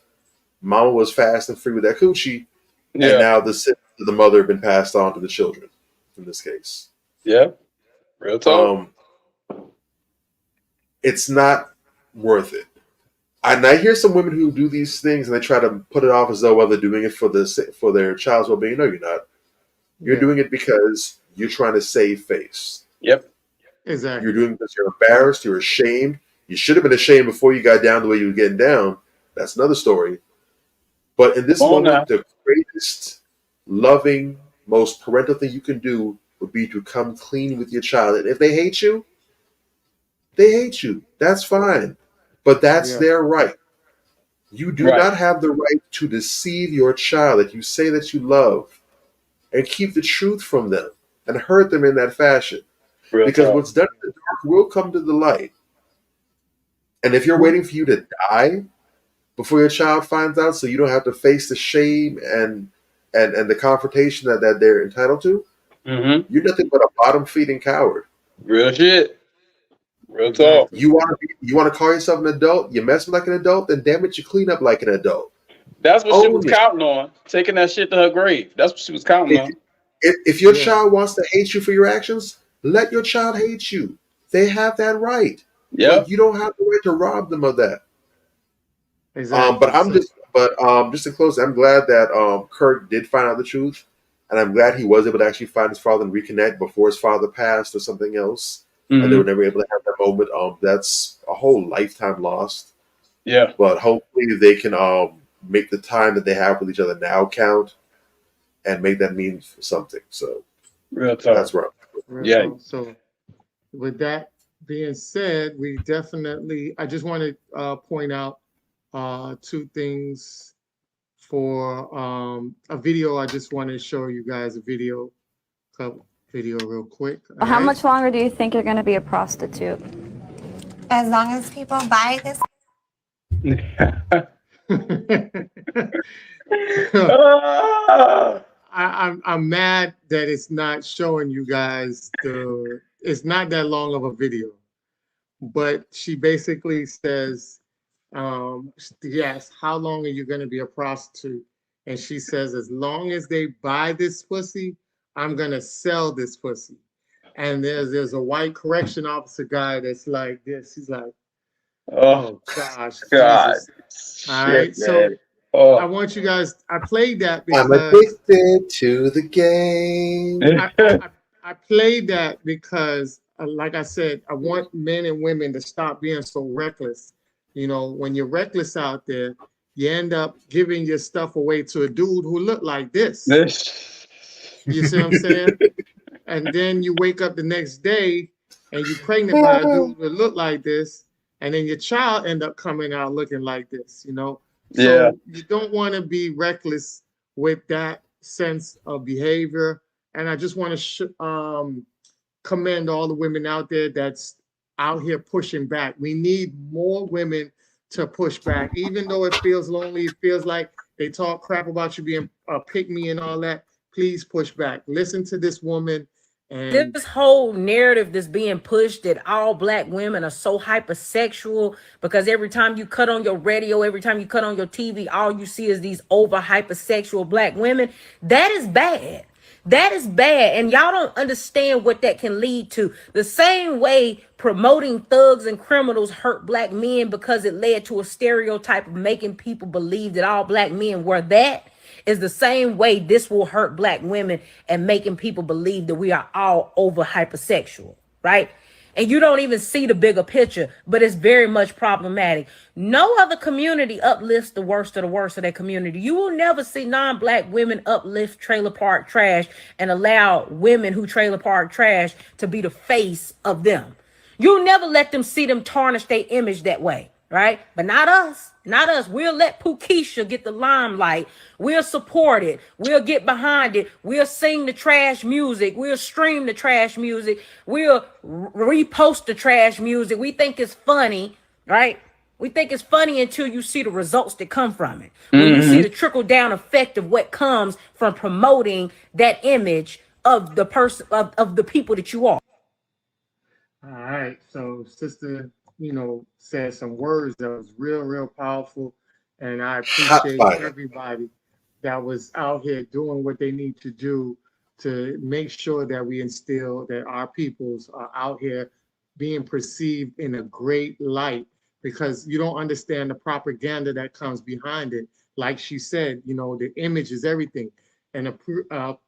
mama was fast and free with that coochie. Yeah. And now the sins of the mother have been passed on to the children in this case. Yeah. Real talk. It's not worth it. And I hear some women who do these things and they try to put it off as though, well, they're doing it for their child's well-being. No, you're not. You're doing it because you're trying to save face. Yep. Exactly. You're doing it because you're embarrassed. You're ashamed. You should have been ashamed before you got down the way you were getting down. That's another story. But in this moment, the greatest, loving, most parental thing you can do would be to come clean with your child. And if they hate you, they hate you. That's fine. But that's their right. You do not have the right to deceive your child that you say that you love and keep the truth from them and hurt them in that fashion. Because what's done in the dark will come to the light. And if you're waiting for you to die before your child finds out, so you don't have to face the shame and the confrontation that they're entitled to, you're nothing but a bottom-feeding coward. Real shit. Real talk. You want to call yourself an adult? You mess like an adult? Then damn it, you clean up like an adult. That's what she was counting on. Taking that shit to her grave. That's what she was counting on. If your child wants to hate you for your actions, let your child hate you. They have that right. Yeah. You don't have the right to rob them of that. Exactly. But just to close, I'm glad that Kirk did find out the truth, and I'm glad he was able to actually find his father and reconnect before his father passed or something else, and they were never able to have that moment. That's a whole lifetime lost. Yeah. But hopefully they can make the time that they have with each other now count, and make that mean something. So real talk. That's right. Yeah. So with that being said, we definitely, I just want to point out two things for a video. I just want to show you guys a video real quick. How much longer do you think you're going to be a prostitute? As long as people buy this. I'm mad that it's not showing you guys it's not that long of a video, but she basically says, yes, how long are you going to be a prostitute? And she says, as long as they buy this pussy, I'm going to sell this pussy. And there's a white correction officer guy that's like this. He's like, oh gosh. God. Jesus. All right. So I want you guys, I played that because I'm addicted to the game. I played that because, like I said, I want men and women to stop being so reckless. You know, when you're reckless out there, you end up giving your stuff away to a dude who looked like this. You see what I'm saying? And then you wake up the next day and you're pregnant by a dude who look like this, and then your child end up coming out looking like this, you know? So you don't want to be reckless with that sense of behavior. And I just want to commend all the women out there that's out here pushing back. We need more women to push back, even though it feels lonely. It feels like they talk crap about you being a pick me and all that. Please push back. Listen to this woman. And this whole narrative that's being pushed that all black women are so hypersexual because every time you cut on your radio, every time you cut on your TV, all you see is these over hypersexual black women. That is bad. That is bad. And y'all don't understand what that can lead to. The same way promoting thugs and criminals hurt black men because it led to a stereotype of making people believe that all black men were that, is the same way this will hurt black women and making people believe that we are all over hypersexual, right? And you don't even see the bigger picture, but it's very much problematic. No other community uplifts the worst of their community. You will never see non-black women uplift trailer park trash and allow women who trailer park trash to be the face of them. You'll never let them see them tarnish their image that way, right? But not us. Not us. We'll let Pookeisha get the limelight. We'll support it. We'll get behind it. We'll sing the trash music. We'll stream the trash music. We'll repost the trash music. We think it's funny, right? We think it's funny until you see the results that come from it. When you see the trickle down effect of what comes from promoting that image of the person, of the people that you are. All right. So sister, said some words that was real powerful. And I appreciate everybody that was out here doing what they need to do to make sure that we instill that our peoples are out here being perceived in a great light, because you don't understand the propaganda that comes behind it. Like she said, the image is everything. And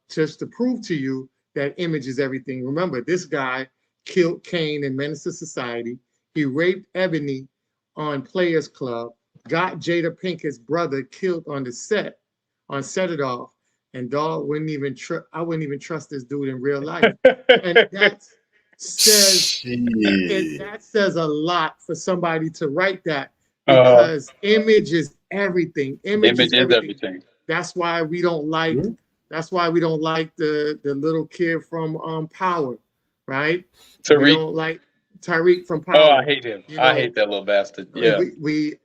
just to prove to you that image is everything, remember, this guy killed Kane in Menace to Society. He raped Ebony on Players Club, got Jada Pinkett's brother killed on the set, on Set It Off. And dog I wouldn't even trust this dude in real life. And that says a lot for somebody to write that, because image is everything. Image is everything. That's why we don't like the little kid from Power, right? We don't like Tariq from Power. Oh, I hate him. I hate that little bastard. Yeah.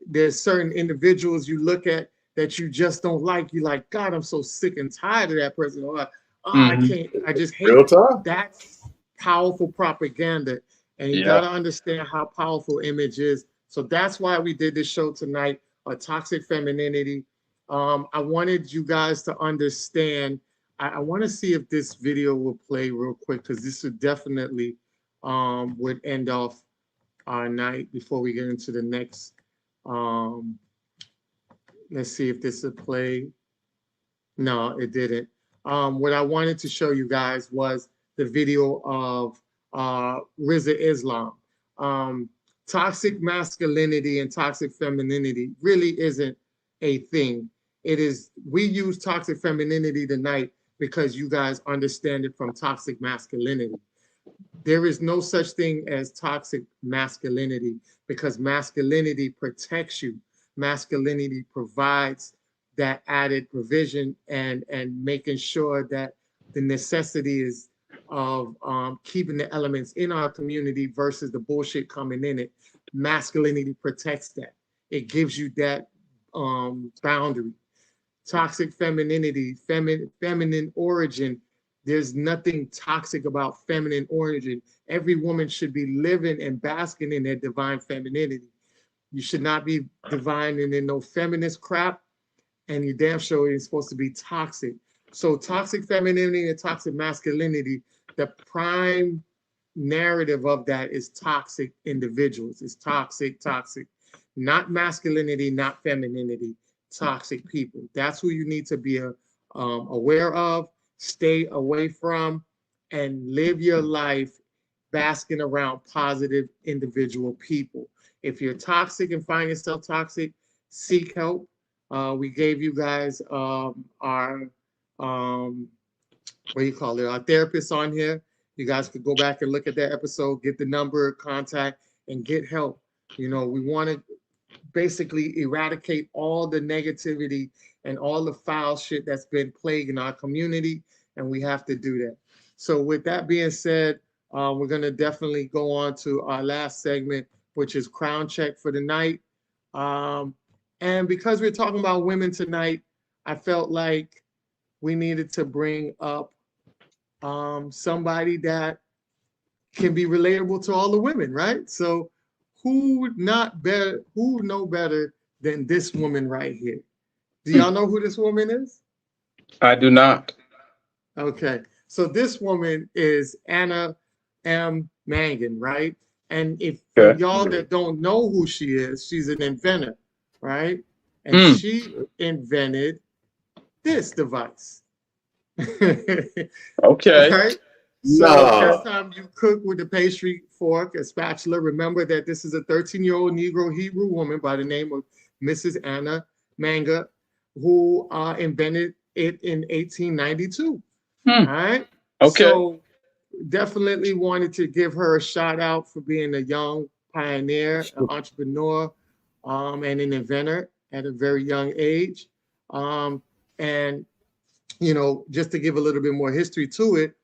There's certain individuals you look at that you just don't like. You're like, God, I'm so sick and tired of that person. I can't. I just hate it. That's powerful propaganda. And you got to understand how powerful image is. So that's why we did this show tonight, Toxic Femininity. I wanted you guys to understand. I want to see if this video will play real quick, because this would definitely would end off our night before we get into the next. Let's see if this would play. No, it didn't. What I wanted to show you guys was the video of Rizza Islam. Toxic masculinity and toxic femininity really isn't a thing. It is. We use toxic femininity tonight because you guys understand it from toxic masculinity. There is no such thing as toxic masculinity, because masculinity protects you. Masculinity provides that added provision and making sure that the necessity is of keeping the elements in our community versus the bullshit coming in it. Masculinity protects that. It gives you that boundary. Toxic femininity, feminine origin. There's nothing toxic about feminine origin. Every woman should be living and basking in their divine femininity. You should not be divine and in no feminist crap, and you damn sure ain't supposed to be toxic. So toxic femininity and toxic masculinity, the prime narrative of that is toxic individuals. It's toxic. Not masculinity, not femininity, toxic people. That's who you need to be aware of, stay away from, and live your life basking around positive individual people. If you're toxic and find yourself toxic, seek help. We gave you guys our our therapists on here. You guys could go back and look at that episode, get the number, contact, and get help. We want to basically eradicate all the negativity and all the foul shit that's been plaguing our community, and we have to do that. So with that being said, we're going to definitely go on to our last segment, which is Crown Check for the night. And because we're talking about women tonight, I felt like we needed to bring up somebody that can be relatable to all the women, right? So who know better than this woman right here? Do y'all know who this woman is? I do not. Okay, so this woman is Anna M. Mangan, right? And if for y'all that don't know who she is, she's an inventor, right? And she invented this device. Okay. Right? So next time you cook with a pastry fork, a spatula, remember that this is a 13-year-old Negro Hebrew woman by the name of Mrs. Anna Manga, who invented it in 1892. All right. Okay. So definitely wanted to give her a shout out for being a young pioneer, an entrepreneur, and an inventor at a very young age. And you know, just to give a little bit more history to it,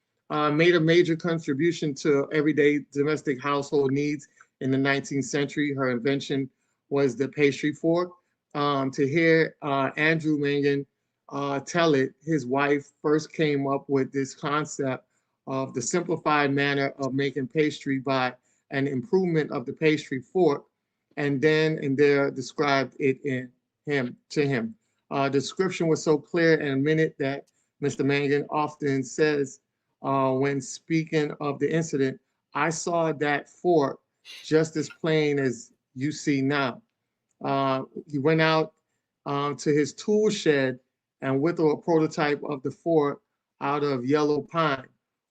made a major contribution to everyday domestic household needs in the 19th century. Her invention was the pastry fork. To hear Andrew Mangan tell it, his wife first came up with this concept of the simplified manner of making pastry by an improvement of the pastry fork, and then in there described it to him. The description was so clear in a minute that Mr. Mangan often says when speaking of the incident, I saw that fork just as plain as you see now. He went out to his tool shed and whittled a prototype of the fork out of yellow pine.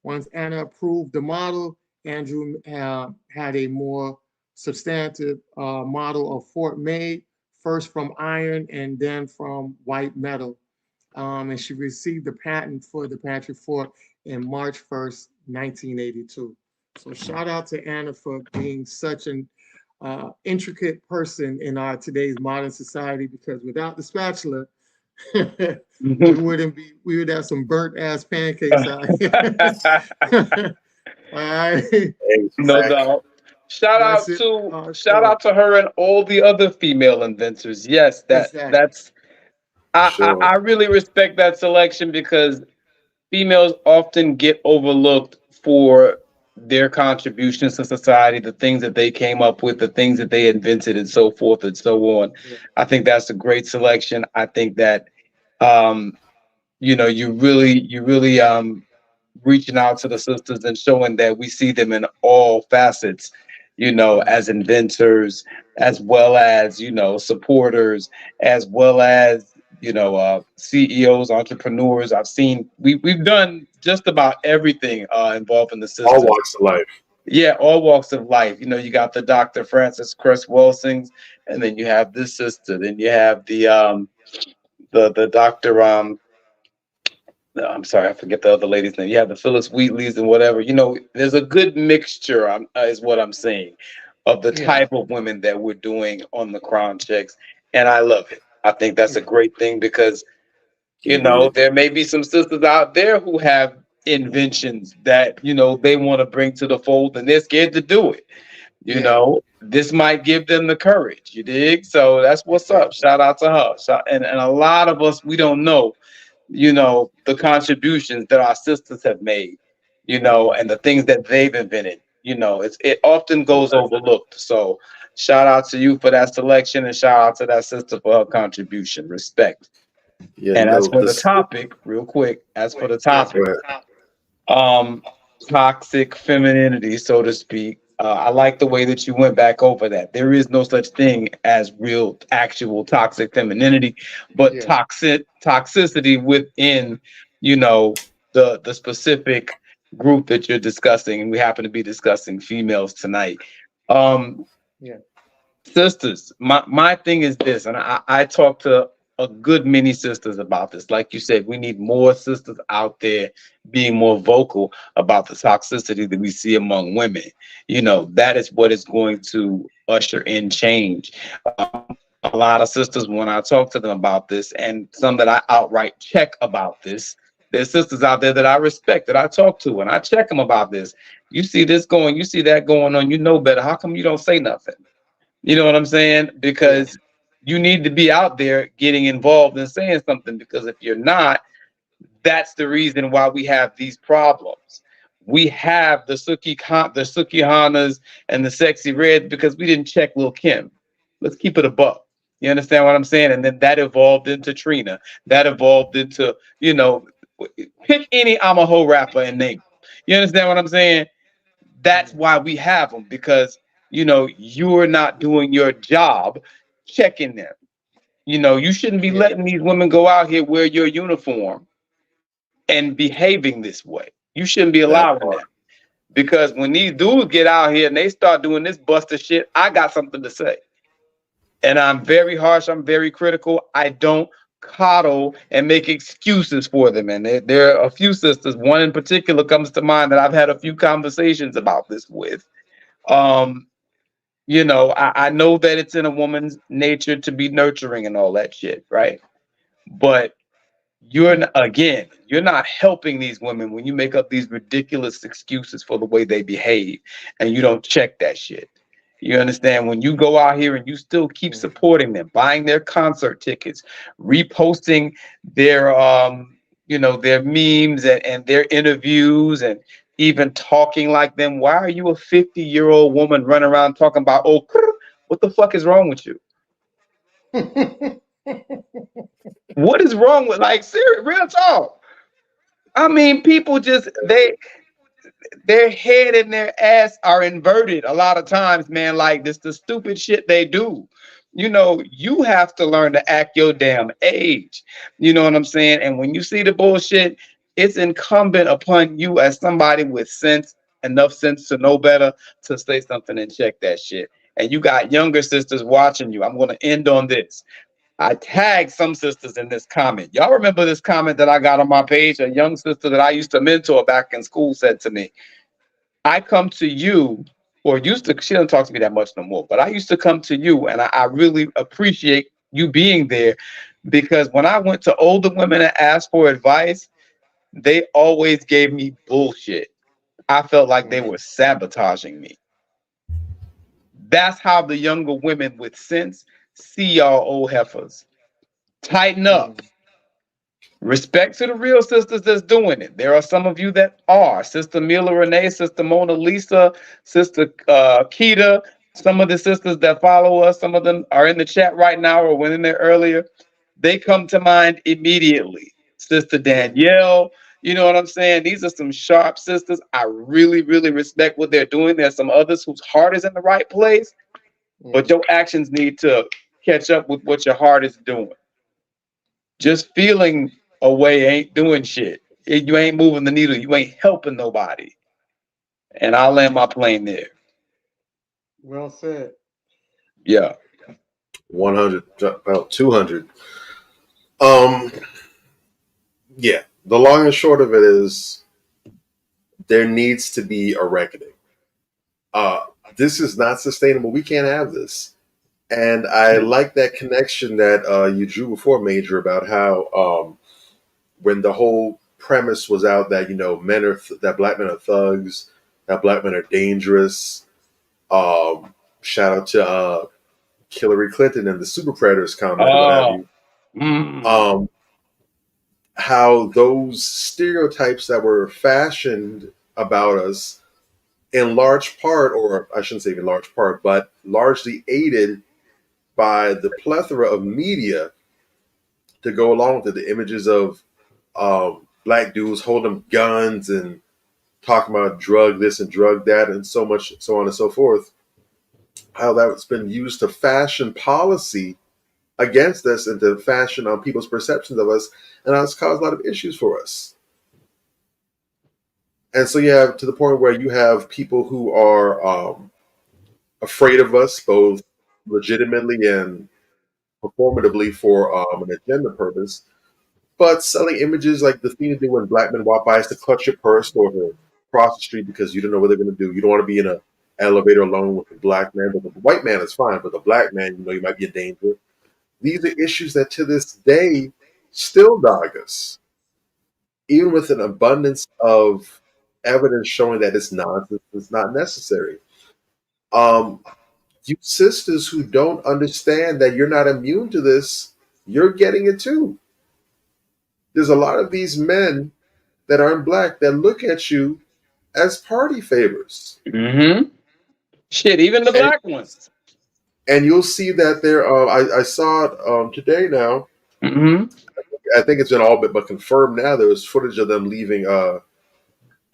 Once Anna approved the model, Andrew had a more substantive model of fork made, first from iron and then from white metal. And she received the patent for the pastry fork in March 1st, 1982. So shout out to Anna for being such an intricate person in our today's modern society, because without the spatula, we would have some burnt ass pancakes out here. All right. No doubt. Shout out to her and all the other female inventors. Yes, that's I really respect that selection, because females often get overlooked for their contributions to society, the things that they came up with, the things that they invented, and so forth and so on. Yeah. I think that's a great selection. I think that you know, you really reaching out to the sisters and showing that we see them in all facets, you know, as inventors, as well as, you know, supporters, as well as, you know, CEOs, entrepreneurs. I've seen, we've done just about everything involving the sisters. All walks of life. Yeah, all walks of life. You know, you got the Dr. Frances Cress Welsings, and then you have this sister, then you have the Dr. I'm sorry, I forget the other lady's name. You have the Phyllis Wheatleys and whatever. You know, there's a good mixture, is what I'm saying, of the type of women that we're doing on the Crown Checks, and I love it. I think that's a great thing, because, you know, there may be some sisters out there who have inventions that, you know, they want to bring to the fold, and they're scared to do it. You know, this might give them the courage. You dig? So that's what's up. Shout out to her. And a lot of us, we don't know, you know, the contributions that our sisters have made, you know, and the things that they've invented. You know, it often goes overlooked. So shout out to you for that selection, and shout out to that sister for her contribution. Respect. Yeah, and as for the topic, real quick, for the topic, toxic femininity, so to speak. I like the way that you went back over that. There is no such thing as real, actual toxic femininity, but toxicity within, you know, the specific group that you're discussing. And we happen to be discussing females tonight. Sisters, my thing is this, and I talk to a good many sisters about this. Like you said, we need more sisters out there being more vocal about the toxicity that we see among women. You know, that is what is going to usher in change. A lot of sisters, when I talk to them about this, and some that I outright check about this, there's sisters out there that I respect, that I talk to, and I check them about this. You see this going, you see that going on, you know better. How come you don't say nothing? You know what I'm saying? Because you need to be out there getting involved and saying something, because if you're not, that's the reason why we have these problems. We have the Sukihanas and the Sexy Red because we didn't check Lil Kim. Let's keep it a buck. You understand what I'm saying? And then that evolved into Trina. That evolved into, you know, pick any I'm a Ho rapper and name. You understand what I'm saying? That's why we have them, because, you know, you're not doing your job checking them. You know, you shouldn't be letting these women go out here, wear your uniform and behaving this way. You shouldn't be allowing that. Because when these dudes get out here and they start doing this buster shit, I got something to say. And I'm very harsh. I'm very critical. I don't coddle and make excuses for them. And there are a few sisters. One in particular comes to mind that I've had a few conversations about this with. You know, I know that it's in a woman's nature to be nurturing and all that shit, right? But you're not helping these women when you make up these ridiculous excuses for the way they behave and you don't check that shit. You understand? When you go out here and you still keep supporting them, buying their concert tickets, reposting their you know, their memes and their interviews, and even talking like them. Why are you a 50-year-old woman running around talking about, oh, what the fuck is wrong with you? What is wrong with, like, serious, real talk? I mean, people just, their head and their ass are inverted a lot of times, man. Like, this the stupid shit they do. You know, you have to learn to act your damn age. You know what I'm saying? And when you see the bullshit, it's incumbent upon you as somebody with sense, enough sense to know better, to say something and check that shit. And you got younger sisters watching you. I'm going to end on this. I tagged some sisters in this comment. Y'all remember this comment that I got on my page? A young sister that I used to mentor back in school said to me, I come to you, or used to, she doesn't talk to me that much no more, but I used to come to you, and I really appreciate you being there, because when I went to older women and asked for advice, they always gave me bullshit. I felt like they were sabotaging me. That's how the younger women with sense see y'all old heifers. Tighten up. Respect to the real sisters that's doing it. There are some of you that are. Sister Mila Renee, Sister Mona Lisa, Sister Keita, some of the sisters that follow us, some of them are in the chat right now or went in there earlier. They come to mind immediately. Sister Danielle, you know what I'm saying? These are some sharp sisters. I really, really respect what they're doing. There's some others whose heart is in the right place, but your actions need to catch up with what your heart is doing. Just feeling away ain't doing shit. You ain't moving the needle. You ain't helping nobody. And I'll land my plane there. Well said. Yeah. 100, about 200. Yeah. The long and short of it is there needs to be a reckoning. This is not sustainable. We can't have this. And I like that connection that you drew before, Major, about how when the whole premise was out that, you know, that black men are thugs, that black men are dangerous. Shout out to Hillary Clinton and the Super Predators comment, what have you. How those stereotypes that were fashioned about us in large part, or I shouldn't say in large part, but largely aided by the plethora of media to go along with it. The images of black dudes holding guns and talking about drug this and drug that and so much, so on and so forth. How that's been used to fashion policy against us and to fashion on people's perceptions of us, and that's caused a lot of issues for us. And so you have to the point where you have people who are afraid of us, both legitimately and performatively for an agenda purpose, but selling images like the thing to do when black men walk by is to clutch your purse or to cross the street because you don't know what they're going to do. You don't want to be in a elevator alone with a black man, but the white man is fine, but the black man, you might be a danger. These are issues that to this day still dog us, even with an abundance of evidence showing that it's nonsense, it's not necessary. You sisters who don't understand that you're not immune to this, you're getting it too. There's a lot of these men that aren't black that look at you as party favors. Mm-hmm. Shit, even the black ones. And you'll see that there. I saw it today now. Mm-hmm. I think it's been all but confirmed now. There was footage of them leaving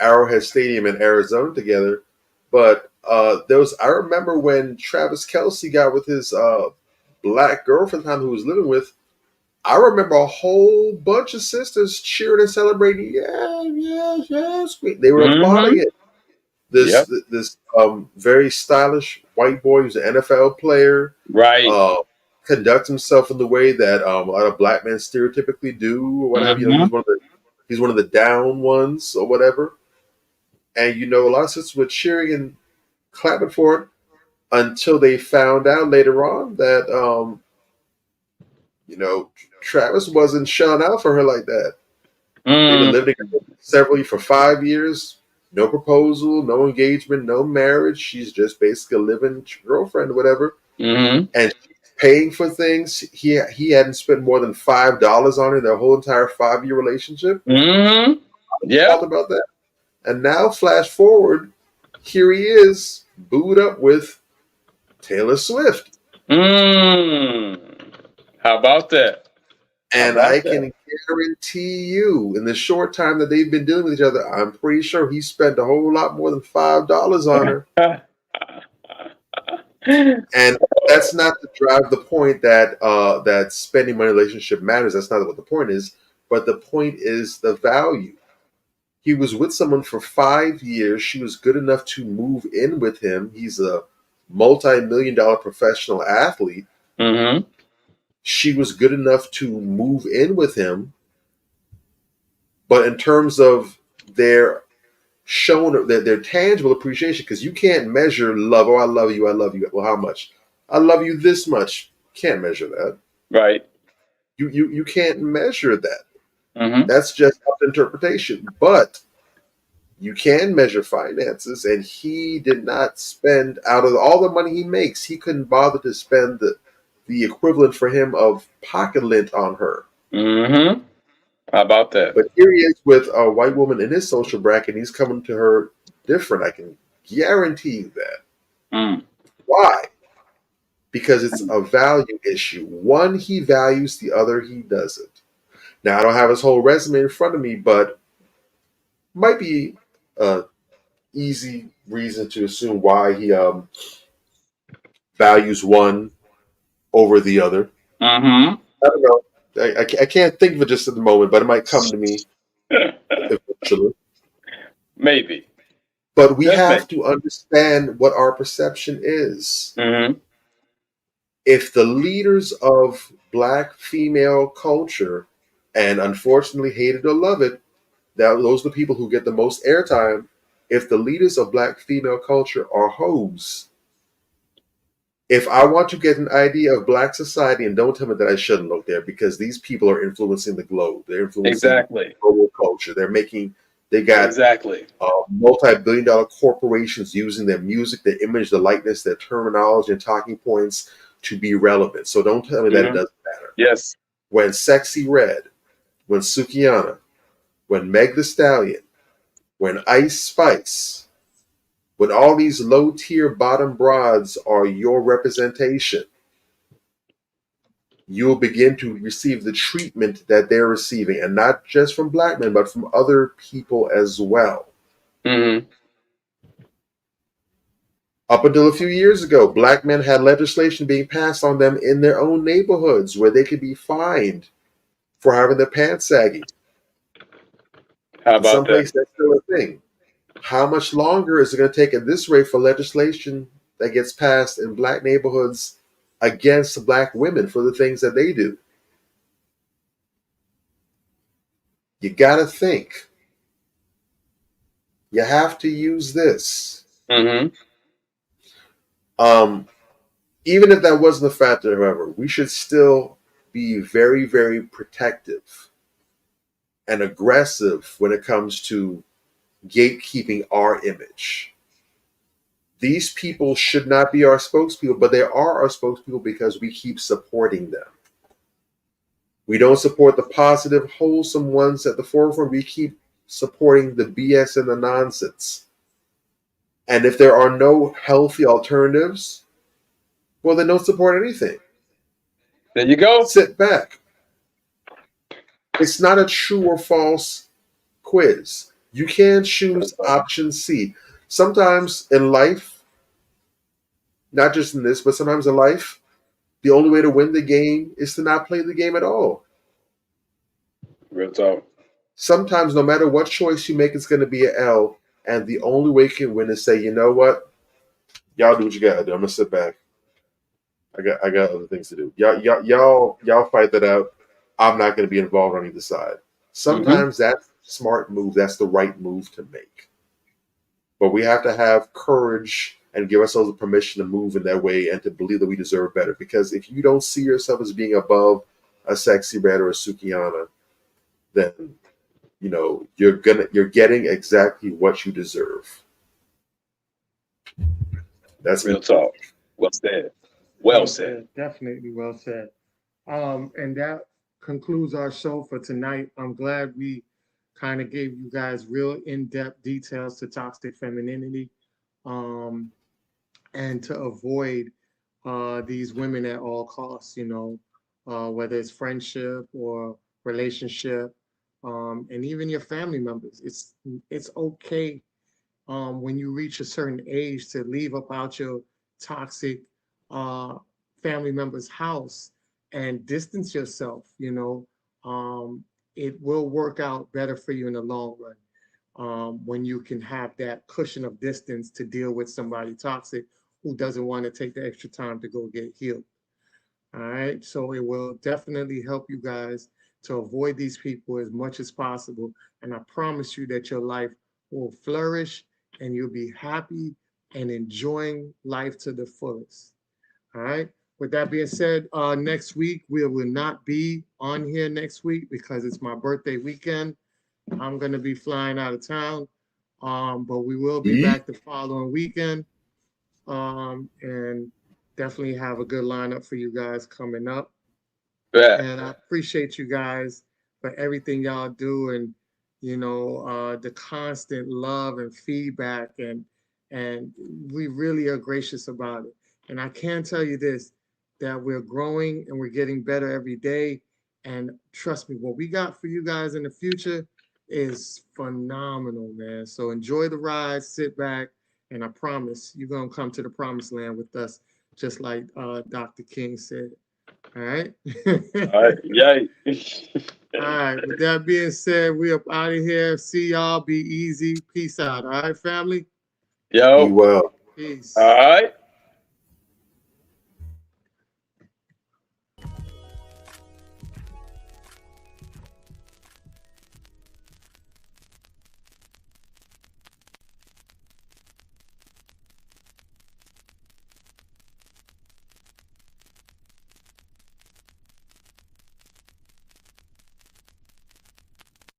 Arrowhead Stadium in Arizona together. But there was. I remember when Travis Kelce got with his black girlfriend at the time who was living with. I remember a whole bunch of sisters cheering and celebrating. Yeah, yes, yes. They were applauding it. This very stylish white boy who's an NFL player, right? Conducts himself in the way that a lot of black men stereotypically do, or what have you. He's one of the down ones, or whatever. And a lot of sisters were cheering and clapping for it until they found out later on that Travis wasn't shelling out for her like that. They've been living together for 5 years. No proposal, no engagement, no marriage. She's just basically a living girlfriend or whatever. Mm-hmm. And she's paying for things. He hadn't spent more than $5 on her their whole entire 5-year relationship. Mm-hmm. Yeah. Talked about that. And now, flash forward, here he is, booed up with Taylor Swift. How about that? And I can guarantee you, in the short time that they've been dealing with each other, I'm pretty sure he spent a whole lot more than $5 on her. And that's not to drive the point that that spending money relationship matters. That's not what the point is. But the point is the value. He was with someone for 5 years. She was good enough to move in with him. He's a multi-million-dollar professional athlete. Mm-hmm. She was good enough to move in with him. But in terms of their their tangible appreciation, because you can't measure love. Oh, I love you. I love you. Well, how much? I love you this much. Can't measure that. Right. You can't measure that. Mm-hmm. That's just up to interpretation. But you can measure finances, and he did not spend, out of all the money he makes, he couldn't bother to spend the equivalent for him of pocket lint on her. Mm-hmm. How about that? But here he is with a white woman in his social bracket. He's coming to her different. I can guarantee you that. Why? Because it's a value issue. One he values, the other he doesn't. Now, I don't have his whole resume in front of me, but might be an easy reason to assume why he values one over the other. Mm-hmm. I don't know. I can't think of it just at the moment, but it might come to me eventually. Maybe. But we have to understand what our perception is. Mm-hmm. If the leaders of black female culture, and unfortunately hate it or love it, those are the people who get the most airtime. If the leaders of black female culture are hoes, if I want to get an idea of black society, and don't tell me that I shouldn't look there, because these people are influencing the globe. They're influencing global culture. They got multi-billion-dollar corporations using their music, their image, their likeness, their terminology and talking points to be relevant. So don't tell me that it doesn't matter. Yes. When Sexy Red, when Sukihana, when Meg the Stallion, when Ice Spice, when all these low-tier bottom broads are your representation, you'll begin to receive the treatment that they're receiving, and not just from black men, but from other people as well. Mm-hmm. Up until a few years ago, black men had legislation being passed on them in their own neighborhoods where they could be fined for having their pants sagging. How about some places that's still a thing. How much longer is it going to take at this rate for legislation that gets passed in black neighborhoods against black women for the things that they do? You got to think. You have to use this. Mm-hmm. Even if that wasn't the factor, however, we should still be very, very protective and aggressive when it comes to gatekeeping our image. These people should not be our spokespeople, but they are our spokespeople because we keep supporting them. We don't support the positive, wholesome ones at the forefront. We keep supporting the BS and the nonsense. And if there are no healthy alternatives, well, then don't support anything. There you go. Sit back. It's not a true or false quiz. You can choose option C. Sometimes in life, not just in this, but sometimes in life, the only way to win the game is to not play the game at all. Real talk. Sometimes, no matter what choice you make, it's going to be an L, and the only way you can win is say, you know what, y'all do what you gotta do. I'm gonna sit back. I got other things to do. Y'all fight that out. I'm not going to be involved on either side. Sometimes that's a smart move. That's the right move to make. But we have to have courage and give ourselves the permission to move in that way and to believe that we deserve better. Because if you don't see yourself as being above a sexy red or a Sukihana, then you're getting exactly what you deserve. That's real talk. Well said. Well said. Definitely well said. And that concludes our show for tonight. I'm glad we kind of gave you guys real in-depth details to toxic femininity, and to avoid these women at all costs, whether it's friendship or relationship, and even your family members. It's okay when you reach a certain age to leave up out your toxic family member's house and distance yourself. It will work out better for you in the long run when you can have that cushion of distance to deal with somebody toxic who doesn't want to take the extra time to go get healed. All right, so it will definitely help you guys to avoid these people as much as possible, and I promise you that your life will flourish and you'll be happy and enjoying life to the fullest. All right. With that being said, next week we will not be on here next week because it's my birthday weekend. I'm going to be flying out of town, but we will be back the following weekend, and definitely have a good lineup for you guys coming up. Yeah. And I appreciate you guys for everything y'all do, and the constant love and feedback, and we really are gracious about it. And I can tell you this, that we're growing and we're getting better every day. And trust me, what we got for you guys in the future is phenomenal, man. So enjoy the ride, sit back, and I promise you're going to come to the promised land with us, just like Dr. King said. All right? All right. Yay. All right. With that being said, we up out of here. See y'all. Be easy. Peace out. All right, family? Yo. Be well. Peace. All right.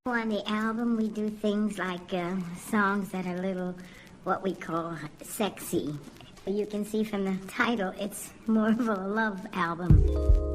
On the album, we do things like songs that are a little, what we call sexy. You can see from the title, it's more of a love album.